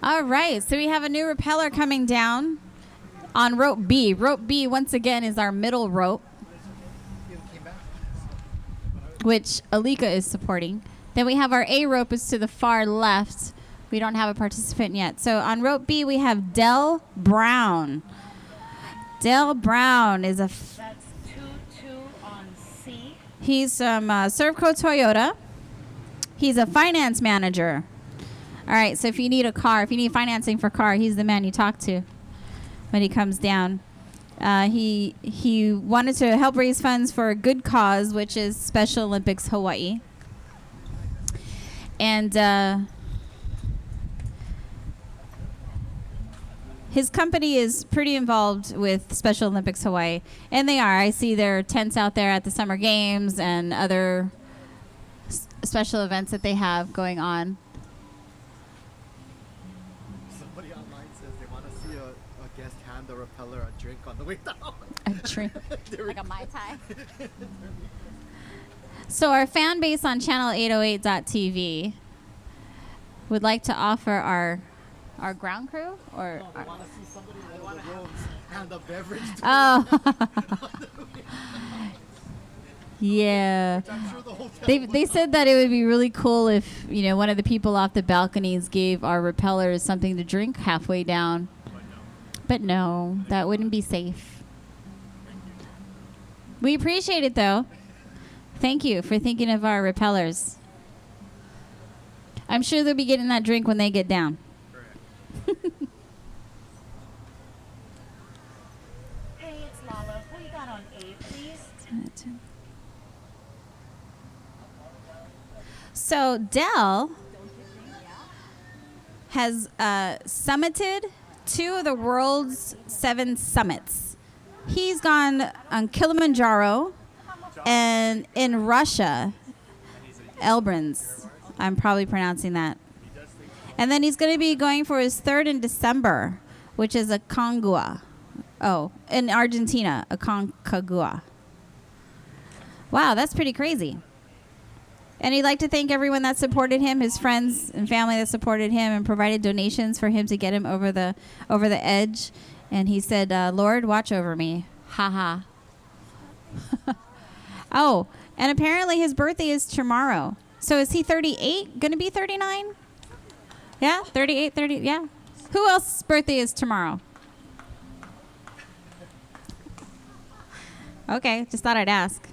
All right, so we have a new repeller coming down on rope B. Rope B, once again, is our middle rope, which Alika is supporting. Then we have our A rope is to the far left. We don't have a participant yet. So on rope B, we have Del Brown. Del Brown is That's 2-2 on C. he's from Servco Toyota. He's a finance manager. All right, so if you need a car, if you need financing for a car, he's the man you talk to when he comes down. He wanted to help raise funds for a good cause, which is Special Olympics Hawaii. And his company is pretty involved with Special Olympics Hawaii, and they are. I see their tents out there at the Summer Games and other special events that they have going on. Somebody online says they want to see a guest hand the repeller a drink on the way down. A drink. Like a Mai Tai. So our fan base on channel808.tv would like to offer our ground crew or They want to see somebody in one of the rooms hand a beverage to oh yeah. I'm sure the hotel They said that it would be really cool if, you know, one of the people off the balconies gave our repellers something to drink halfway down. But no, that wouldn't be safe. We appreciate it though. Thank you for thinking of our repellers. I'm sure they'll be getting that drink when they get down. Hey, it's Lala. Who you got on A, please? So Dell has summited 2 of the world's 7 summits. He's gone on Kilimanjaro and in Russia, Elbrins. I'm probably pronouncing that. And then he's going to be going for his 3rd in December, which is a Concagua. Oh, in Argentina, a Concagua. Wow, that's pretty crazy. And he'd like to thank everyone that supported him, his friends and family that supported him and provided donations for him to get him over the edge. And he said, Lord, watch over me. Ha ha. Oh, and apparently his birthday is tomorrow. So is he 38? Going to be 39? Yeah, 38, 30, yeah. Who else's birthday is tomorrow? Okay, just thought I'd ask.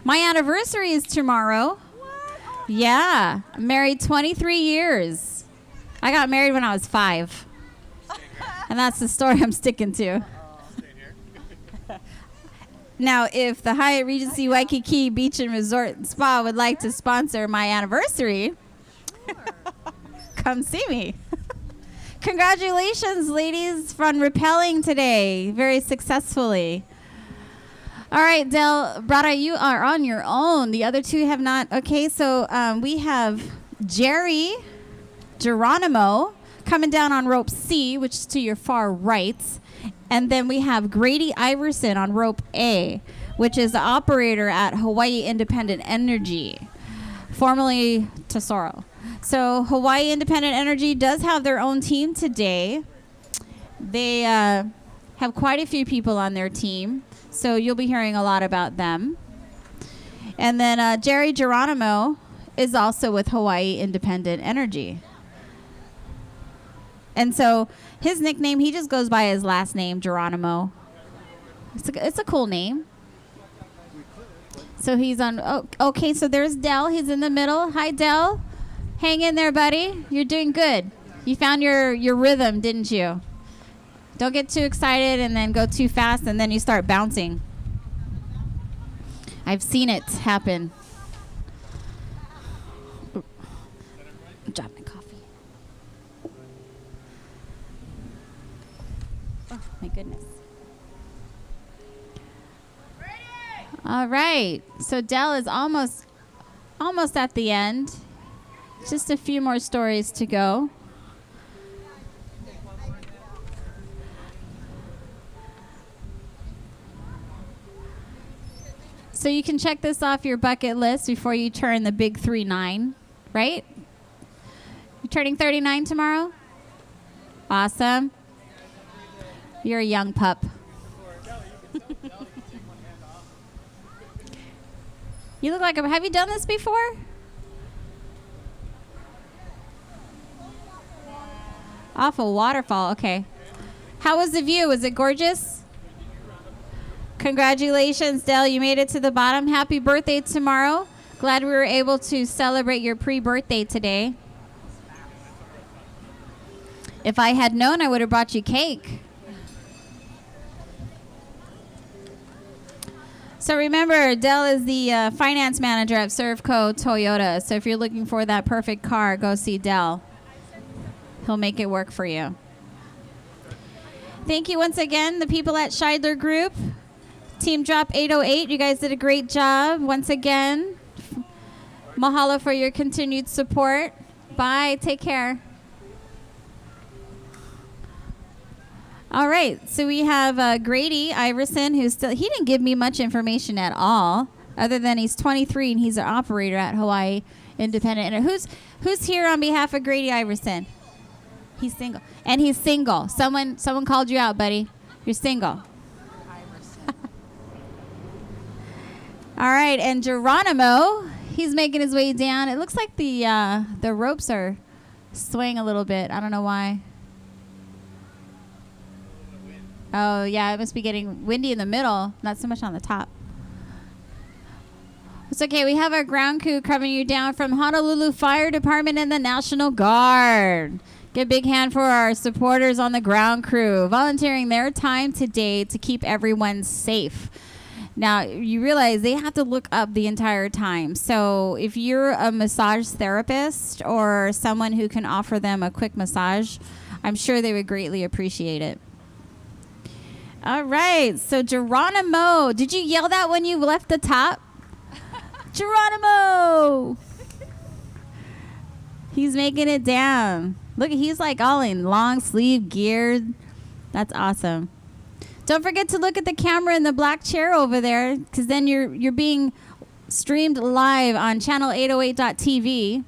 My anniversary is tomorrow. What? Yeah, I'm married 23 years. I got married when I was 5. And that's the story I'm sticking to. Now, if the Hyatt Regency Waikiki Beach and Resort and Spa would like to sponsor my anniversary, come see me. Congratulations, ladies, on rappelling today very successfully. All right, Del Brada, you are on your own. The other 2 have not. Okay, so we have Jerry Geronimo coming down on rope C, which is to your far right. And then we have Grady Iverson on rope A, which is the operator at Hawaii Independent Energy, formerly Tesoro. So Hawaii Independent Energy does have their own team today. They have quite a few people on their team, so you'll be hearing a lot about them. And then Jerry Geronimo is also with Hawaii Independent Energy. And so his nickname, he just goes by his last name, Geronimo. It's a cool name. So he's on, okay, so there's Del. He's in the middle. Hi, Del. Hang in there, buddy. You're doing good. You found your rhythm, didn't you? Don't get too excited and then go too fast and then you start bouncing. I've seen it happen. Ooh. Drop my coffee. Oh, my goodness. All right. So Del is almost at the end. Just a few more stories to go. So you can check this off your bucket list before you turn the big 39, right? You're turning 39 tomorrow? Awesome. You're a young pup. You look like have you done this before? Off a waterfall. Okay. How was the view? Was it gorgeous? Congratulations, Dell. You made it to the bottom. Happy birthday tomorrow. Glad we were able to celebrate your pre-birthday today. If I had known, I would have brought you cake. So remember, Dell is the finance manager at Servco Toyota. So if you're looking for that perfect car, go see Dell. He'll make it work for you. Thank you once again, the people at Scheidler Group. Team Drop 808, you guys did a great job. Once again, mahalo for your continued support. Bye. Take care. All right. So we have Grady Iverson, who's still, he didn't give me much information at all, other than he's 23 and he's an operator at Hawaii Independent. And who's here on behalf of Grady Iverson? He's single. And he's single. Someone called you out, buddy. You're single. All right, and Geronimo, he's making his way down. It looks like the ropes are swaying a little bit. I don't know why. Oh, yeah, it must be getting windy in the middle, not so much on the top. It's okay. We have our ground crew coming you down from Honolulu Fire Department and the National Guard. Give a big hand for our supporters on the ground crew, volunteering their time today to keep everyone safe. Now, you realize they have to look up the entire time. So if you're a massage therapist or someone who can offer them a quick massage, I'm sure they would greatly appreciate it. All right. So Geronimo, did you yell that when you left the top? Geronimo! He's making it down. Look, he's like all in long sleeve geared. That's awesome. Don't forget to look at the camera in the black chair over there, because then you're being streamed live on channel808.tv,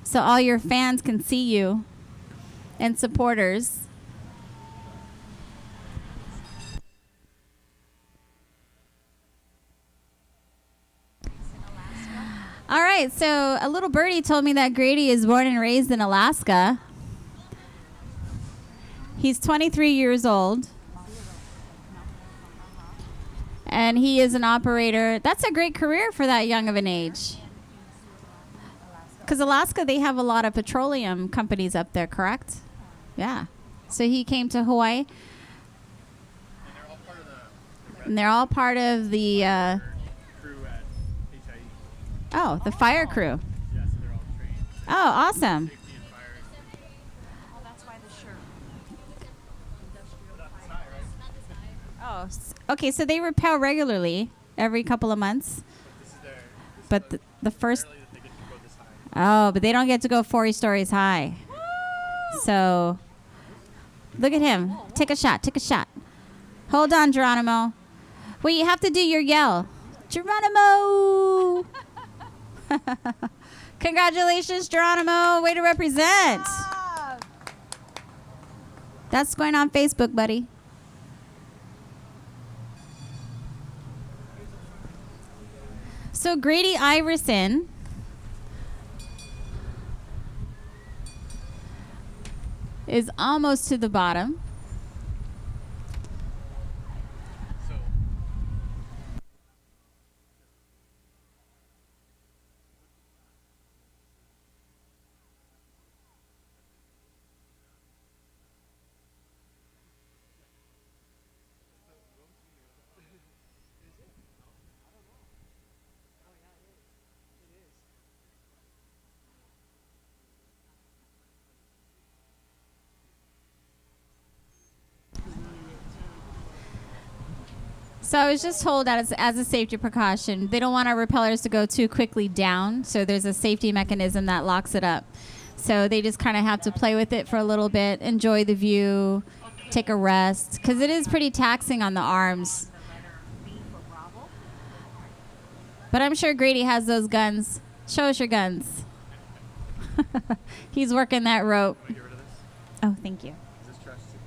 so all your fans can see you and supporters. All right, so a little birdie told me that Grady is born and raised in Alaska. He's 23 years old. And he is an operator. That's a great career for that young of an age. Because Alaska, they have a lot of petroleum companies up there, correct? Yeah. So he came to Hawaii. And they're all part of the crew at HIE. Oh, the fire crew. Yeah, so they're all trained. Oh, awesome. Safety and fire. Oh, that's why the shirt. Oh, okay. So they rappel regularly every couple of months. This is their. But the first. Rarely that they get to go this high. Oh, but they don't get to go 40 stories high. So look at him. Take a shot. Take a shot. Hold on, Geronimo. Well, you have to do your yell. Geronimo! Congratulations, Geronimo. Way to represent. That's going on Facebook, buddy. So Grady Iverson is almost to the bottom. So. So I was just told that as a safety precaution, they don't want our repellers to go too quickly down. So there's a safety mechanism that locks it up. So they just kind of have to play with it for a little bit, enjoy the view, take a rest, because it is pretty taxing on the arms. But I'm sure Grady has those guns. Show us your guns. He's working that rope. Want to get rid of this? Oh, thank you. Is this trash too?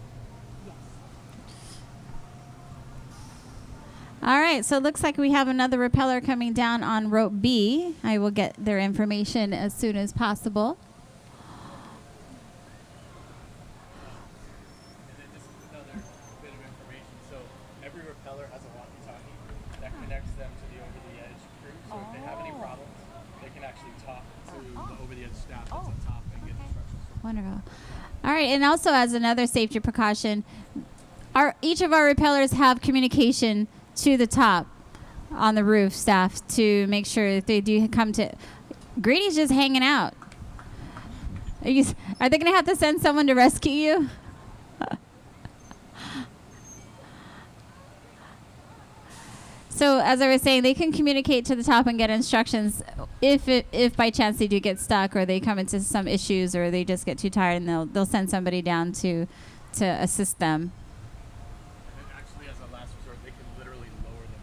All right, so it looks like we have another repeller coming down on rope B. I will get their information as soon as possible. And then this is another bit of information. So every repeller has a walkie-talkie that connects them to the over-the-edge crew. So if they have any problems, they can actually talk to the over-the-edge staff that's on top and get instructions from Wonderful. All right, and also as another safety precaution, each of our repellers have communication to the top on the roof staff to make sure that they do come to. Grady's just hanging out. Are they going to have to send someone to rescue you? So as I was saying, they can communicate to the top and get instructions if by chance they do get stuck or they come into some issues or they just get too tired, and they'll send somebody down to assist them. And then actually, as a last resort, they can literally lower them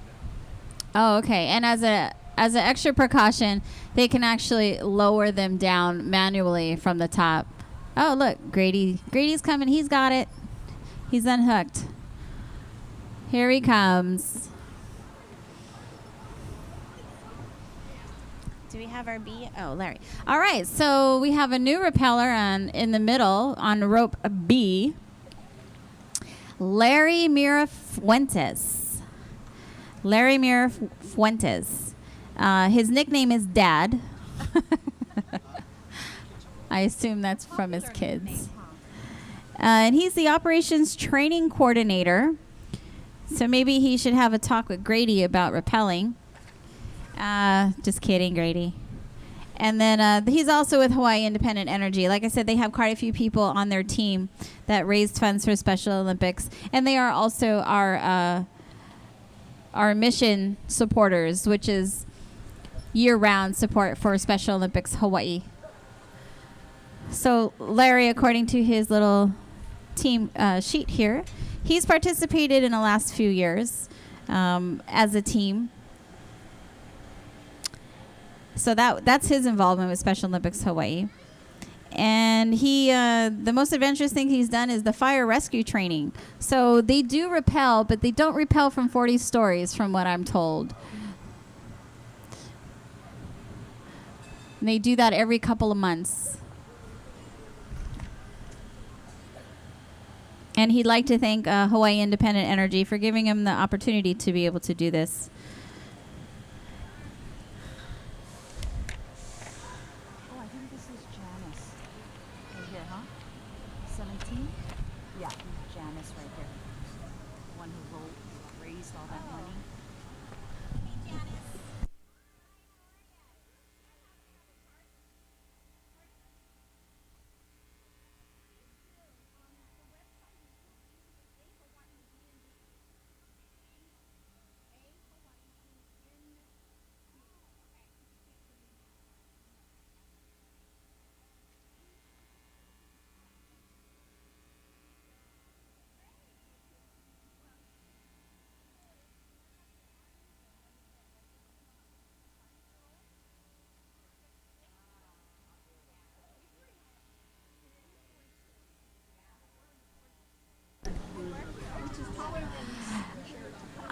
down. Oh, okay. And as an extra precaution, they can actually lower them down manually from the top. Oh, look, Grady's coming. He's got it. He's unhooked. Here he comes. Do we have our B? Oh, Larry. All right, so we have a new repeller in the middle on rope B. Larry Mirafuentes. Larry Mirafuentes. His nickname is Dad. I assume that's from his kids. And he's the operations training coordinator. So maybe he should have a talk with Grady about rappelling. Just kidding, Grady. And then he's also with Hawaii Independent Energy. Like I said, they have quite a few people on their team that raised funds for Special Olympics. And they are also our mission supporters, which is year-round support for Special Olympics Hawaii. So Larry, according to his little team sheet here, he's participated in the last few years as a team. So that's his involvement with Special Olympics Hawaii. And he, the most adventurous thing he's done is the fire rescue training. So they do rappel, but they don't rappel from 40 stories, from what I'm told. And they do that every couple of months. And he'd like to thank Hawaii Independent Energy for giving him the opportunity to be able to do this. Oh, I think this is Janice. Right here, huh? 17? Yeah, Janice right here. The one who raised all that money.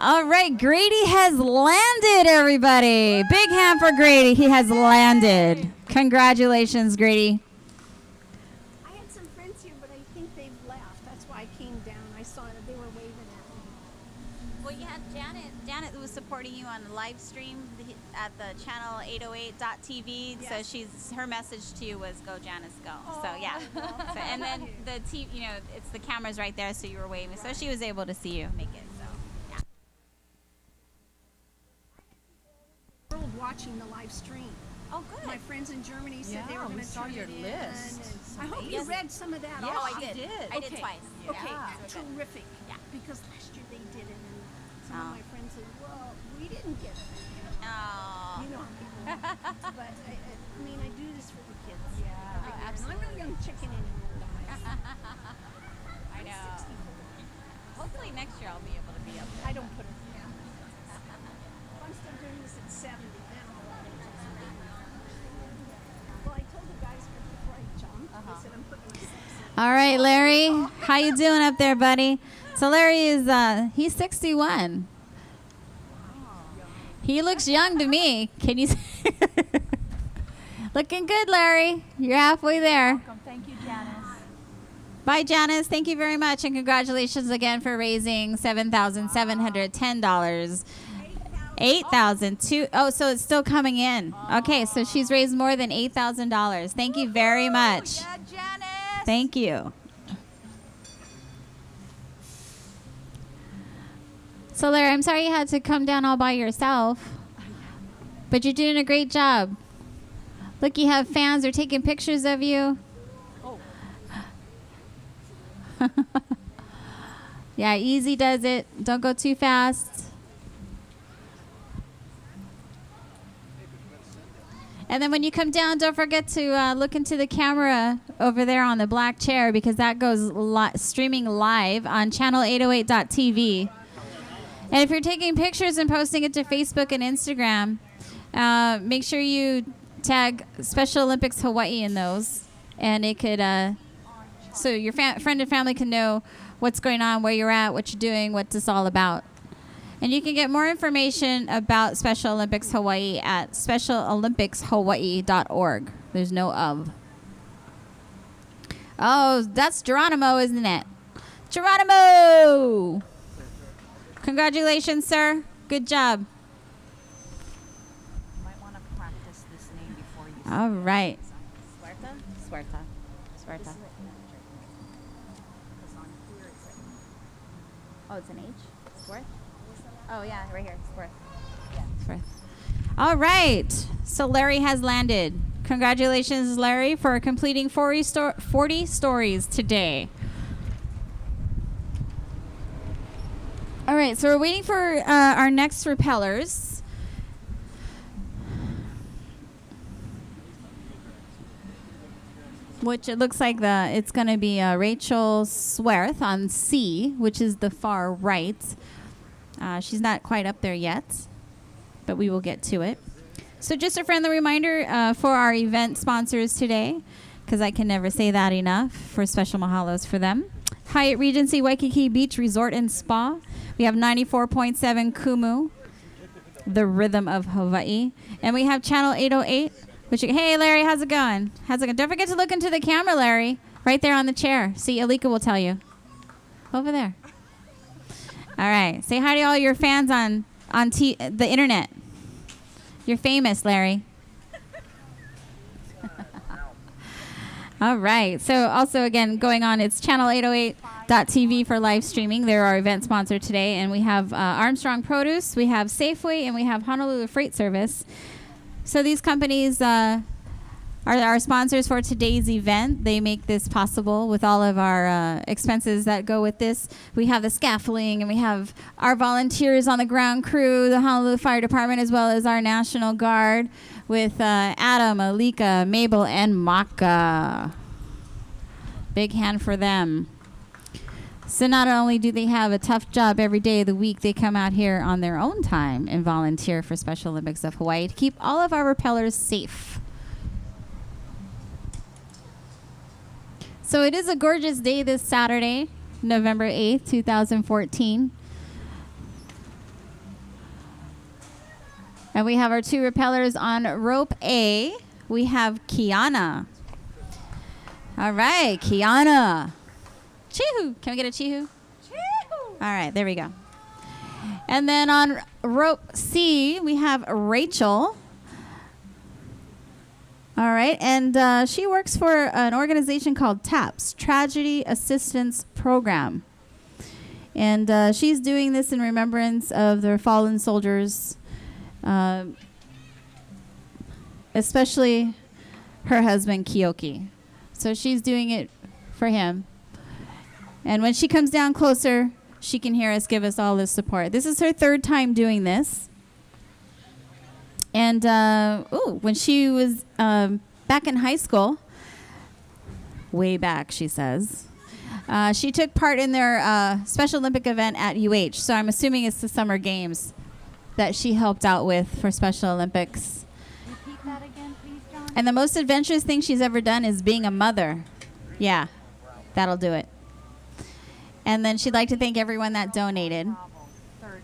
All right, Grady has landed, everybody. Big hand for Grady. He has landed. Congratulations, Grady. I had some friends here, but I think they've left. That's why I came down. I saw that they were waving at me. Well, you had Janet. Janet was supporting you on the live stream at the channel 808.tv. Yes. So her message to you was "Go Janice, go." Oh, so yeah. well, So, and then thank you. it's the cameras right there, so you were waving. So she was able to see you make it. So yeah. World watching the live stream. Oh, good. My friends in Germany said they were Yeah, going we to saw turn your it in, list. and It's I hope you amazing. read some of that. Yeah, also. I did. I did Okay. twice. Okay, Yeah. terrific. Yeah. Because last year they did it, and some Oh. of my friends said, "Well, we didn't get it." Oh. You know, but I mean, I do this for the kids. Yeah. every year, and I'm no young chicken anymore, guys. I I'm know. 64. Hopefully next year I'll be able to be up there. I don't put it. Yeah. If I'm still doing this at 70, then I'll have it. Well, I told the guys before I jumped, I said I'm putting myself. All right, Larry, how you doing up there, buddy? So Larry is he's 61. He looks young to me. Can you? Looking good, Larry. You're halfway there. Welcome. Thank you, Janice. Bye, Janice. Thank you very much, and congratulations again for raising $7,710. 8,002. Oh, so it's still coming in. Okay, so she's raised more than $8,000. Thank you very much. Yeah, Janice. Thank you. So, Larry, I'm sorry you had to come down all by yourself, but you're doing a great job. Look, you have fans. They're taking pictures of you. Oh. Yeah, easy does it. Don't go too fast. And then when you come down, don't forget to look into the camera over there on the black chair, because that goes streaming live on channel808.tv. And if you're taking pictures and posting it to Facebook and Instagram, make sure you tag Special Olympics Hawaii in those. And it could, so your friend and family can know what's going on, where you're at, what you're doing, what it's all about. And you can get more information about Special Olympics Hawaii at specialolympicshawaii.org. There's no of. Oh, that's Geronimo, isn't it? Geronimo! Congratulations, sir. Good job. You might want to practice this name before you say All right. Suerta? Suerta. Suerta. Oh, it's an H? Sworth? Oh, yeah, right here. Sworth. Sworth. All right. So Larry has landed. Congratulations, Larry, for completing 40 stories today. All right, so we're waiting for our next repellers. Which it looks like it's going to be Rachel Swarth on C, which is the far right. She's not quite up there yet, but we will get to it. So just a friendly reminder for our event sponsors today, because I can never say that enough, for special mahalos for them. Hyatt Regency Waikiki Beach Resort and Spa. We have 94.7 Kumu, the rhythm of Hawaii. And we have Channel 808, which, hey, Larry, how's it going? How's it going? Don't forget to look into the camera, Larry, right there on the chair. See, Alika will tell you. Over there. All right. Say hi to all your fans on the internet. You're famous, Larry. All right. So also, again, going on, it's channel808.tv for live streaming. They're our event sponsor today. And we have Armstrong Produce, we have Safeway, and we have Honolulu Freight Service. So these companies are our sponsors for today's event. They make this possible with all of our expenses that go with this. We have the scaffolding, and we have our volunteers on the ground crew, the Honolulu Fire Department, as well as our National Guard with Adam, Alika, Mabel, and Maka. Big hand for them. So not only do they have a tough job every day of the week, they come out here on their own time and volunteer for Special Olympics of Hawaii to keep all of our repellers safe. So it is a gorgeous day this Saturday, November 8th, 2014. And we have our two repellers on rope A. We have Kiana. All right, Kiana. Chihu. Can we get a chihu? Chihu. All right, there we go. And then on rope C, we have Rachel. All right, and she works for an organization called TAPS, Tragedy Assistance Program. And she's doing this in remembrance of their fallen soldiers, especially her husband, Kiyoki. So she's doing it for him. And when she comes down closer, she can hear us, give us all this support. This is her third time doing this. And when she was back in high school, way back, she says, she took part in their Special Olympic event at UH. So I'm assuming it's the Summer Games that she helped out with for Special Olympics. Repeat that again, please, John. And the most adventurous thing she's ever done is being a mother. Yeah. That'll do it. And then she'd like to thank everyone that donated. Bravo. 30.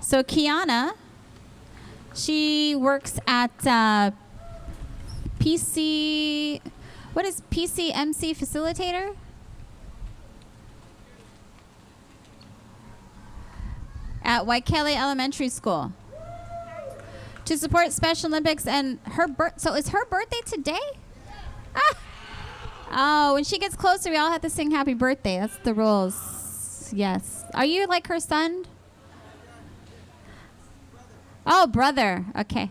So Kiana, she works at PC. What is PCMC facilitator? At Waikele Elementary School to support Special Olympics and her so is her birthday today? Ah! Oh, when she gets closer, we all have to sing happy birthday. That's the rules. Yes. Are you like her son? Oh, brother. Okay.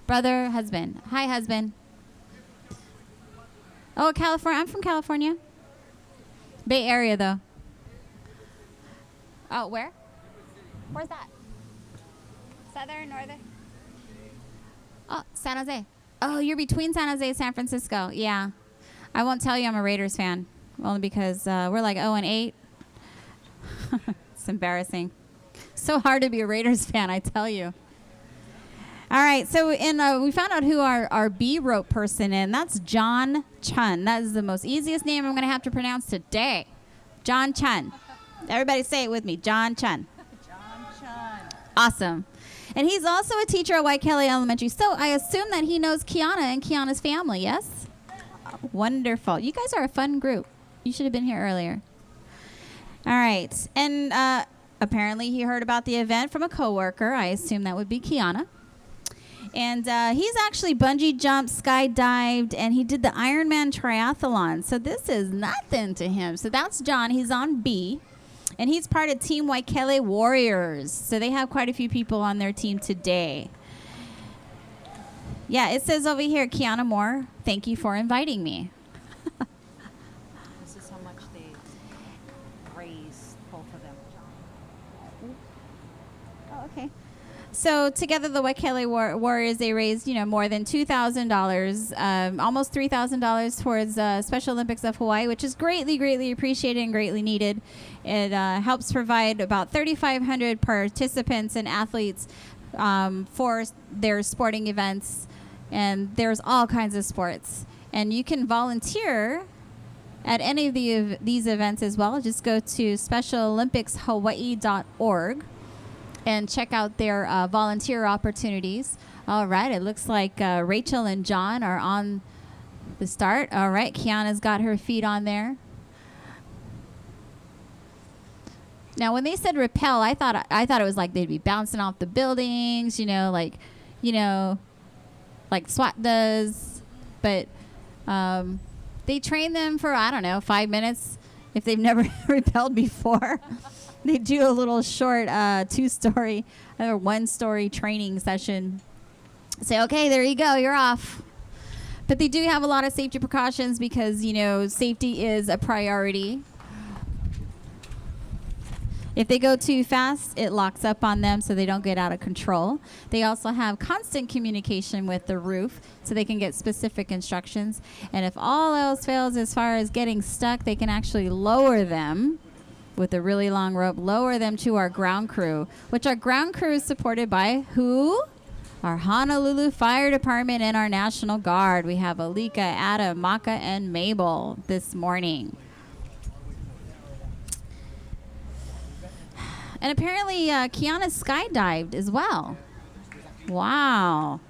Brother, husband. Hi, husband. Oh, California. I'm from California. Bay Area, though. Oh, where? Where's that? Southern, northern. Oh, San Jose. Oh, you're between San Jose and San Francisco. Yeah. I won't tell you I'm a Raiders fan. Only because we're like 0-8. It's embarrassing. So hard to be a Raiders fan, I tell you. All right, so we found out who our B rope person is. That's John Chun. That is the most easiest name I'm going to have to pronounce today. John Chun. Everybody say it with me. John Chun. John Chun. Awesome. And he's also a teacher at Waikele Elementary. So I assume that he knows Kiana and Kiana's family, yes? Wonderful. You guys are a fun group. You should have been here earlier. All right. And apparently he heard about the event from a coworker. I assume that would be Kiana. And he's actually bungee jumped, skydived, and he did the Ironman triathlon. So this is nothing to him. So that's John. He's on B. And he's part of Team Waikele Warriors. So they have quite a few people on their team today. Yeah, it says over here, Kiana Moore, thank you for inviting me. This is how much they raised, both of them. Oh, okay. So together, the Waikele Warriors, they raised, more than $2,000, almost $3,000 towards Special Olympics of Hawaii, which is greatly, greatly appreciated and greatly needed. It helps provide about 3,500 participants and athletes for their sporting events, and there's all kinds of sports. And you can volunteer at any of these events as well. Just go to SpecialOlympicsHawaii.org. and check out their volunteer opportunities. All right, it looks like Rachel and John are on the start. All right, Kiana's got her feet on there. Now, when they said rappel, I thought it was like they'd be bouncing off the buildings, like SWAT does. But they train them for 5 minutes if they've never rappelled before. They do a little short 2-story or 1-story training session. Say, okay, there you go, you're off. But they do have a lot of safety precautions because, safety is a priority. If they go too fast, it locks up on them so they don't get out of control. They also have constant communication with the roof so they can get specific instructions. And if all else fails as far as getting stuck, they can actually lower them with a really long rope, lower them to our ground crew, which our ground crew is supported by who? Our Honolulu Fire Department and our National Guard. We have Alika, Adam, Maka, and Mabel this morning. And apparently Kiana skydived as well. Wow.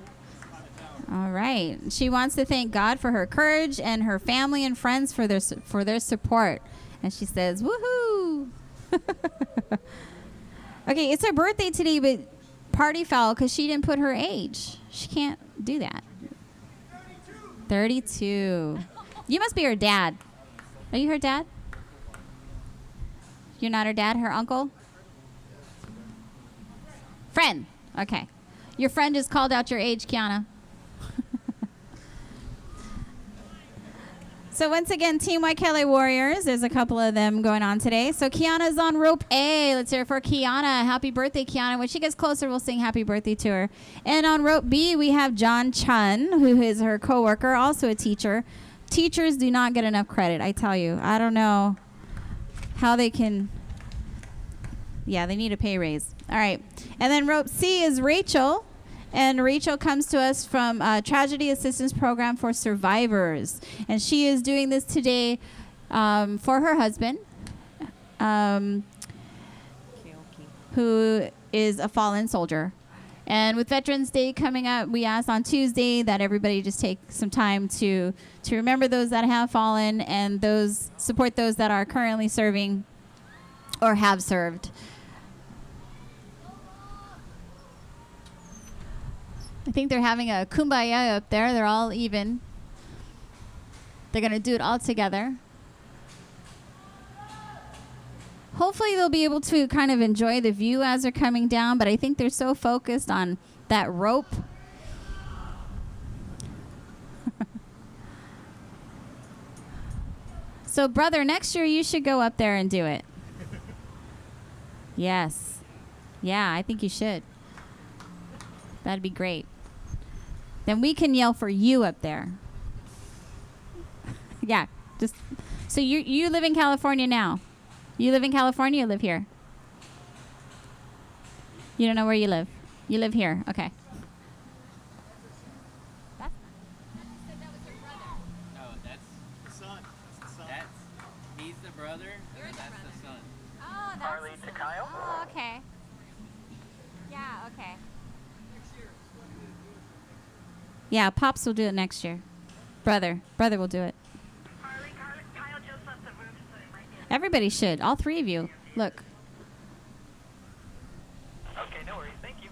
All right. She wants to thank God for her courage and her family and friends for their support. And she says, woohoo. Okay, it's her birthday today, but party foul because she didn't put her age. She can't do that. 32. You must be her dad. Are you her dad? You're not her dad, her uncle? Friend. Okay. Your friend just called out your age, Kiana. So once again, Team Waikele Warriors. There's a couple of them going on today. So Kiana's on rope A. Let's hear it for Kiana. Happy birthday, Kiana. When she gets closer, we'll sing happy birthday to her. And on rope B, we have John Chun, who is her coworker, also a teacher. Teachers do not get enough credit, I tell you. I don't know how they can. Yeah, they need a pay raise. All right. And then rope C is Rachel. And Rachel comes to us from Tragedy Assistance Program for Survivors. And she is doing this today for her husband, who is a fallen soldier. And with Veterans Day coming up, we asked on Tuesday that everybody just take some time to remember those that have fallen and support those that are currently serving or have served. I think they're having a kumbaya up there. They're all even. They're going to do it all together. Hopefully they'll be able to kind of enjoy the view as they're coming down, but I think they're so focused on that rope. So, brother, next year you should go up there and do it. Yes. Yeah, I think you should. That'd be great. Then we can yell for you up there. Yeah, just so you live in California now. You live in California, you live here. You don't know where you live. You live here. Okay. Oh, that's The son. That's the son. he's the brother, and that's the son. Oh, that's Harley to Kyle. Oh, okay. Yeah, okay. Yeah, Pops will do it next year. Brother will do it. Kyle just left the room, so it might be. Everybody should. All three of you. Look. Okay, no worries. Thank you.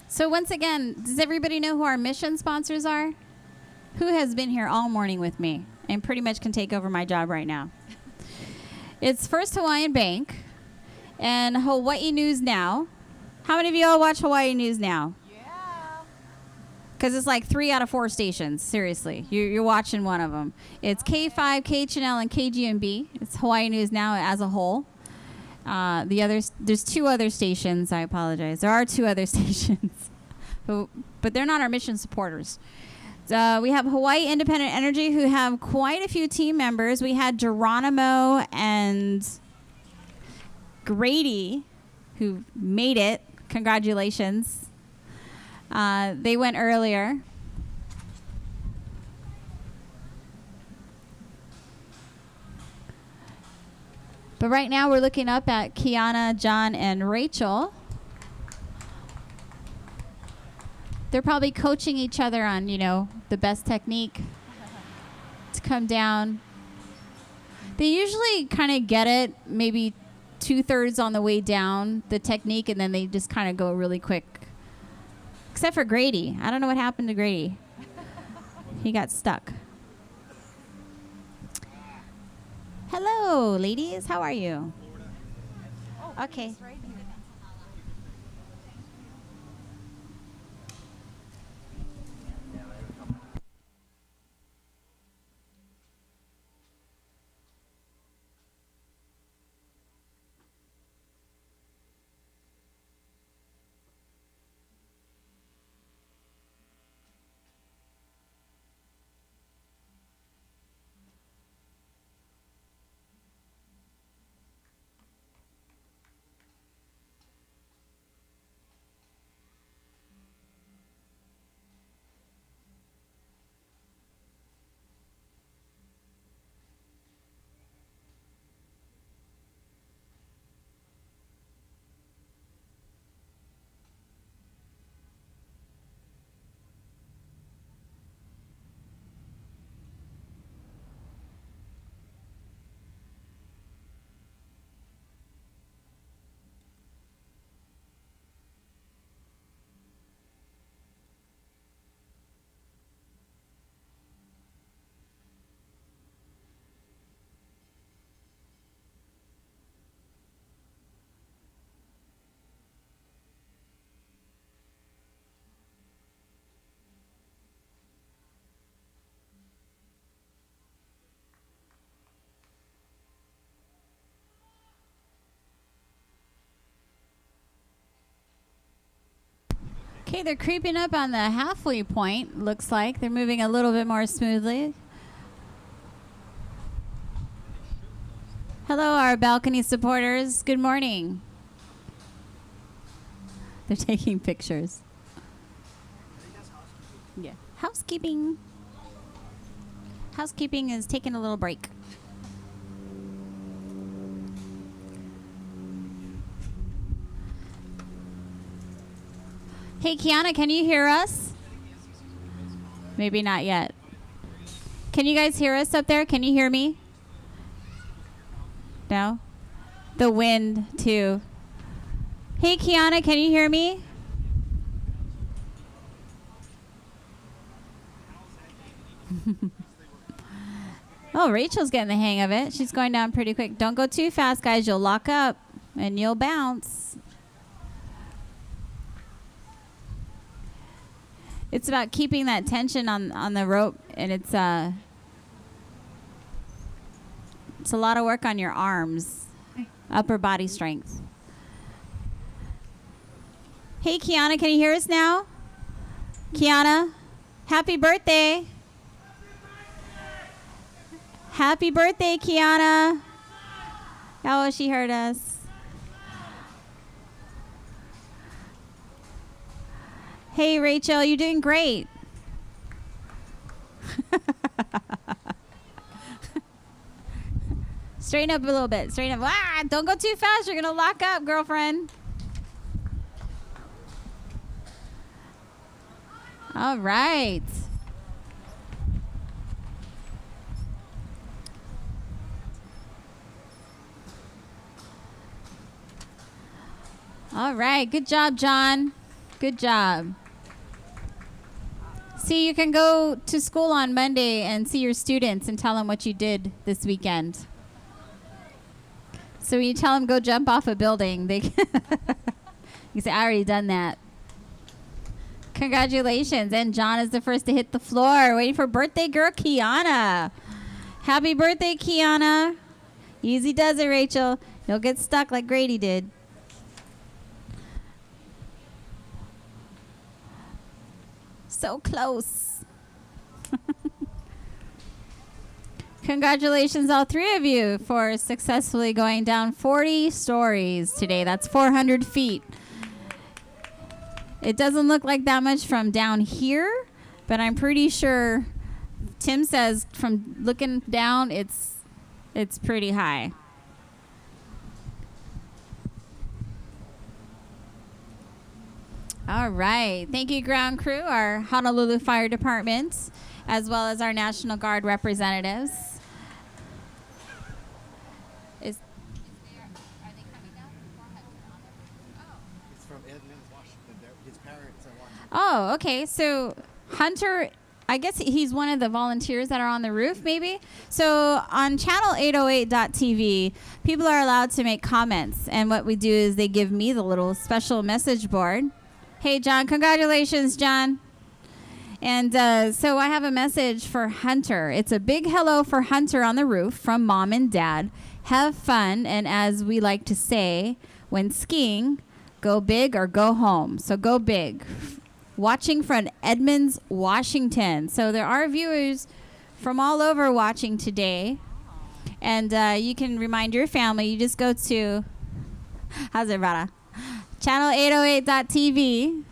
So once again, does everybody know who our mission sponsors are? Who has been here all morning with me and pretty much can take over my job right now? It's First Hawaiian Bank and Hawaii News Now. How many of you all watch Hawaii News Now? Yeah. Because it's like 3 out of 4 stations. Seriously, you're watching one of them. It's K5, KHNL, and KGMB. It's Hawaii News Now as a whole. The others, there's 2 other stations. I apologize. There are 2 other stations, but they're not our mission supporters. We have Hawaii Independent Energy, who have quite a few team members. We had Geronimo and Grady, who made it. Congratulations. They went earlier. But right now we're looking up at Kiana, John, and Rachel. They're probably coaching each other on, the best technique to come down. They usually kind of get it maybe 2/3 on the way down, the technique, and then they just kind of go really quick. Except for Grady. I don't know what happened to Grady. He got stuck. Hello, ladies. How are you? Okay. Okay, they're creeping up on the halfway point, looks like. They're moving a little bit more smoothly. Hello, our balcony supporters. Good morning. They're taking pictures. Yeah. Housekeeping. Housekeeping is taking a little break. Hey, Kiana, can you hear us? Maybe not yet. Can you guys hear us up there? Can you hear me? No? The wind, too. Hey, Kiana, can you hear me? Oh, Rachel's getting the hang of it. She's going down pretty quick. Don't go too fast, guys. You'll lock up and you'll bounce. It's about keeping that tension on the rope, and it's a lot of work on your arms, upper body strength. Hey, Kiana, can you hear us now? Kiana, happy birthday. Happy birthday, Kiana. Oh, she heard us. Hey, Rachel, you're doing great. Straighten up a little bit. Straighten up. Ah, don't go too fast. You're going to lock up, girlfriend. All right. All right. Good job, John. Good job. See, you can go to school on Monday and see your students and tell them what you did this weekend. So when you tell them go jump off a building, they you say, I already done that. Congratulations. And John is the first to hit the floor. Waiting for birthday girl Kiana. Happy birthday, Kiana. Easy does it, Rachel. You'll get stuck like Grady did. So close. Congratulations, all three of you, for successfully going down 40 stories today. That's 400 feet. It doesn't look like that much from down here, but I'm pretty sure Tim says from looking down, it's pretty high. All right. Thank you, ground crew, our Honolulu Fire Department, as well as our National Guard representatives. It's from Edmonds, Washington. His parents are watching. Oh, okay. So Hunter, I guess he's one of the volunteers that are on the roof, maybe. So on channel808.tv, people are allowed to make comments. And what we do is they give me the little special message board. Hey, John. Congratulations, John. And so I have a message for Hunter. It's a big hello for Hunter on the roof from Mom and Dad. Have fun. And as we like to say, when skiing, go big or go home. So go big. Watching from Edmonds, Washington. So there are viewers from all over watching today. And you can remind your family. You just go to, how's it, Rada? Channel808.tv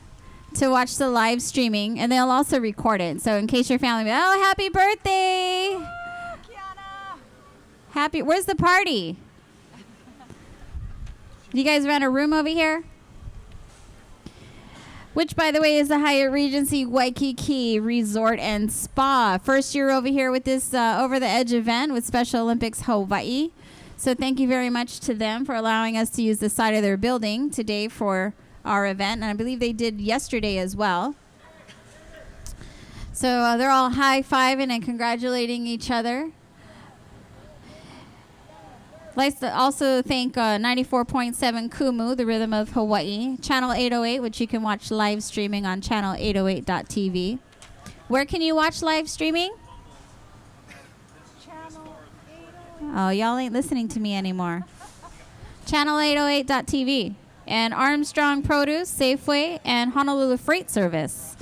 to watch the live streaming, and they'll also record it. So in case your family, oh, happy birthday! Oh, Kiana! Happy. Where's the party? You guys rent a room over here? Which, by the way, is the Hyatt Regency Waikiki Resort and Spa. First year over here with this Over the Edge event with Special Olympics Hawaii. So thank you very much to them for allowing us to use the side of their building today for our event. And I believe they did yesterday as well. So they're all high-fiving and congratulating each other. Like to also thank 94.7 Kumu, the Rhythm of Hawaii. Channel 808, which you can watch live streaming on channel808.tv. Where can you watch live streaming? Oh, y'all ain't listening to me anymore. Channel808.tv. And Armstrong Produce, Safeway, and Honolulu Freight Service.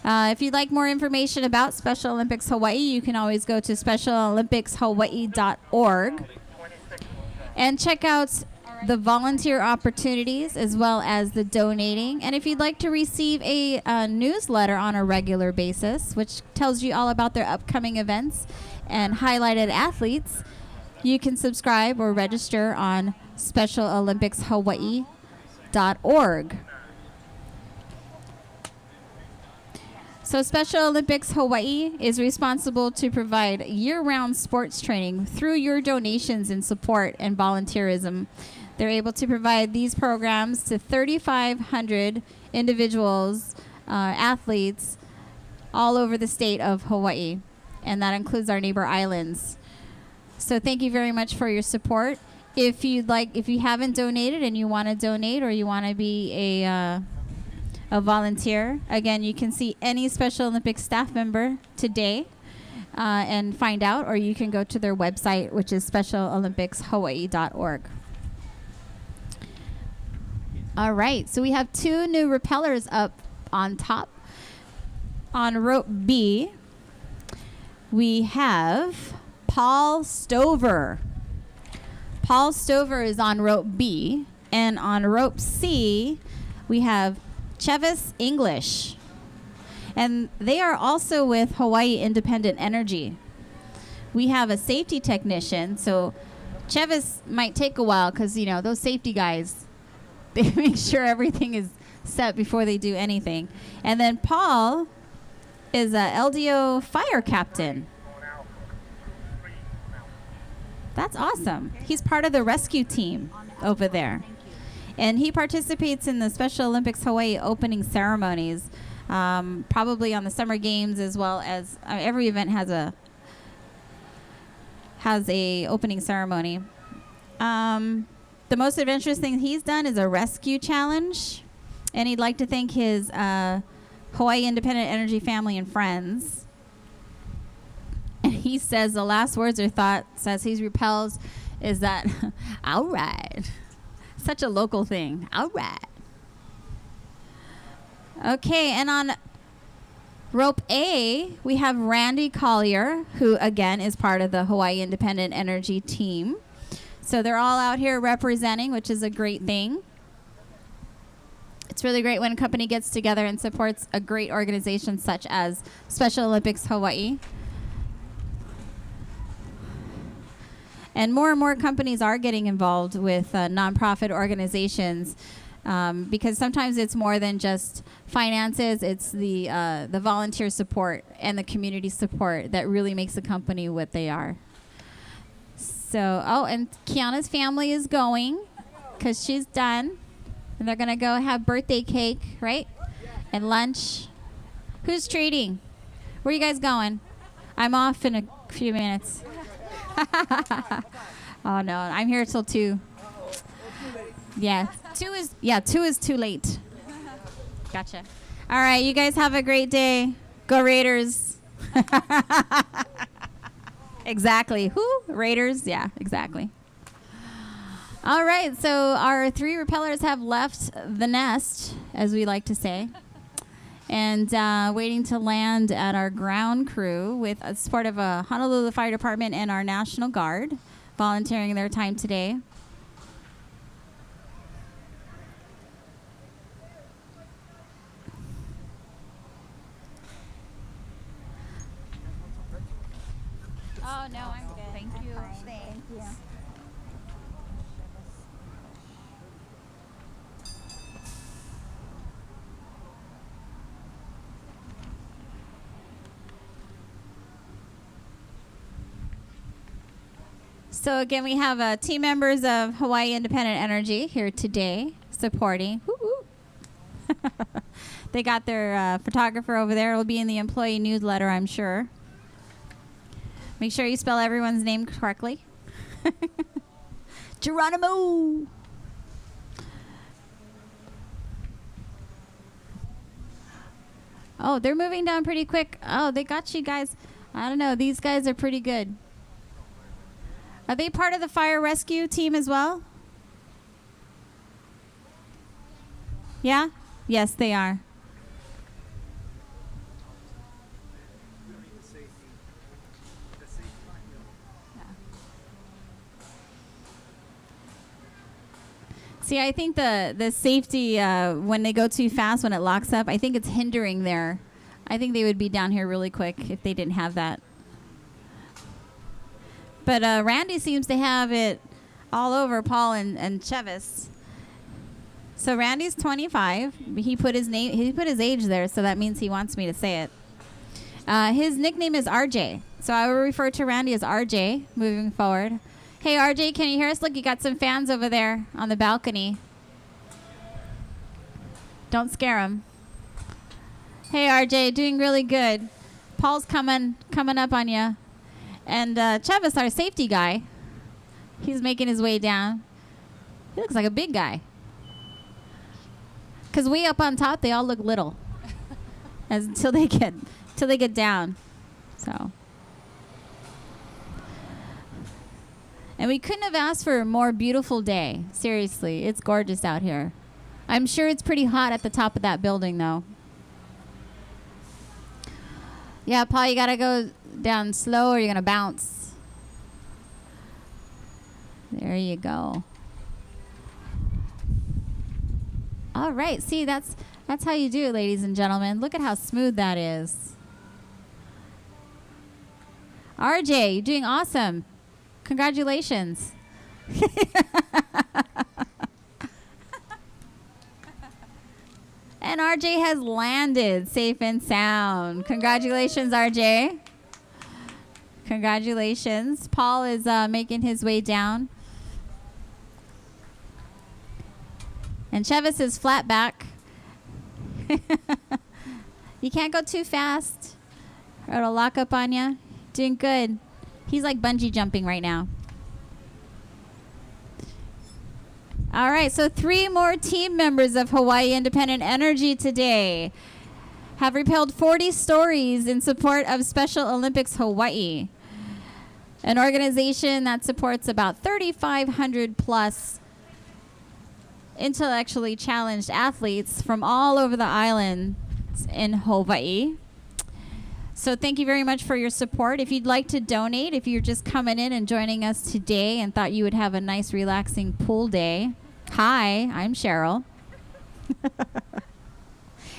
If you'd like more information about Special Olympics Hawaii, you can always go to specialolympicshawaii.org. And check out the volunteer opportunities as well as the donating. And if you'd like to receive a newsletter on a regular basis, which tells you all about their upcoming events and highlighted athletes, you can subscribe or register on SpecialOlympicsHawaii.org. So Special Olympics Hawaii is responsible to provide year-round sports training through your donations and support and volunteerism. They're able to provide these programs to 3,500 individuals, athletes, all over the state of Hawaii, and that includes our neighbor islands. So thank you very much for your support. If you haven't donated and you want to donate or you want to be a volunteer, again, you can see any Special Olympics staff member today and find out, or you can go to their website, which is SpecialOlympicsHawaii.org. All right, so we have 2 new rappellers up on top. On rope B, we have Paul Stover. Paul Stover is on rope B, and on rope C, we have Chevis English. And they are also with Hawaii Independent Energy. We have a safety technician, so Chevis might take a while because, those safety guys, they make sure everything is set before they do anything. And then Paul is a LDO fire captain. That's awesome. He's part of the rescue team over there. And he participates in the Special Olympics Hawaii opening ceremonies, probably on the Summer Games, as well as every event has a opening ceremony. The most adventurous thing he's done is a rescue challenge, and he'd like to thank his Hawaii Independent Energy family and friends. And he says the last words or thoughts as he repels is that, all right. Such a local thing. All right. Okay, and on rope A, we have Randy Collier, who, again, is part of the Hawaii Independent Energy team. So they're all out here representing, which is a great thing. It's really great when a company gets together and supports a great organization such as Special Olympics Hawaii. And more companies are getting involved with nonprofit organizations because sometimes it's more than just finances. It's the volunteer support and the community support that really makes a company what they are. So, and Kiana's family is going because she's done. And they're going to go have birthday cake, right? And lunch. Who's treating? Where are you guys going? I'm off in a few minutes. Oh no, I'm here till 2. Yeah, 2 is too late. Gotcha. All right, you guys have a great day. Go Raiders. Exactly. Who? Raiders? Yeah, exactly. All right, so our 3 rappellers have left the nest, as we like to say, and waiting to land at our ground crew with support of a Honolulu Fire Department and our National Guard, volunteering their time today. Oh, no, I'm good. Thank you. Thank you. So again, we have team members of Hawaii Independent Energy here today supporting. Woo-woo. They got their photographer over there. It'll be in the employee newsletter, I'm sure. Make sure you spell everyone's name correctly. Geronimo. Oh, they're moving down pretty quick. Oh, they got you guys. I don't know. These guys are pretty good. Are they part of the fire rescue team as well? Yeah? Yes, they are. See, I think the safety, when they go too fast, when it locks up, I think it's hindering their. I think they would be down here really quick if they didn't have that. But Randy seems to have it all over Paul and Chevis. So Randy's 25. He put his name. He put his age there, so that means he wants me to say it. His nickname is RJ, so I will refer to Randy as RJ moving forward. Hey, RJ, can you hear us? Look, you got some fans over there on the balcony. Don't scare them. Hey, RJ, doing really good. Paul's coming up on you. And Chevis, our safety guy, he's making his way down. He looks like a big guy. Because way up on top, they all look little. until they get down. So. And we couldn't have asked for a more beautiful day. Seriously, it's gorgeous out here. I'm sure it's pretty hot at the top of that building, though. Yeah, Paul, you got to go down slow or you're going to bounce. There you go. All right. See, that's how you do it, ladies and gentlemen. Look at how smooth that is. RJ, you're doing awesome. Congratulations. And RJ has landed safe and sound. Congratulations, RJ. Congratulations. Paul is making his way down. And Chevis is flat back. You can't go too fast or it'll lock up on you. Doing good. He's like bungee jumping right now. All right, so 3 more team members of Hawaii Independent Energy today have repelled 40 stories in support of Special Olympics Hawaii, an organization that supports about 3,500 plus intellectually challenged athletes from all over the islands in Hawaii. So thank you very much for your support. If you'd like to donate, if you're just coming in and joining us today and thought you would have a nice relaxing pool day, hi, I'm Cheryl. And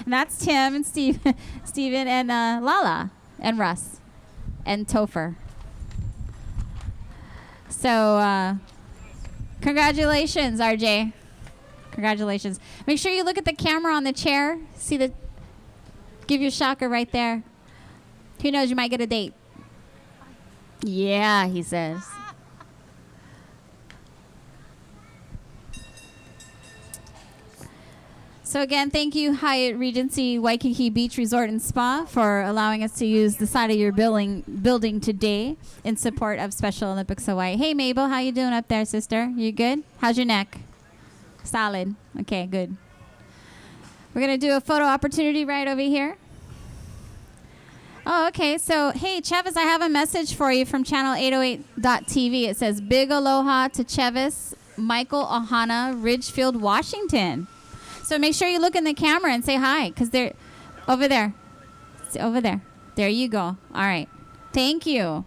that's Tim and Steven and Lala and Russ and Topher. So congratulations, RJ. Congratulations. Make sure you look at the camera on the chair. Give your shaka right there. Who knows, you might get a date. Yeah, he says. So again, thank you, Hyatt Regency Waikiki Beach Resort and Spa, for allowing us to use the side of your building today in support of Special Olympics Hawaii. Hey, Mabel, how you doing up there, sister? You good? How's your neck? Solid. Okay, good. We're going to do a photo opportunity right over here. Oh, okay. So, hey, Chevis, I have a message for you from channel808.tv. It says, big aloha to Chevis, Michael Ohana, Ridgefield, Washington. So make sure you look in the camera and say hi, because they're over there. It's over there. There you go. All right. Thank you.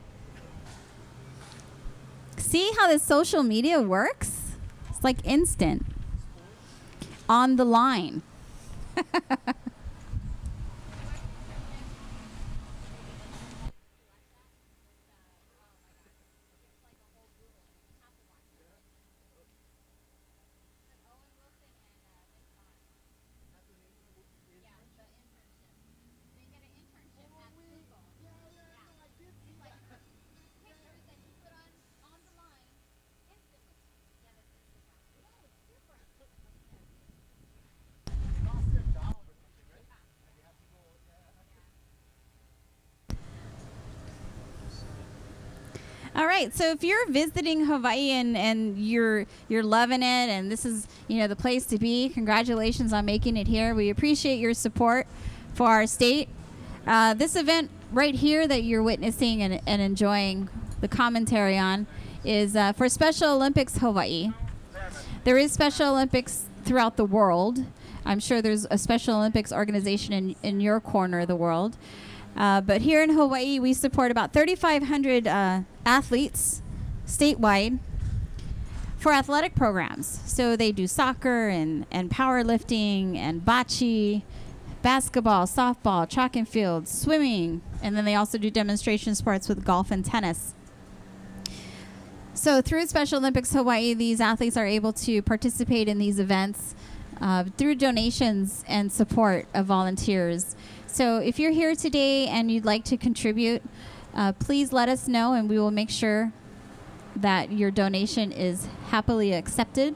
See how this social media works? It's like instant. On the line. All right, so if you're visiting Hawaii and you're loving it and this is, the place to be, congratulations on making it here. We appreciate your support for our state. This event right here that you're witnessing and enjoying the commentary on is for Special Olympics Hawaii. There is Special Olympics throughout the world. I'm sure there's a Special Olympics organization in your corner of the world. But here in Hawaii, we support about 3,500 athletes statewide for athletic programs. So they do soccer and powerlifting and bocce, basketball, softball, track and field, swimming, and then they also do demonstration sports with golf and tennis. So through Special Olympics Hawaii, these athletes are able to participate in these events through donations and support of volunteers. So if you're here today and you'd like to contribute, please let us know, and we will make sure that your donation is happily accepted.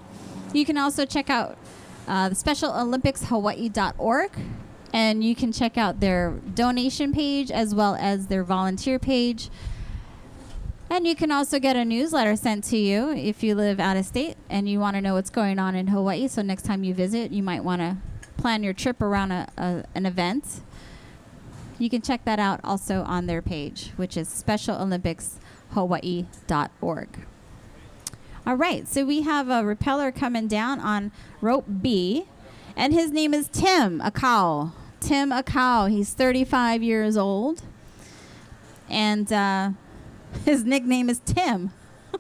You can also check out the SpecialOlympicsHawaii.org, and you can check out their donation page as well as their volunteer page. And you can also get a newsletter sent to you if you live out of state and you want to know what's going on in Hawaii. So next time you visit, you might want to plan your trip around an event. You can check that out also on their page, which is SpecialOlympicsHawaii.org. All right, so we have a repeller coming down on rope B, and his name is Tim Akau. Tim Akau, he's 35 years old, and his nickname is Tim. I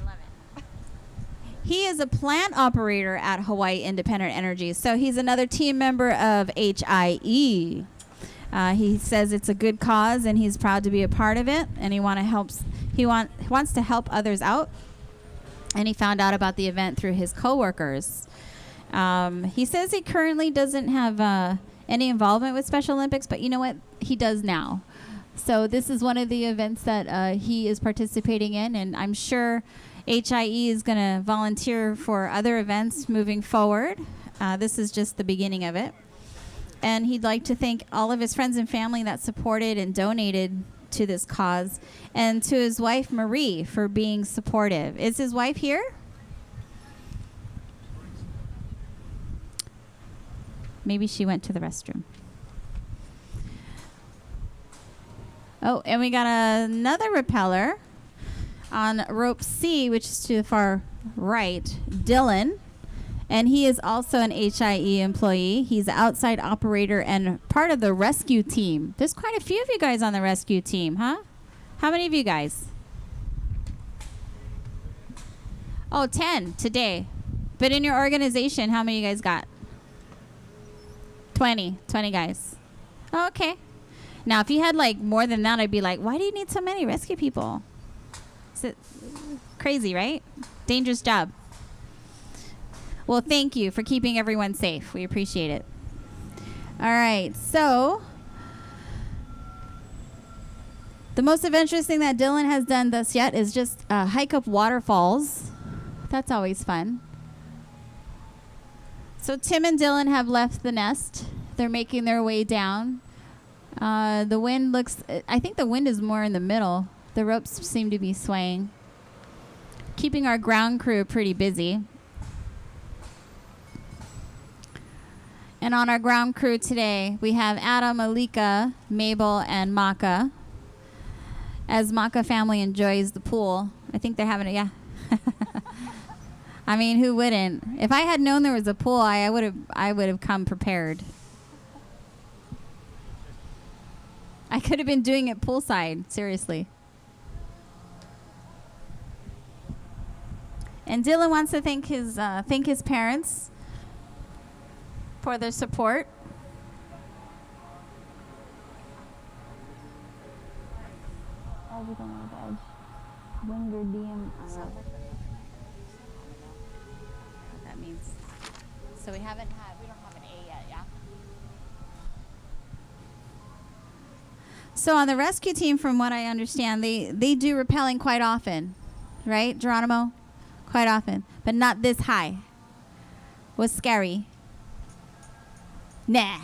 love it. He is a plant operator at Hawaii Independent Energy, so he's another team member of HIE. He says it's a good cause, and he's proud to be a part of it, and he wants to help others out. And he found out about the event through his coworkers. He says he currently doesn't have any involvement with Special Olympics, but you know what? He does now. So this is one of the events that he is participating in, and I'm sure HIE is going to volunteer for other events moving forward. This is just the beginning of it. And he'd like to thank all of his friends and family that supported and donated to this cause, and to his wife, Marie, for being supportive. Is his wife here? Maybe she went to the restroom. Oh, and we got another repeller on rope C, which is to the far right, Dylan. And he is also an HIE employee. He's an outside operator and part of the rescue team. There's quite a few of you guys on the rescue team, huh? How many of you guys? Oh, 10 today. But in your organization, how many of you guys got? 20 guys. Oh, okay. Now, if you had like more than that, I'd be like, why do you need so many rescue people? Is it crazy, right? Dangerous job. Well, thank you for keeping everyone safe. We appreciate it. All right. So the most adventurous thing that Dylan has done thus yet is just hike up waterfalls. That's always fun. So Tim and Dylan have left the nest. They're making their way down. The wind looks, I think the wind is more in the middle. The ropes seem to be swaying, keeping our ground crew pretty busy. And on our ground crew today, we have Adam, Alika, Mabel, and Maka. As Maka family enjoys the pool. I think they're having yeah. I mean, who wouldn't? If I had known there was a pool, I would have come prepared. I could have been doing it poolside, seriously. And Dylan wants to thank his parents for their support. What that means. So we don't have an A yet, yeah? So on the rescue team, from what I understand, they do rappelling quite often, right, Geronimo? Quite often, but not this high. Was scary. Nah.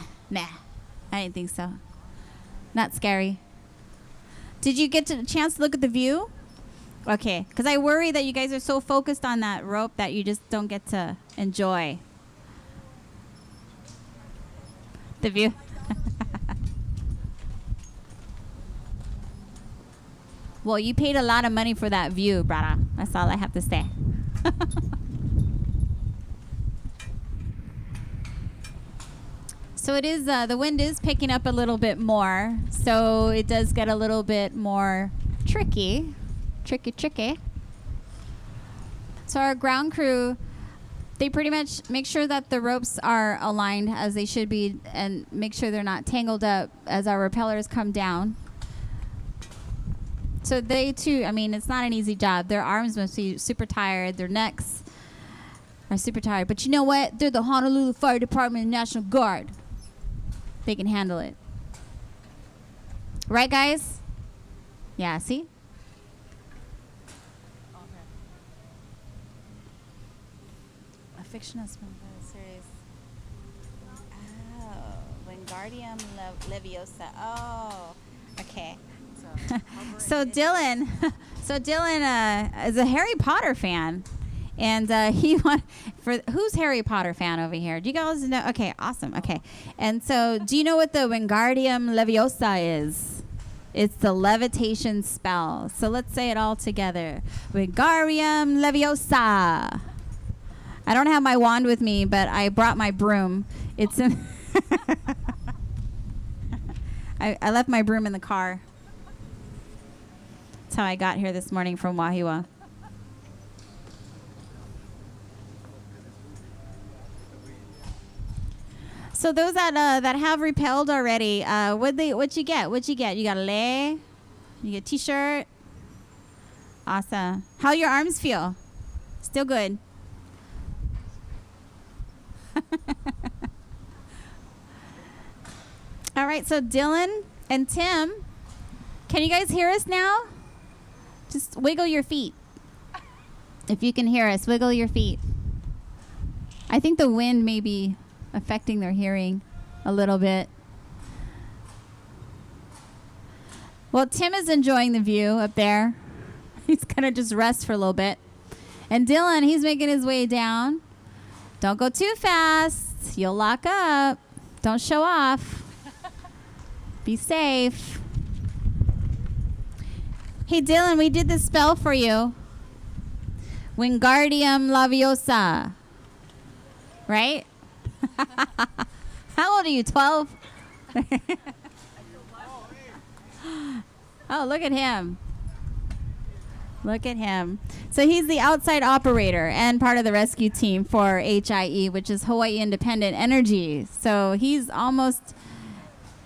I didn't think so. Not scary. Did you get a chance to look at the view? Okay, because I worry that you guys are so focused on that rope that you just don't get to enjoy the view. Well, you paid a lot of money for that view, brother. That's all I have to say. So it is, the wind is picking up a little bit more, so it does get a little bit more tricky. So our ground crew, they pretty much make sure that the ropes are aligned as they should be and make sure they're not tangled up as our repellers come down. So they too, I mean, it's not an easy job. Their arms must be super tired. Their necks are super tired. But you know what? They're the Honolulu Fire Department and National Guard. They can handle it. Right, guys? Yeah, see? A fictional series. Oh, Wingardium Leviosa. Oh, okay. So Dylan, is a Harry Potter fan, and he who's Harry Potter fan over here? Do you guys know? Okay, awesome. Okay, and so do you know what the Wingardium Leviosa is? It's the levitation spell. So let's say it all together. Wingardium Leviosa. I don't have my wand with me, but I brought my broom. It's in. I left my broom in the car. That's how I got here this morning from Wahiwa. So those that have repelled already, what'd you get? What'd you get? You got a lei? You get a t-shirt? Awesome. How your arms feel? Still good. All right, so Dylan and Tim, can you guys hear us now? Just wiggle your feet. If you can hear us, wiggle your feet. I think the wind may be affecting their hearing a little bit. Well, Tim is enjoying the view up there. He's going to just rest for a little bit. And Dylan, he's making his way down. Don't go too fast. You'll lock up. Don't show off. Be safe. Hey, Dylan, we did the spell for you. Wingardium Leviosa. Right? How old are you, 12? Oh, look at him. Look at him. So he's the outside operator and part of the rescue team for HIE, which is Hawaii Independent Energy. So he's almost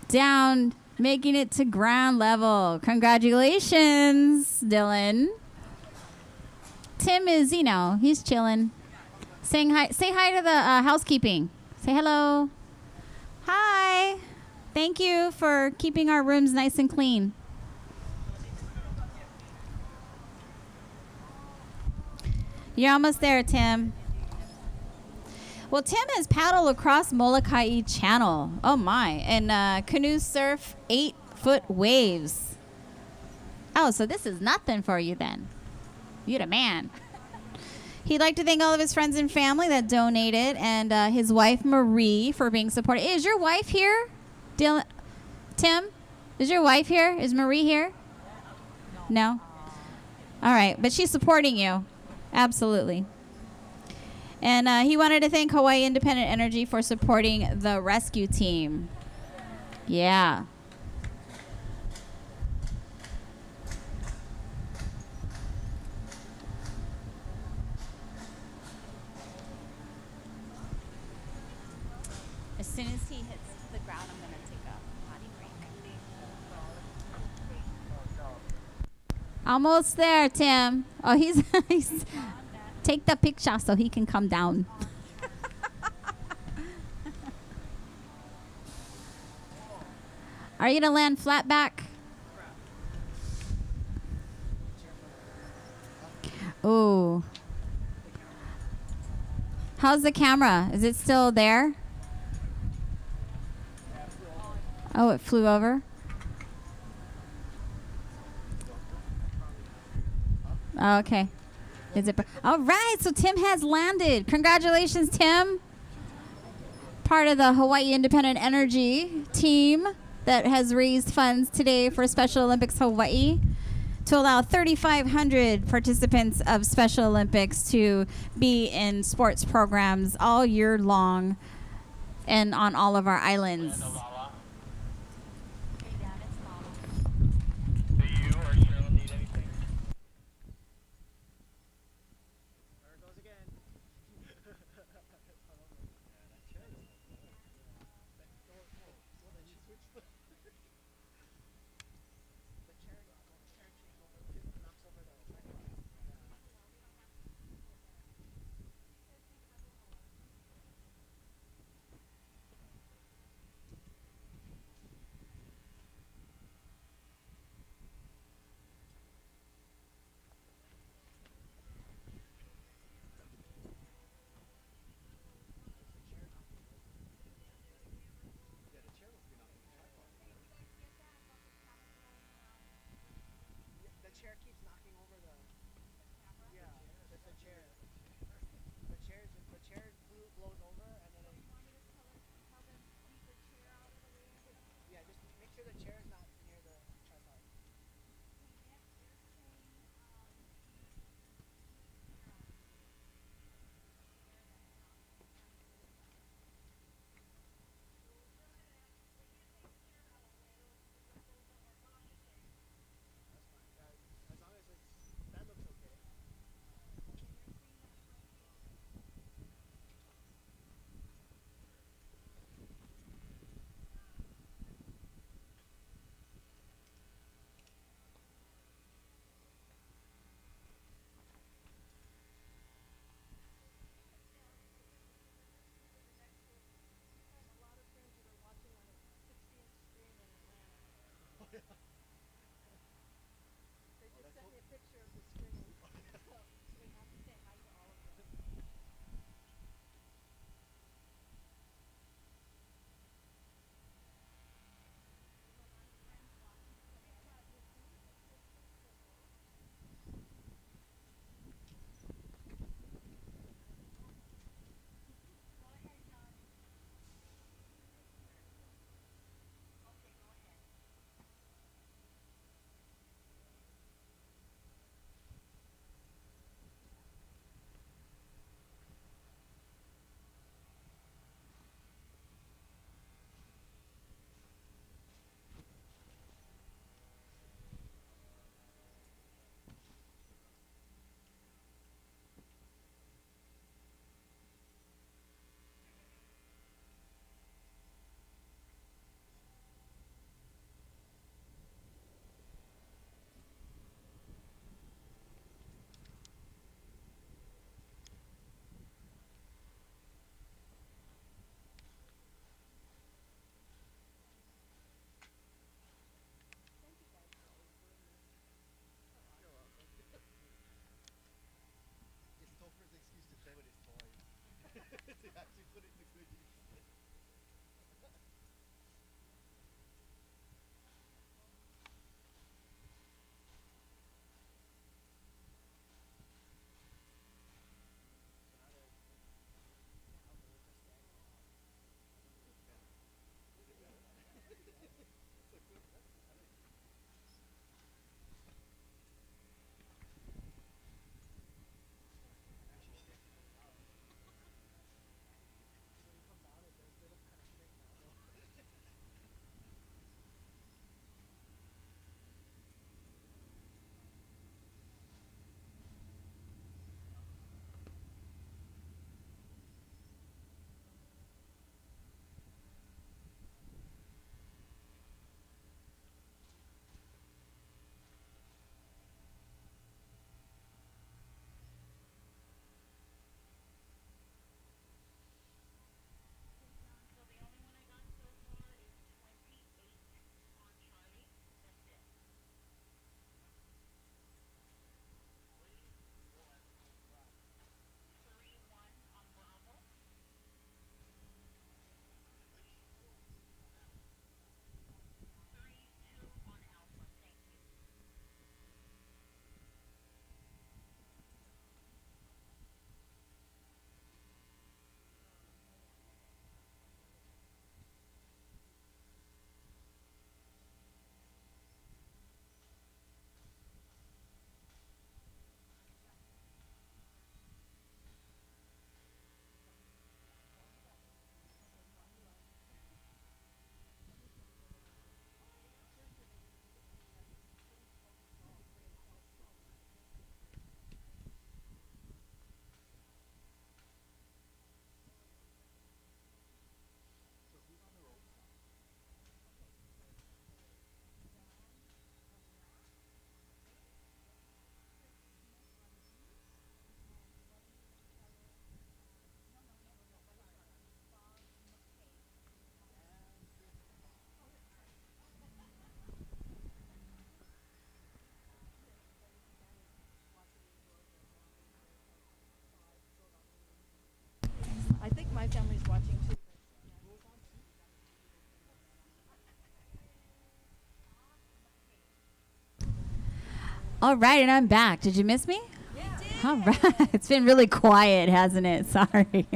down, making it to ground level. Congratulations, Dylan. Tim is, he's chilling. Saying hi. Say hi to the housekeeping. Say hello. Hi. Thank you for keeping our rooms nice and clean. You're almost there, Tim. Well, Tim has paddled across Molokai Channel. Oh, my. And canoes surf 8-foot waves. Oh, so this is nothing for you then. You're the man. He'd like to thank all of his friends and family that donated and his wife, Marie, for being supportive. Hey, is your wife here? Dylan? Tim? Is your wife here? Is Marie here? No? All right. But she's supporting you. Absolutely. And he wanted to thank Hawaii Independent Energy for supporting the rescue team. Yeah. As soon as he hits the ground, I'm going to take a potty break. Almost there, Tim. Oh, he's take the picture so he can come down. Are you going to land flat back? Oh. How's the camera? Is it still there? Oh, it flew over. Oh, okay. Is it? All right. So Tim has landed. Congratulations, Tim. Part of the Hawaii Independent Energy team that has raised funds today for Special Olympics Hawaii to allow 3,500 participants of Special Olympics to be in sports programs all year long and on all of our islands. They actually put it in the good use. I think my family's watching too. All right, and I'm back. Did you miss me? All right. It's been really quiet, hasn't it? Sorry.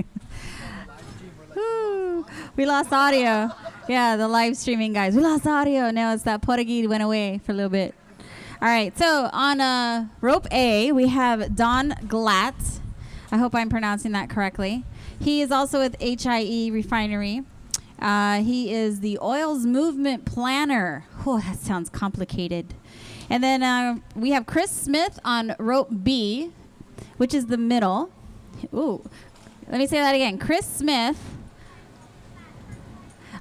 Woo. We lost audio. Yeah, the live streaming guys. We lost audio. Now it's that Portuguese went away for a little bit. All right. So on rope A, we have Don Glatt. I hope I'm pronouncing that correctly. He is also with HIE Refinery. He is the oils movement planner. Oh, that sounds complicated. And then we have Chris Smith on rope B, which is the middle. Ooh, let me say that again. Chris Smith.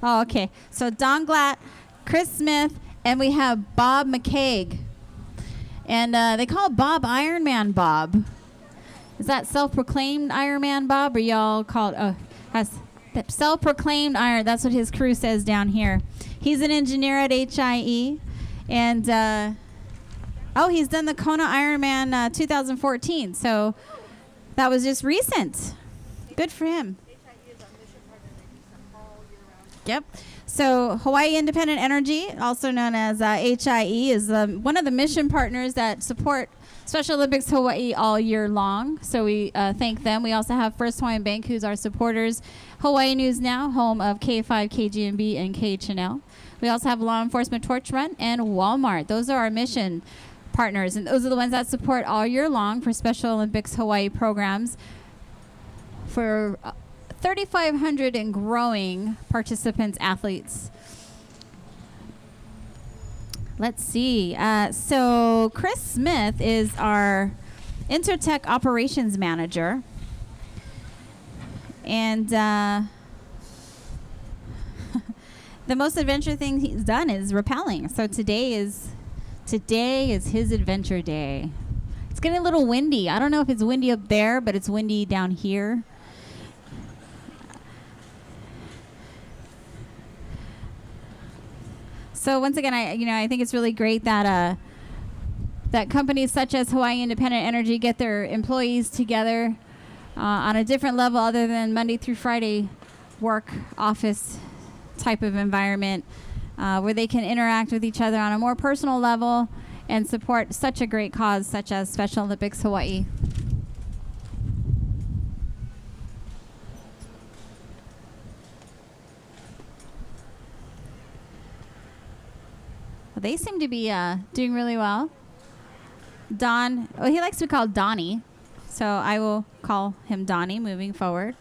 Oh, okay. So Don Glatt, Chris Smith, and we have Bob McCaig. And they call Bob Ironman Bob. Is that self-proclaimed Ironman Bob, or y'all called? That's self-proclaimed Iron. That's what his crew says down here. He's an engineer at HIE, and he's done the Kona Ironman 2014. So that was just recent. Good for him. Yep. So Hawaii Independent Energy, also known as HIE, is one of the mission partners that support Special Olympics Hawaii all year long. So we thank them. We also have First Hawaiian Bank, who's our supporters. Hawaii News Now, home of K5, KGMB, and KHNL. We also have Law Enforcement Torch Run and Walmart. Those are our mission partners, and those are the ones that support all year long for Special Olympics Hawaii programs for 3,500 and growing participants, athletes. Let's see. So Chris Smith is our Intertech Operations Manager. And the most adventure thing he's done is rappelling. So today is his adventure day. It's getting a little windy. I don't know if it's windy up there, but it's windy down here. So once again, I think it's really great that that companies such as Hawaii Independent Energy get their employees together on a different level other than Monday through Friday work office type of environment, where they can interact with each other on a more personal level and support such a great cause such as Special Olympics Hawaii. Well, they seem to be doing really well. Don, oh, he likes to be called Donnie, so I will call him Donnie moving forward.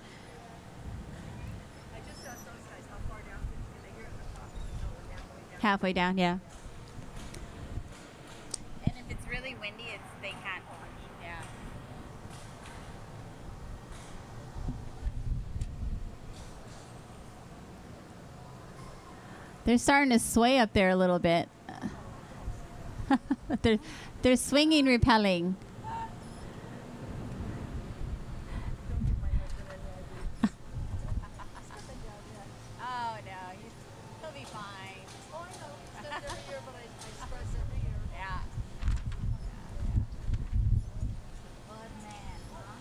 Halfway down, yeah. And if it's really windy, they can't. Yeah. They're starting to sway up there a little bit. they're swinging, repelling. Oh no, he'll be fine. Oh, I know. It's not every year, but I stress every year. Yeah. Good man, huh?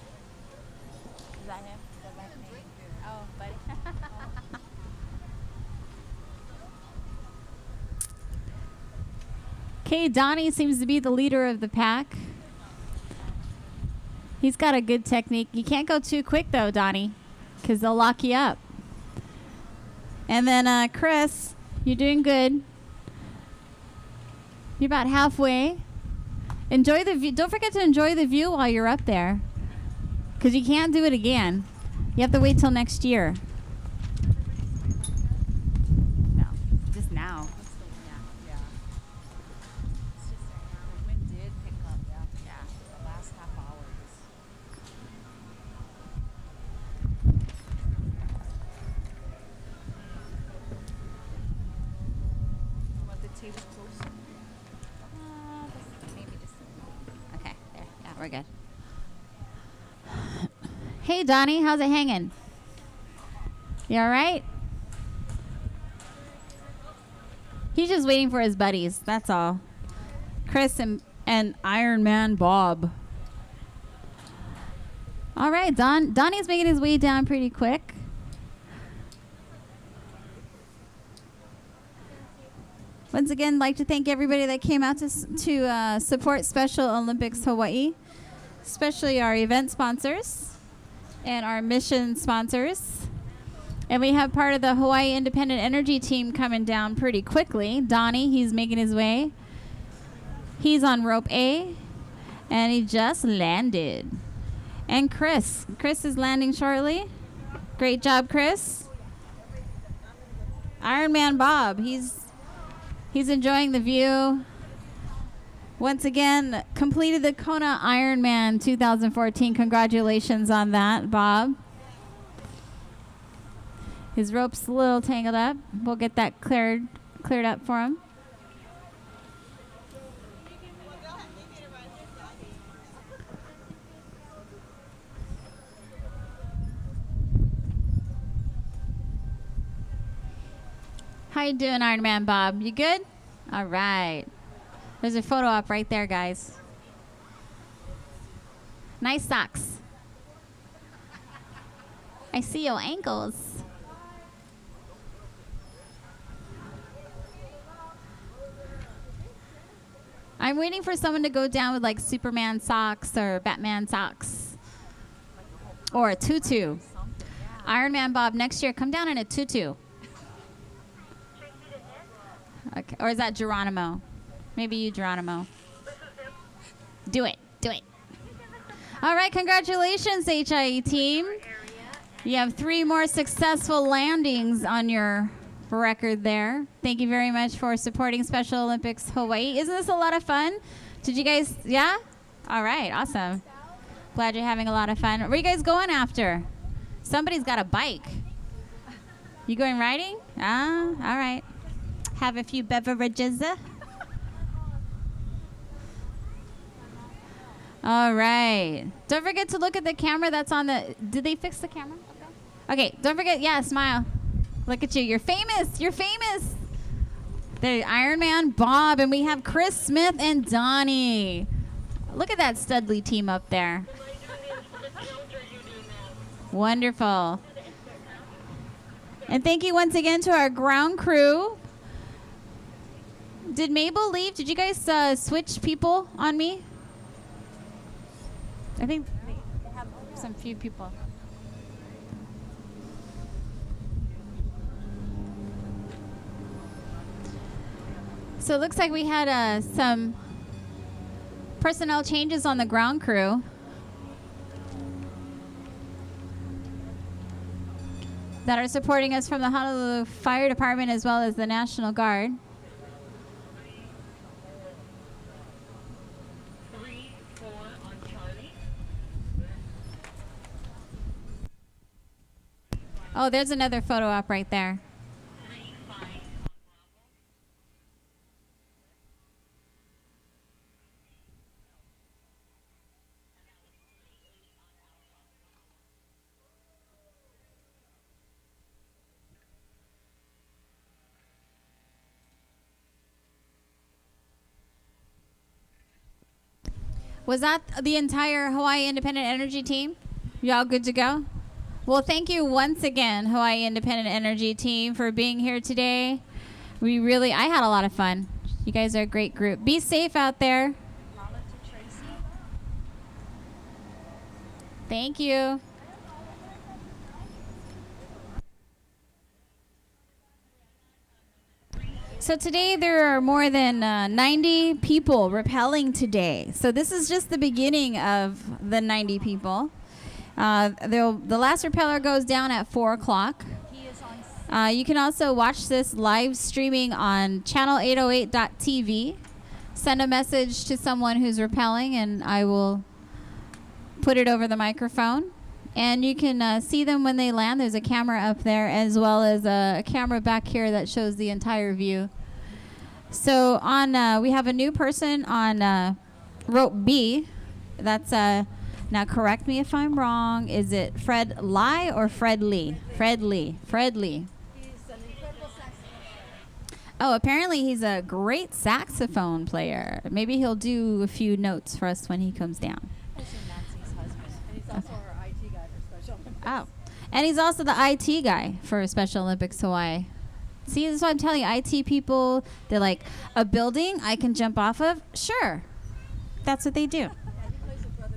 Is that him? Is that name? Oh, buddy. Okay, Donnie seems to be the leader of the pack. He's got a good technique. You can't go too quick, though, Donnie, because they'll lock you up. And then, Chris, you're doing good. You're about halfway. Enjoy the view. Don't forget to enjoy the view while you're up there, because you can't do it again. You have to wait till next year. No, just now. Yeah. It's just the wind did pick up. Yeah. The last half hour is. Want the table closer? Maybe just. Okay, there. Yeah, we're good. Hey, Donnie, how's it hanging? You all right? He's just waiting for his buddies. That's all. Chris and Iron Man Bob. All right, Donnie's making his way down pretty quick. Once again, I'd like to thank everybody that came out to support Special Olympics Hawaii, especially our event sponsors and our mission sponsors. And we have part of the Hawaii Independent Energy team coming down pretty quickly. Donnie, he's making his way. He's on rope A, and he just landed. And Chris is landing shortly. Great job, Chris. Iron Man Bob, he's enjoying the view. Once again, completed the Kona Ironman 2014. Congratulations on that, Bob. His rope's a little tangled up. We'll get that cleared up for him. How you doing, Iron Man Bob? You good? All right. There's a photo up right there, guys. Nice socks. I see your ankles. I'm waiting for someone to go down with like Superman socks or Batman socks. Or a tutu. Iron Man Bob, next year, come down in a tutu. Okay. Or is that Geronimo? Maybe you, Geronimo. Do it. All right, congratulations, HIE team. You have 3 more successful landings on your record there. Thank you very much for supporting Special Olympics Hawaii. Isn't this a lot of fun? Did you guys, yeah? All right, awesome. Glad you're having a lot of fun. Where are you guys going after? Somebody's got a bike. You going riding? Ah, all right. Have a few beverages. All right. Don't forget to look at the camera that's on the... Did they fix the camera? Okay, don't forget. Yeah, smile. Look at you. You're famous. There's Iron Man Bob, and we have Chris Smith and Donnie. Look at that Studley team up there. Wonderful. And thank you once again to our ground crew. Did Mabel leave? Did you guys switch people on me? I think they have some few people. So it looks like we had some personnel changes on the ground crew. That are supporting us from the Honolulu Fire Department as well as the National Guard. 3-4 on Charlie. Oh, there's another photo op right there. Was that the entire Hawaii Independent Energy team? Y'all good to go? Well, thank you once again, Hawaii Independent Energy team, for being here today. I had a lot of fun. You guys are a great group. Be safe out there. Thank you. So today there are more than 90 people rappelling today. So this is just the beginning of the 90 people. The last rappeller goes down at 4 o'clock. You can also watch this live streaming on channel808.tv. Send a message to someone who's rappelling and I will put it over the microphone. And you can see them when they land. There's a camera up there as well as a camera back here that shows the entire view. So we have a new person on rope B. That's now correct me if I'm wrong. Is it Fred Lai or Fred Lee? Fred Lee. Fred Lee. He's an incredible saxophone. Oh, apparently he's a great saxophone player. Maybe he'll do a few notes for us when he comes down. And he's also our IT guy for Special Olympics. Oh, and he's also the IT guy for Special Olympics Hawaii. See, this is what I'm telling you. IT people, they're like, a building I can jump off of? Sure. That's what they do. Yeah, he plays with Brother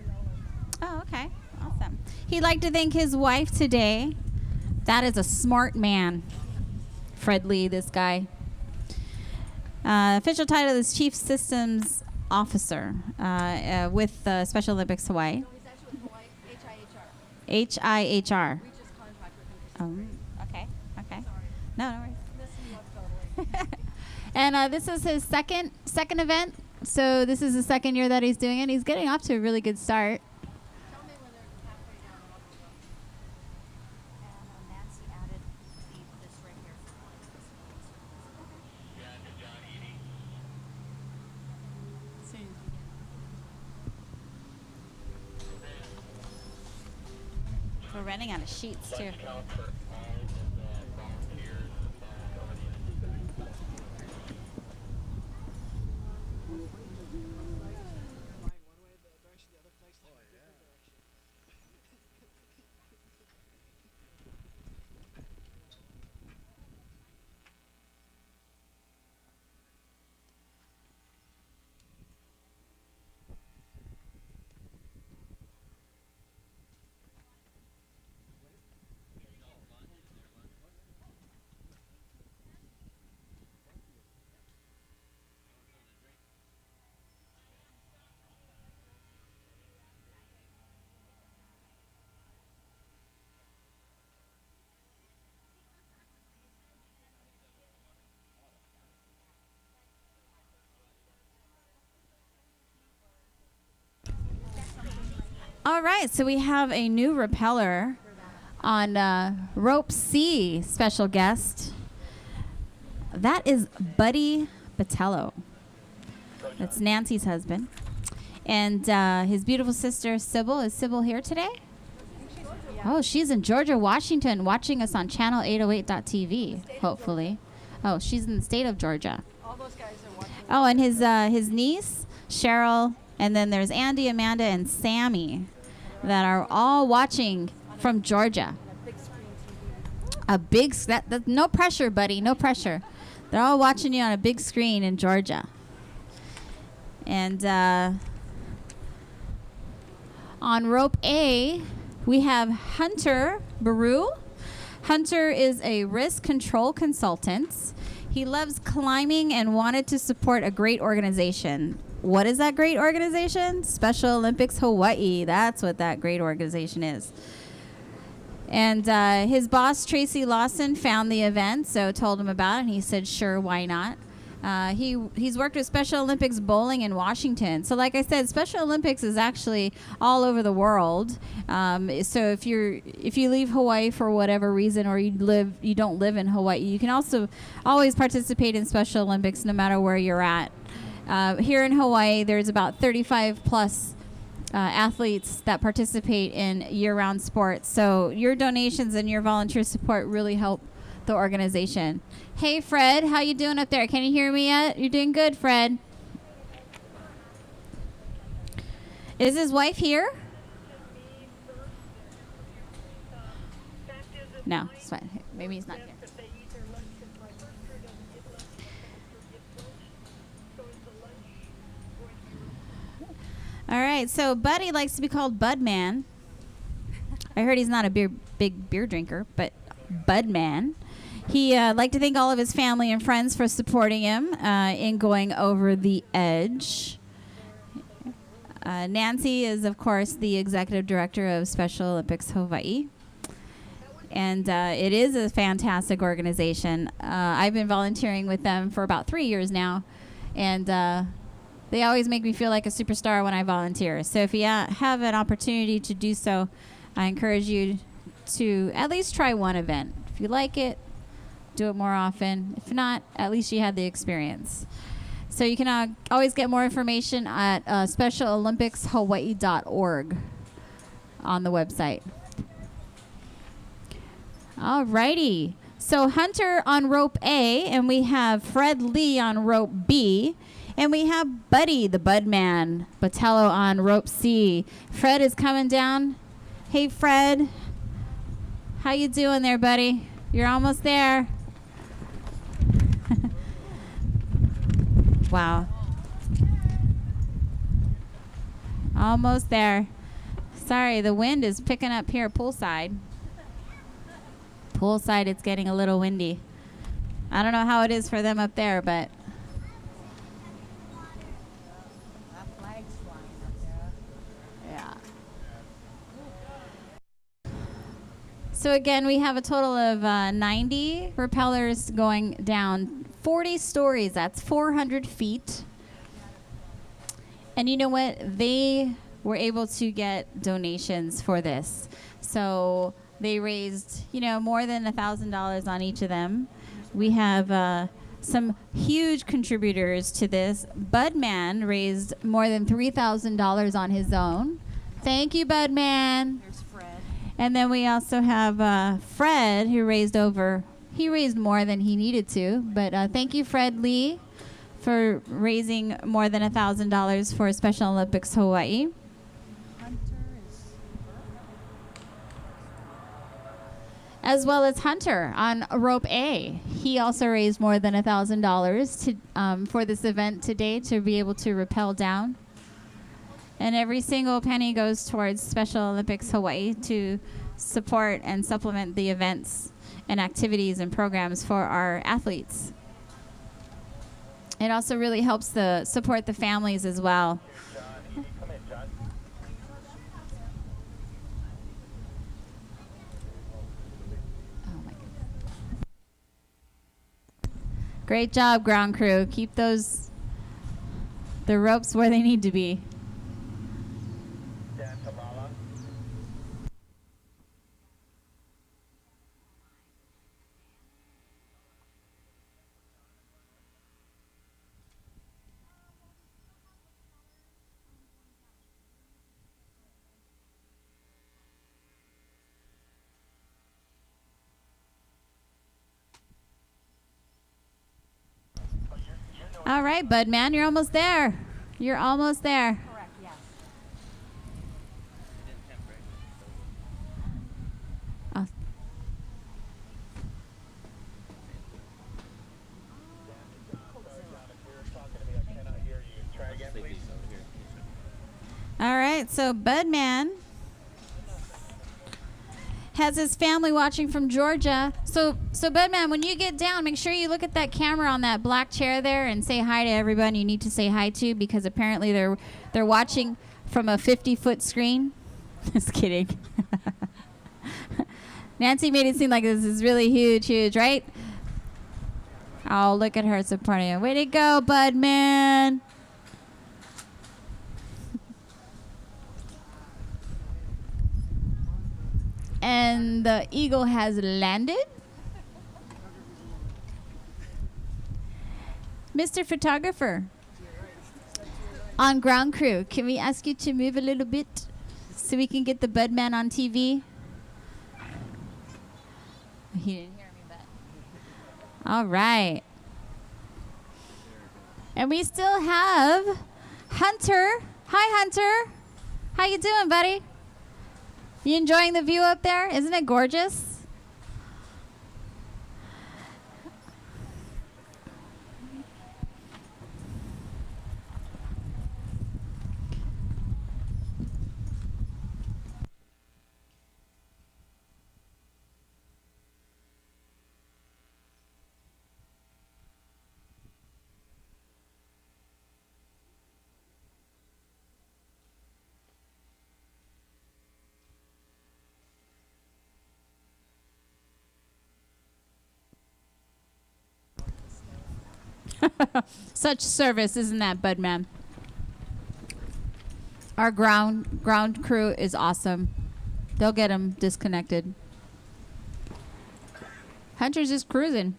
Nolan. Oh, okay. Awesome. He'd like to thank his wife today. That is a smart man. Fred Lee, this guy. Official title is Chief Systems Officer with Special Olympics Hawaii. No, he's actually with Hawaii HIHR. HIHR. We just contract with him. Okay. Okay. Sorry. No, no worries. Missing you totally. And this is his second event. So this is the second year that he's doing it. He's getting off to a really good start. Tell me when they're halfway down and I'll go. And Nancy added this right here. We're running out of sheets too. All right, so we have a new rappeller on rope C, special guest. That is Buddy Botello. That's Nancy's husband. And his beautiful sister, Sybil. Is Sybil here today? Oh, she's in Georgia, Washington, watching us on channel808.tv, hopefully. Oh, she's in the state of Georgia. All those guys are watching. Oh, and his niece, Cheryl, and then there's Andy, Amanda, and Sammy that are all watching From Georgia. A big screen TV. A big that no pressure, buddy. No pressure. They're all watching you on a big screen in Georgia. And on rope A, we have Hunter Baru. Hunter is a risk control consultant. He loves climbing and wanted to support a great organization. What is that great organization? Special Olympics Hawaii. That's what that great organization is. And his boss, Tracy Lawson, found the event, so told him about it, and he said, sure, why not? He's worked with Special Olympics Bowling in Washington. So like I said, Special Olympics is actually all over the world. So if you leave Hawaii for whatever reason, or you don't live in Hawaii, you can also always participate in Special Olympics no matter where you're at. Here in Hawaii, there's about 35 plus athletes that participate in year-round sports. So your donations and your volunteer support really help the organization. Hey, Fred, how you doing up there? Can you hear me yet? You're doing good, Fred. Is his wife here? No, it's fine. Maybe he's not here. All right, so Buddy likes to be called Budman. I heard he's not a big beer drinker, but Budman. He liked to thank all of his family and friends for supporting him in going over the edge. Nancy is, of course, the executive director of Special Olympics Hawaii. And it is a fantastic organization. I've been volunteering with them for about 3 years now. And they always make me feel like a superstar when I volunteer. So if you have an opportunity to do so, I encourage you to at least try one event. If you like it, do it more often. If not, at least you had the experience. So you can always get more information at specialolympicshawaii.org on the website. All righty. So Hunter on rope A, and we have Fred Lee on rope B. And we have Buddy, the Budman, Botello on rope C. Fred is coming down. Hey, Fred. How you doing there, buddy? You're almost there. Wow. Almost there. Sorry, the wind is picking up here poolside. Poolside, it's getting a little windy. I don't know how it is for them up there, but... yeah. So again, we have a total of 90 rappellers going down 40 stories. That's 400 feet. And you know what? They were able to get donations for this. So they raised, more than $1,000 on each of them. We have some huge contributors to this. Budman raised more than $3,000 on his own. Thank you, Budman. There's Fred. And then we also have Fred, who raised more than he needed to. But thank you, Fred Lee, for raising more than $1,000 for Special Olympics Hawaii. As well as Hunter on rope A. He also raised more than $1,000 for this event today to be able to rappel down. And every single penny goes towards Special Olympics Hawaii to support and supplement the events and activities and programs for our athletes. It also really helps support the families as well. Great job, ground crew. Keep the ropes where they need to be. All right, Budman, you're almost there. You're almost there. Correct, yeah. right, so Budman has his family watching from Georgia. So Budman, when you get down, make sure you look at that camera on that black chair there and say hi to everyone you need to say hi to, because apparently they're watching from a 50-foot screen. Just kidding. Nancy made it seem like this is really huge, right? Oh, look at her supporting you. Way to go, Budman. And the eagle has landed. Mr. Photographer, on ground crew, can we ask you to move a little bit so we can get the Budman on TV? He didn't hear me, but. All right. And we still have Hunter. Hi, Hunter. How you doing, buddy? You enjoying the view up there? Isn't it gorgeous? Such service, isn't that, Budman? Our ground crew is awesome. They'll get them disconnected. Hunter's just cruising.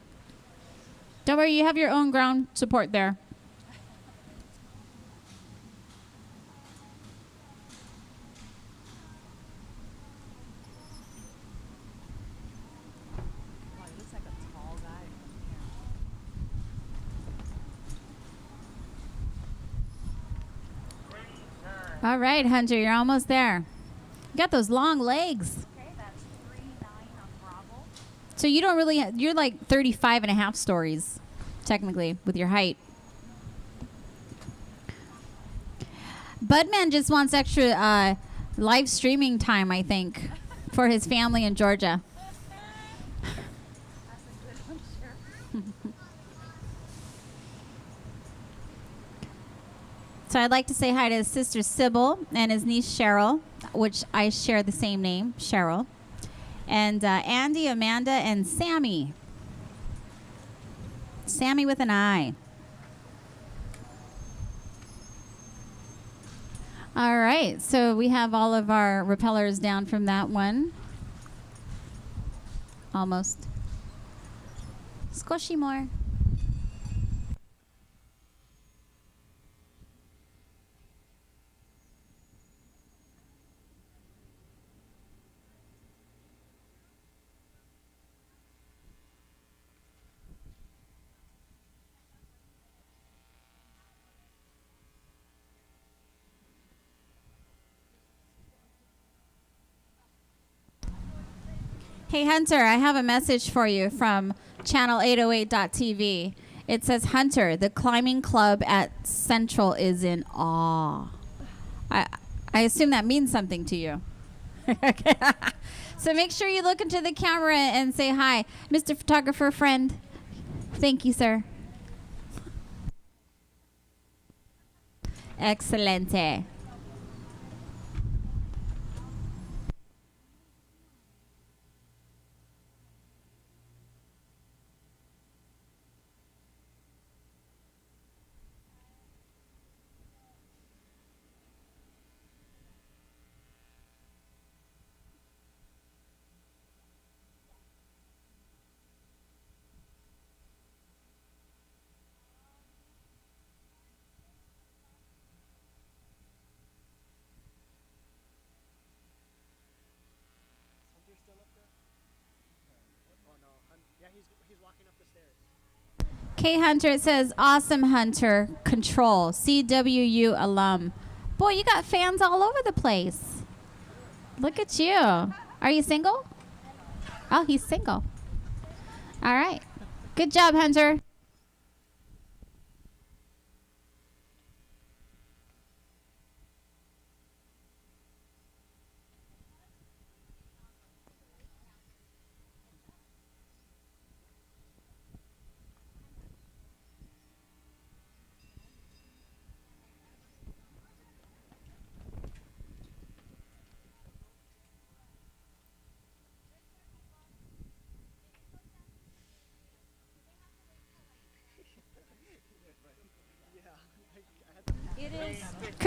Don't worry, you have your own ground support there. Wow, he looks like a tall guy. All right, Hunter, you're almost there. You got those long legs. Okay, that's 3-9 on Bravo. So you don't really, you're like 35 and a half stories, technically, with your height. Budman just wants extra live streaming time, I think, for his family in Georgia. That's a good one, sure. So I'd like to say hi to his sister Sybil and his niece Cheryl, which I share the same name, Cheryl. And Andy, Amanda, and Sammy. Sammy with an I. All right, so we have all of our repellers down from that one. Almost. Squishy more. Hey Hunter, I have a message for you from channel808.tv. It says, Hunter, the climbing club at Central is in awe. I assume that means something to you. So make sure you look into the camera and say hi. Mr. Photographer friend, thank you, sir. Excelente. Hunter's still up there? Oh no, yeah, he's walking up the stairs. K Hunter, it says, awesome Hunter, control, CWU alum. Boy, you got fans all over the place. Look at you. Are you single? Oh, he's single. All right. Good job, Hunter.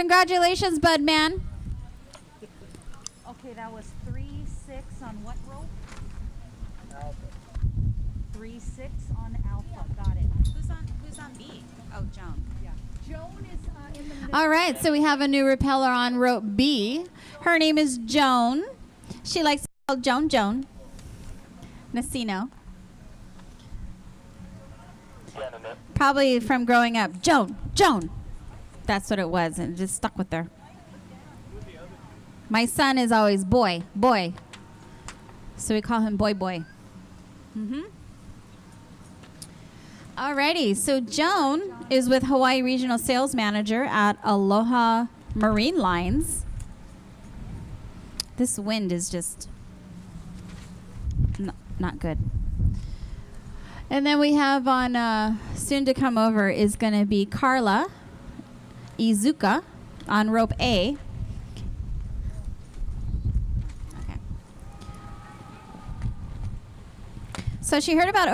Congratulations, Bud Man. Okay, that was 3-6 on what rope? Alpha. 3-6 on Alpha. Got it. Who's on B? Oh, Joan. Yeah. Joan is in the middle. All right, so we have a new repeller on rope B. Her name is Joan. She likes to be called Joan. Nacino. Probably from growing up. Joan. That's what it was, and it just stuck with her. My son is always boy. So we call him Boy. Alrighty, so Joan is with Hawaii Regional Sales Manager at Aloha Marine Lines. This wind is just not good. And then we have on soon to come over is going to be Carla Izuka on rope A. Okay. So she heard about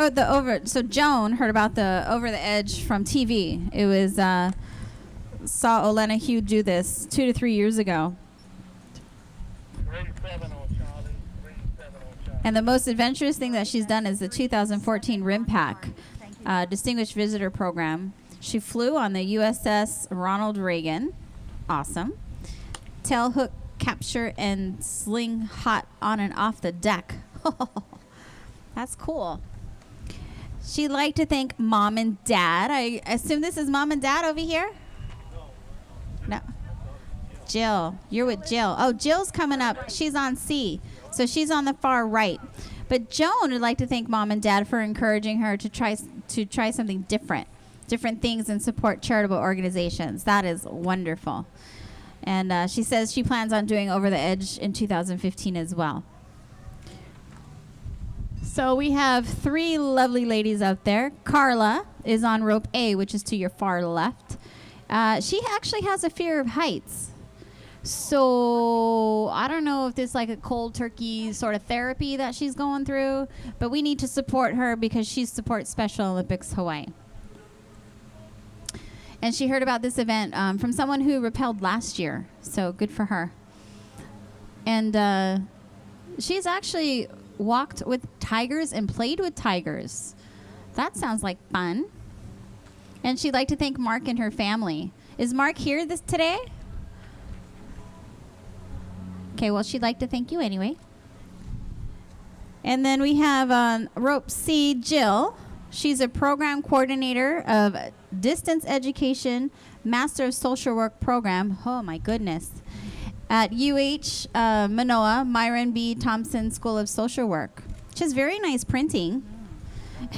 Joan heard about the Over the Edge from TV. It was saw Olena Hugh do this 2 to 3 years ago. And the most adventurous thing that she's done is the 2014 RIMPAC Distinguished Visitor Program. She flew on the USS Ronald Reagan. Awesome. Tailhook capture and sling hot on and off the deck. That's cool. She'd like to thank Mom and Dad. I assume this is Mom and Dad over here? No. Jill. You're with Jill. Oh, Jill's coming up. She's on C. So she's on the far right. But Joan would like to thank Mom and Dad for encouraging her to try something different things and support charitable organizations. That is wonderful. And she says she plans on doing Over the Edge in 2015 as well. So we have 3 lovely ladies out there. Carla is on rope A, which is to your far left. She actually has a fear of heights. So I don't know if there's like a cold turkey sort of therapy that she's going through, but we need to support her because she supports Special Olympics Hawaii. And she heard about this event from someone who rappelled last year, so good for her. And she's actually walked with tigers and played with tigers. That sounds like fun. And she'd like to thank Mark and her family. Is Mark here today? Okay, well, she'd like to thank you anyway. And then we have on rope C, Jill. She's a program coordinator of Distance Education Master of Social Work program. Oh, my goodness. At UH Manoa, Myron B. Thompson School of Social Work. She has very nice printing.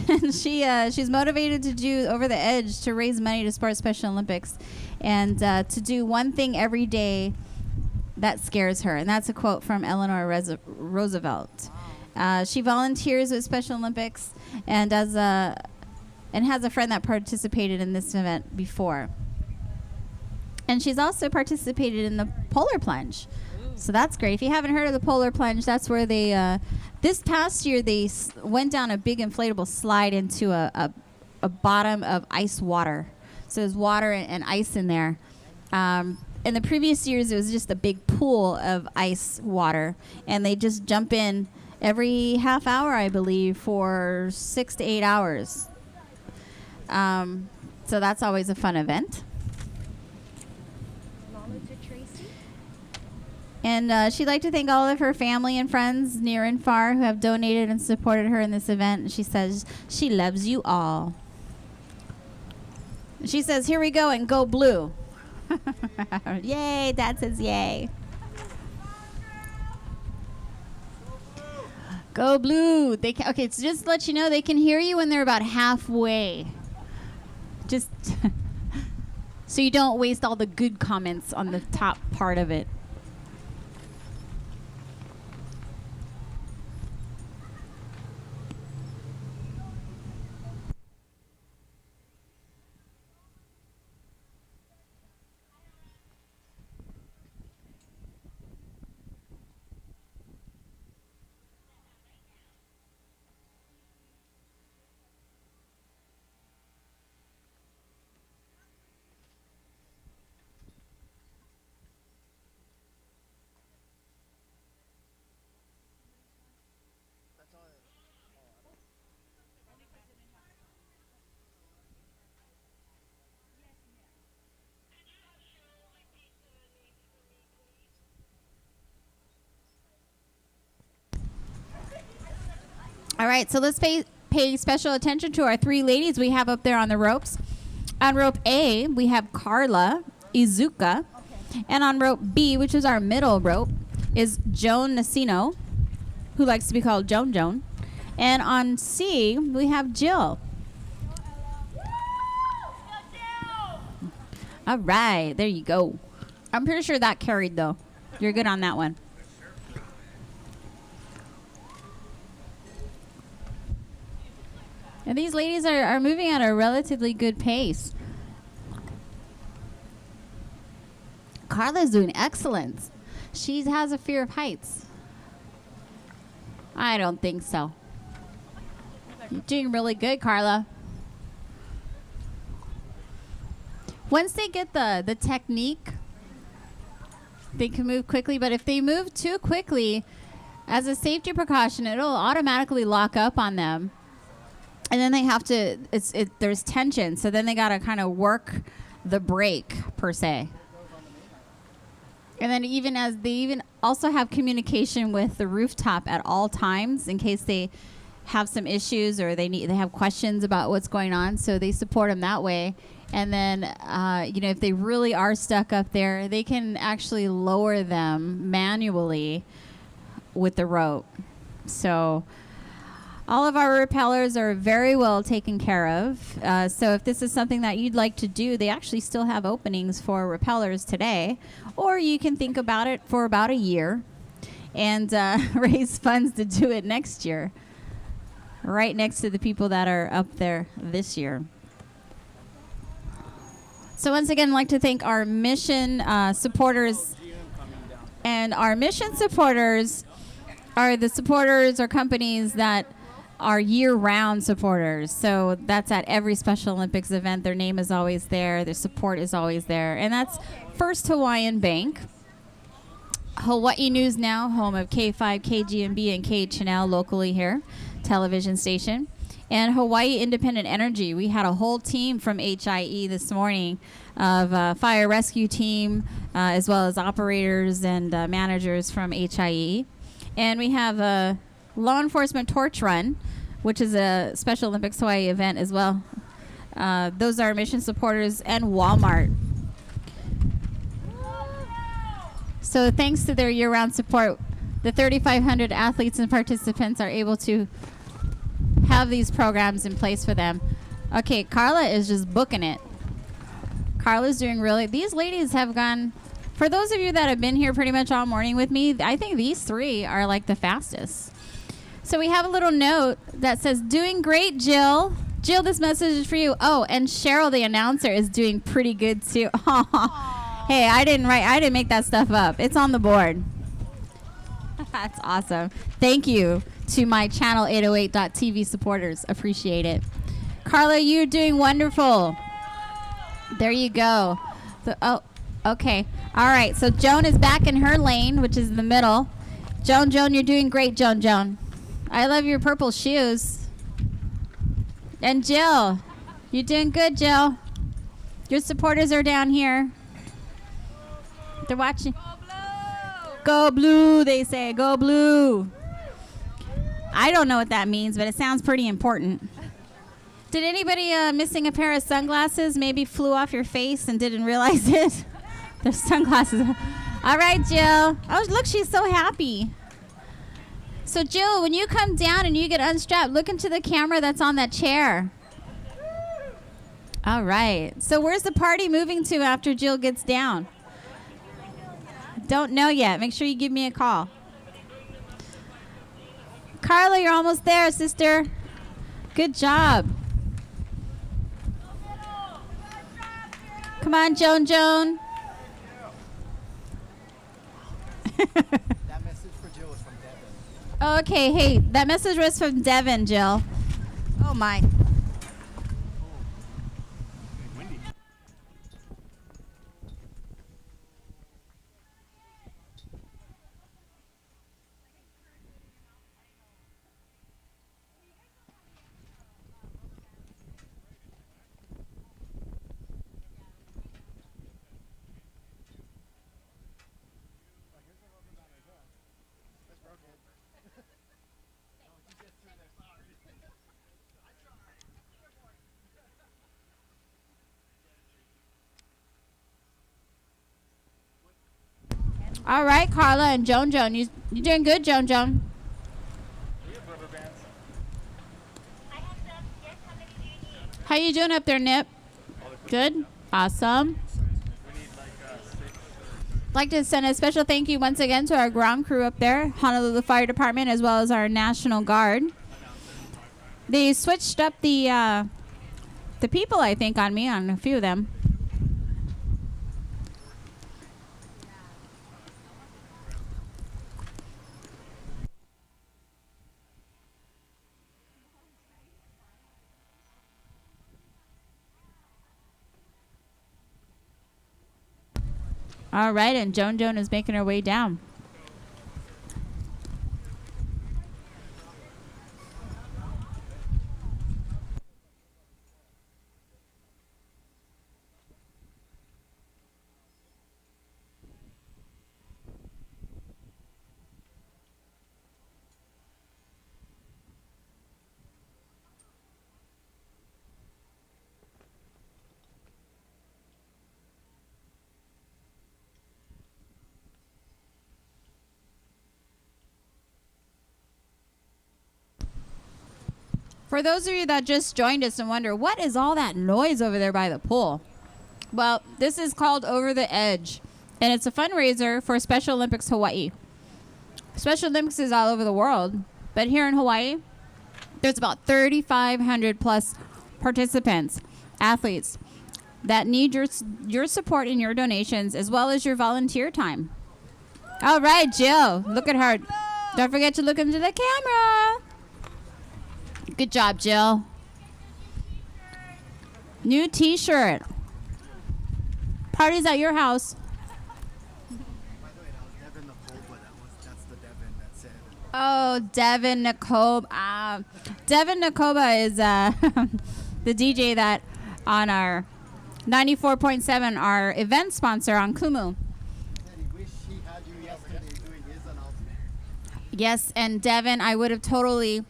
And she's motivated to do Over the Edge to raise money to support Special Olympics and to do one thing every day that scares her. And that's a quote from Eleanor Roosevelt. She volunteers with Special Olympics and has a friend that participated in this event before. And she's also participated in the polar plunge. So that's great. If you haven't heard of the polar plunge, that's where they, this past year, they went down a big inflatable slide into a bottom of ice water. So there's water and ice in there. In the previous years, it was just a big pool of ice water. And they just jump in every half hour, I believe, for 6 to 8 hours. So that's always a fun event. And she'd like to thank all of her family and friends near and far who have donated and supported her in this event. And she says she loves you all. She says, here we go and go blue. Yay, Dad says yay. Go blue. Okay, so just to let you know, they can hear you when they're about halfway. Just so you don't waste all the good comments on the top part of it. All right, so let's pay special attention to our three ladies we have up there on the ropes. On rope A, we have Carla Izuka. And on rope B, which is our middle rope, is Joan Nacino, who likes to be called Joan Joan. And on C, we have Jill. All right, there you go. I'm pretty sure that carried, though. You're good on that one. And these ladies are moving at a relatively good pace. Carla's doing excellent. She has a fear of heights. I don't think so. You're doing really good, Carla. Once they get the technique, they can move quickly. But if they move too quickly, as a safety precaution, it'll automatically lock up on them. And then they have to, there's tension. So then they got to kind of work the brake, per se. And then they even also have communication with the rooftop at all times in case they have some issues or they have questions about what's going on. So they support them that way. And then, if they really are stuck up there, they can actually lower them manually with the rope. So all of our repellers are very well taken care of. So if this is something that you'd like to do, they actually still have openings for repellers today. Or you can think about it for about a year and raise funds to do it next year, right next to the people that are up there this year. So once again, I'd like to thank our mission supporters. And our mission supporters are the supporters or companies that are year-round supporters. So that's at every Special Olympics event. Their name is always there. Their support is always there. And that's First Hawaiian Bank, Hawaii News Now, home of K5, KGMB, and KHNL locally here, television station, and Hawaii Independent Energy. We had a whole team from HIE this morning of fire rescue team, as well as operators and managers from HIE. And we have a Law Enforcement Torch Run, which is a Special Olympics Hawaii event as well. Those are mission supporters, and Walmart. So thanks to their year-round support, the 3,500 athletes and participants are able to have these programs in place for them. Okay, Carla is just booking it. Carla's doing really... These ladies have gone... For those of you that have been here pretty much all morning with me, I think these three are like the fastest. So we have a little note that says, "Doing great, Jill." Jill, this message is for you. Oh, and Cheryl, the announcer, is doing pretty good too. Hey, I didn't make that stuff up. It's on the board. That's awesome. Thank you to my channel808.tv supporters. Appreciate it. Carla, you're doing wonderful. There you go. Okay. All right. So Joan is back in her lane, which is in the middle. Joan, you're doing great, Joan. I love your purple shoes. And Jill, you're doing good, Jill. Your supporters are down here. They're watching. Go blue, they say. Go blue. I don't know what that means, but it sounds pretty important. Did anybody missing a pair of sunglasses maybe flew off your face and didn't realize it? There's sunglasses. All right, Jill. Oh, look, she's so happy. So, Jill, when you come down and you get unstrapped, look into the camera that's on that chair. All right. So where's the party moving to after Jill gets down? Don't know yet. Make sure you give me a call. Carla, you're almost there, sister. Good job. Come on, Joan. That message for Jill was from Devin. Okay, hey, that message was from Devin, Jill. Oh, my. All right, Carla and Joan. You doing good, Joan. How you doing up there, Nip? Good. Awesome. I'd like to send a special thank you once again to our ground crew up there, Honolulu Fire Department, as well as our National Guard. They switched up the people, I think, on me, on a few of them. All right, and Joan is making her way down. For those of you that just joined us and wonder, what is all that noise over there by the pool? Well, this is called Over the Edge, and it's a fundraiser for Special Olympics Hawaii. Special Olympics is all over the world, but here in Hawaii, there's about 3,500 plus participants, athletes, that need your support and your donations, as well as your volunteer time. All right, Jill, look at her. Don't forget to look into the camera. Good job, Jill. New t-shirt. Parties at your house. By the way, that was Devin Nakoba. That's the Devin that said. Oh, Devin Nakoba. Devin Nakoba is the DJ that on our 94.7, our event sponsor on Kumu. He wish he had you yesterday doing his announcement. Yes, and Devin, I would have totally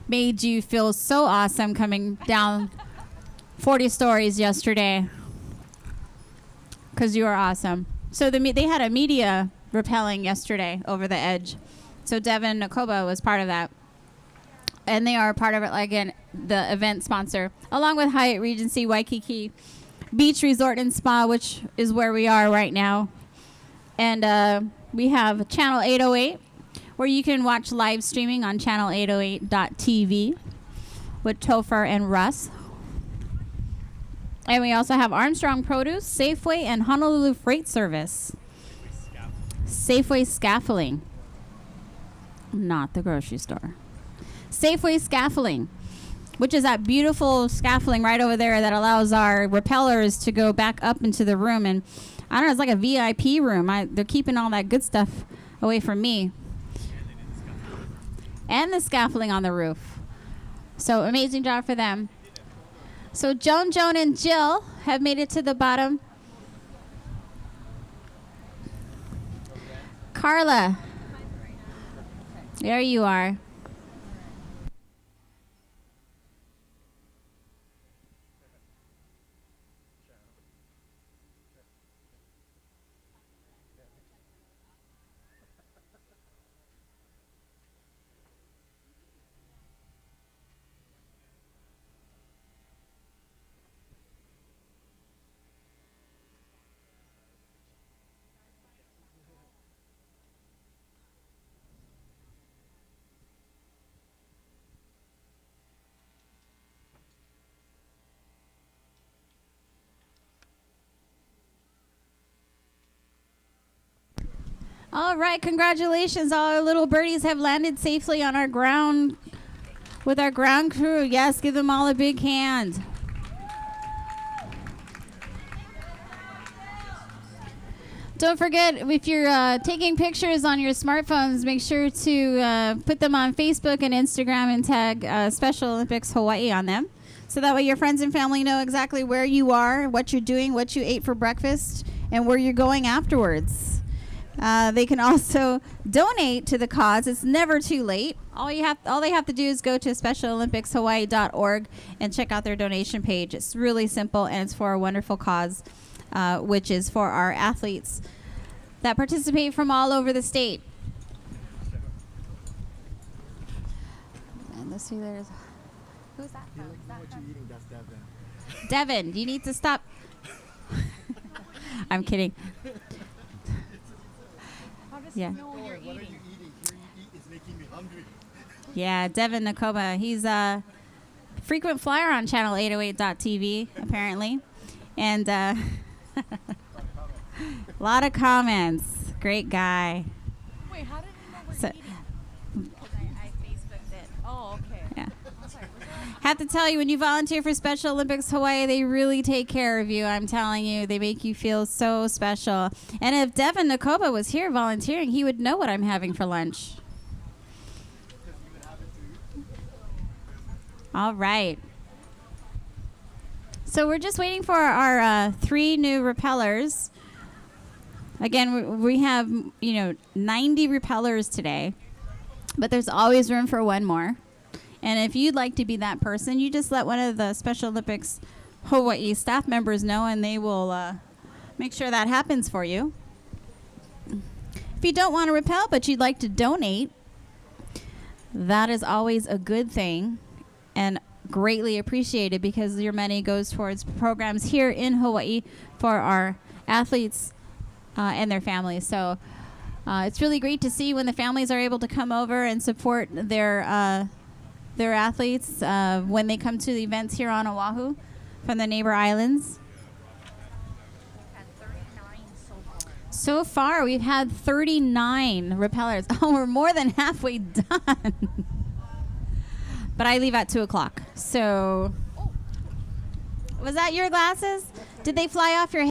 made you feel so awesome coming down 40 stories yesterday, because you are awesome. So they had a media rappelling yesterday over the edge. So Devin Nakoba was part of that. And they are part of it, like, again, the event sponsor, along with Hyatt Regency Waikiki Beach Resort and Spa, which is where we are right now. And we have Channel 808, where you can watch live streaming on channel808.tv with Topher and Russ. And we also have Armstrong Produce, Safeway, and Honolulu Freight Service. Safeway Scaffolding. Not the grocery store. Safeway Scaffolding, which is that beautiful scaffolding right over there that allows our rappellers to go back up into the room. And I don't know, it's like a VIP room. They're keeping all that good stuff away from me. And the scaffolding on the roof. So amazing job for them. So Joan, and Jill have made it to the bottom. Carla. There you are. All right, congratulations. All our little birdies have landed safely on our ground with our ground crew. Yes, give them all a big hand. Don't forget, if you're taking pictures on your smartphones, make sure to put them on Facebook and Instagram and tag Special Olympics Hawaii on them. So that way your friends and family know exactly where you are, what you're doing, what you ate for breakfast, and where you're going afterwards. They can also donate to the cause. It's never too late. All they have to do is go to SpecialOlympicsHawaii.org and check out their donation page. It's really simple, and it's for a wonderful cause, which is for our athletes that participate from all over the state. And let's see, there's who's that You from? like Is know that what from? you're eating, that's Devin. Devin, you need to stop. I'm kidding. How does Yeah. he know What you're are you eating? eating? Hearing you eat is making me hungry. Yeah, Devin Nakoma. He's a frequent flyer on channel808.tv, apparently. And a lot of comments. Great guy. Wait, how did he know we're So- eating? Because I Facebooked it. Oh, okay. Yeah. I was like, was that Have to tell you, when you volunteer for Special Olympics Hawaii, they really take care of you. I'm telling you, they make you feel so special. And if Devin Nakoba was here volunteering, he would know what I'm having for lunch. All right. So we're just waiting for our 3 new repellers. Again, we have 90 repellers today, but there's always room for one more. And if you'd like to be that person, you just let one of the Special Olympics Hawaii staff members know, and they will make sure that happens for you. If you don't want to repel, but you'd like to donate, that is always a good thing and greatly appreciated, because your money goes towards programs here in Hawaii for our athletes and their families. So it's really great to see when the families are able to come over and support their athletes when they come to the events here on Oahu from the neighbor islands. We've had 39 so far. So far, we've had 39 repellers. Oh, we're more than halfway done. But I leave at 2 o'clock. So, was that your glasses? Did they fly off your head?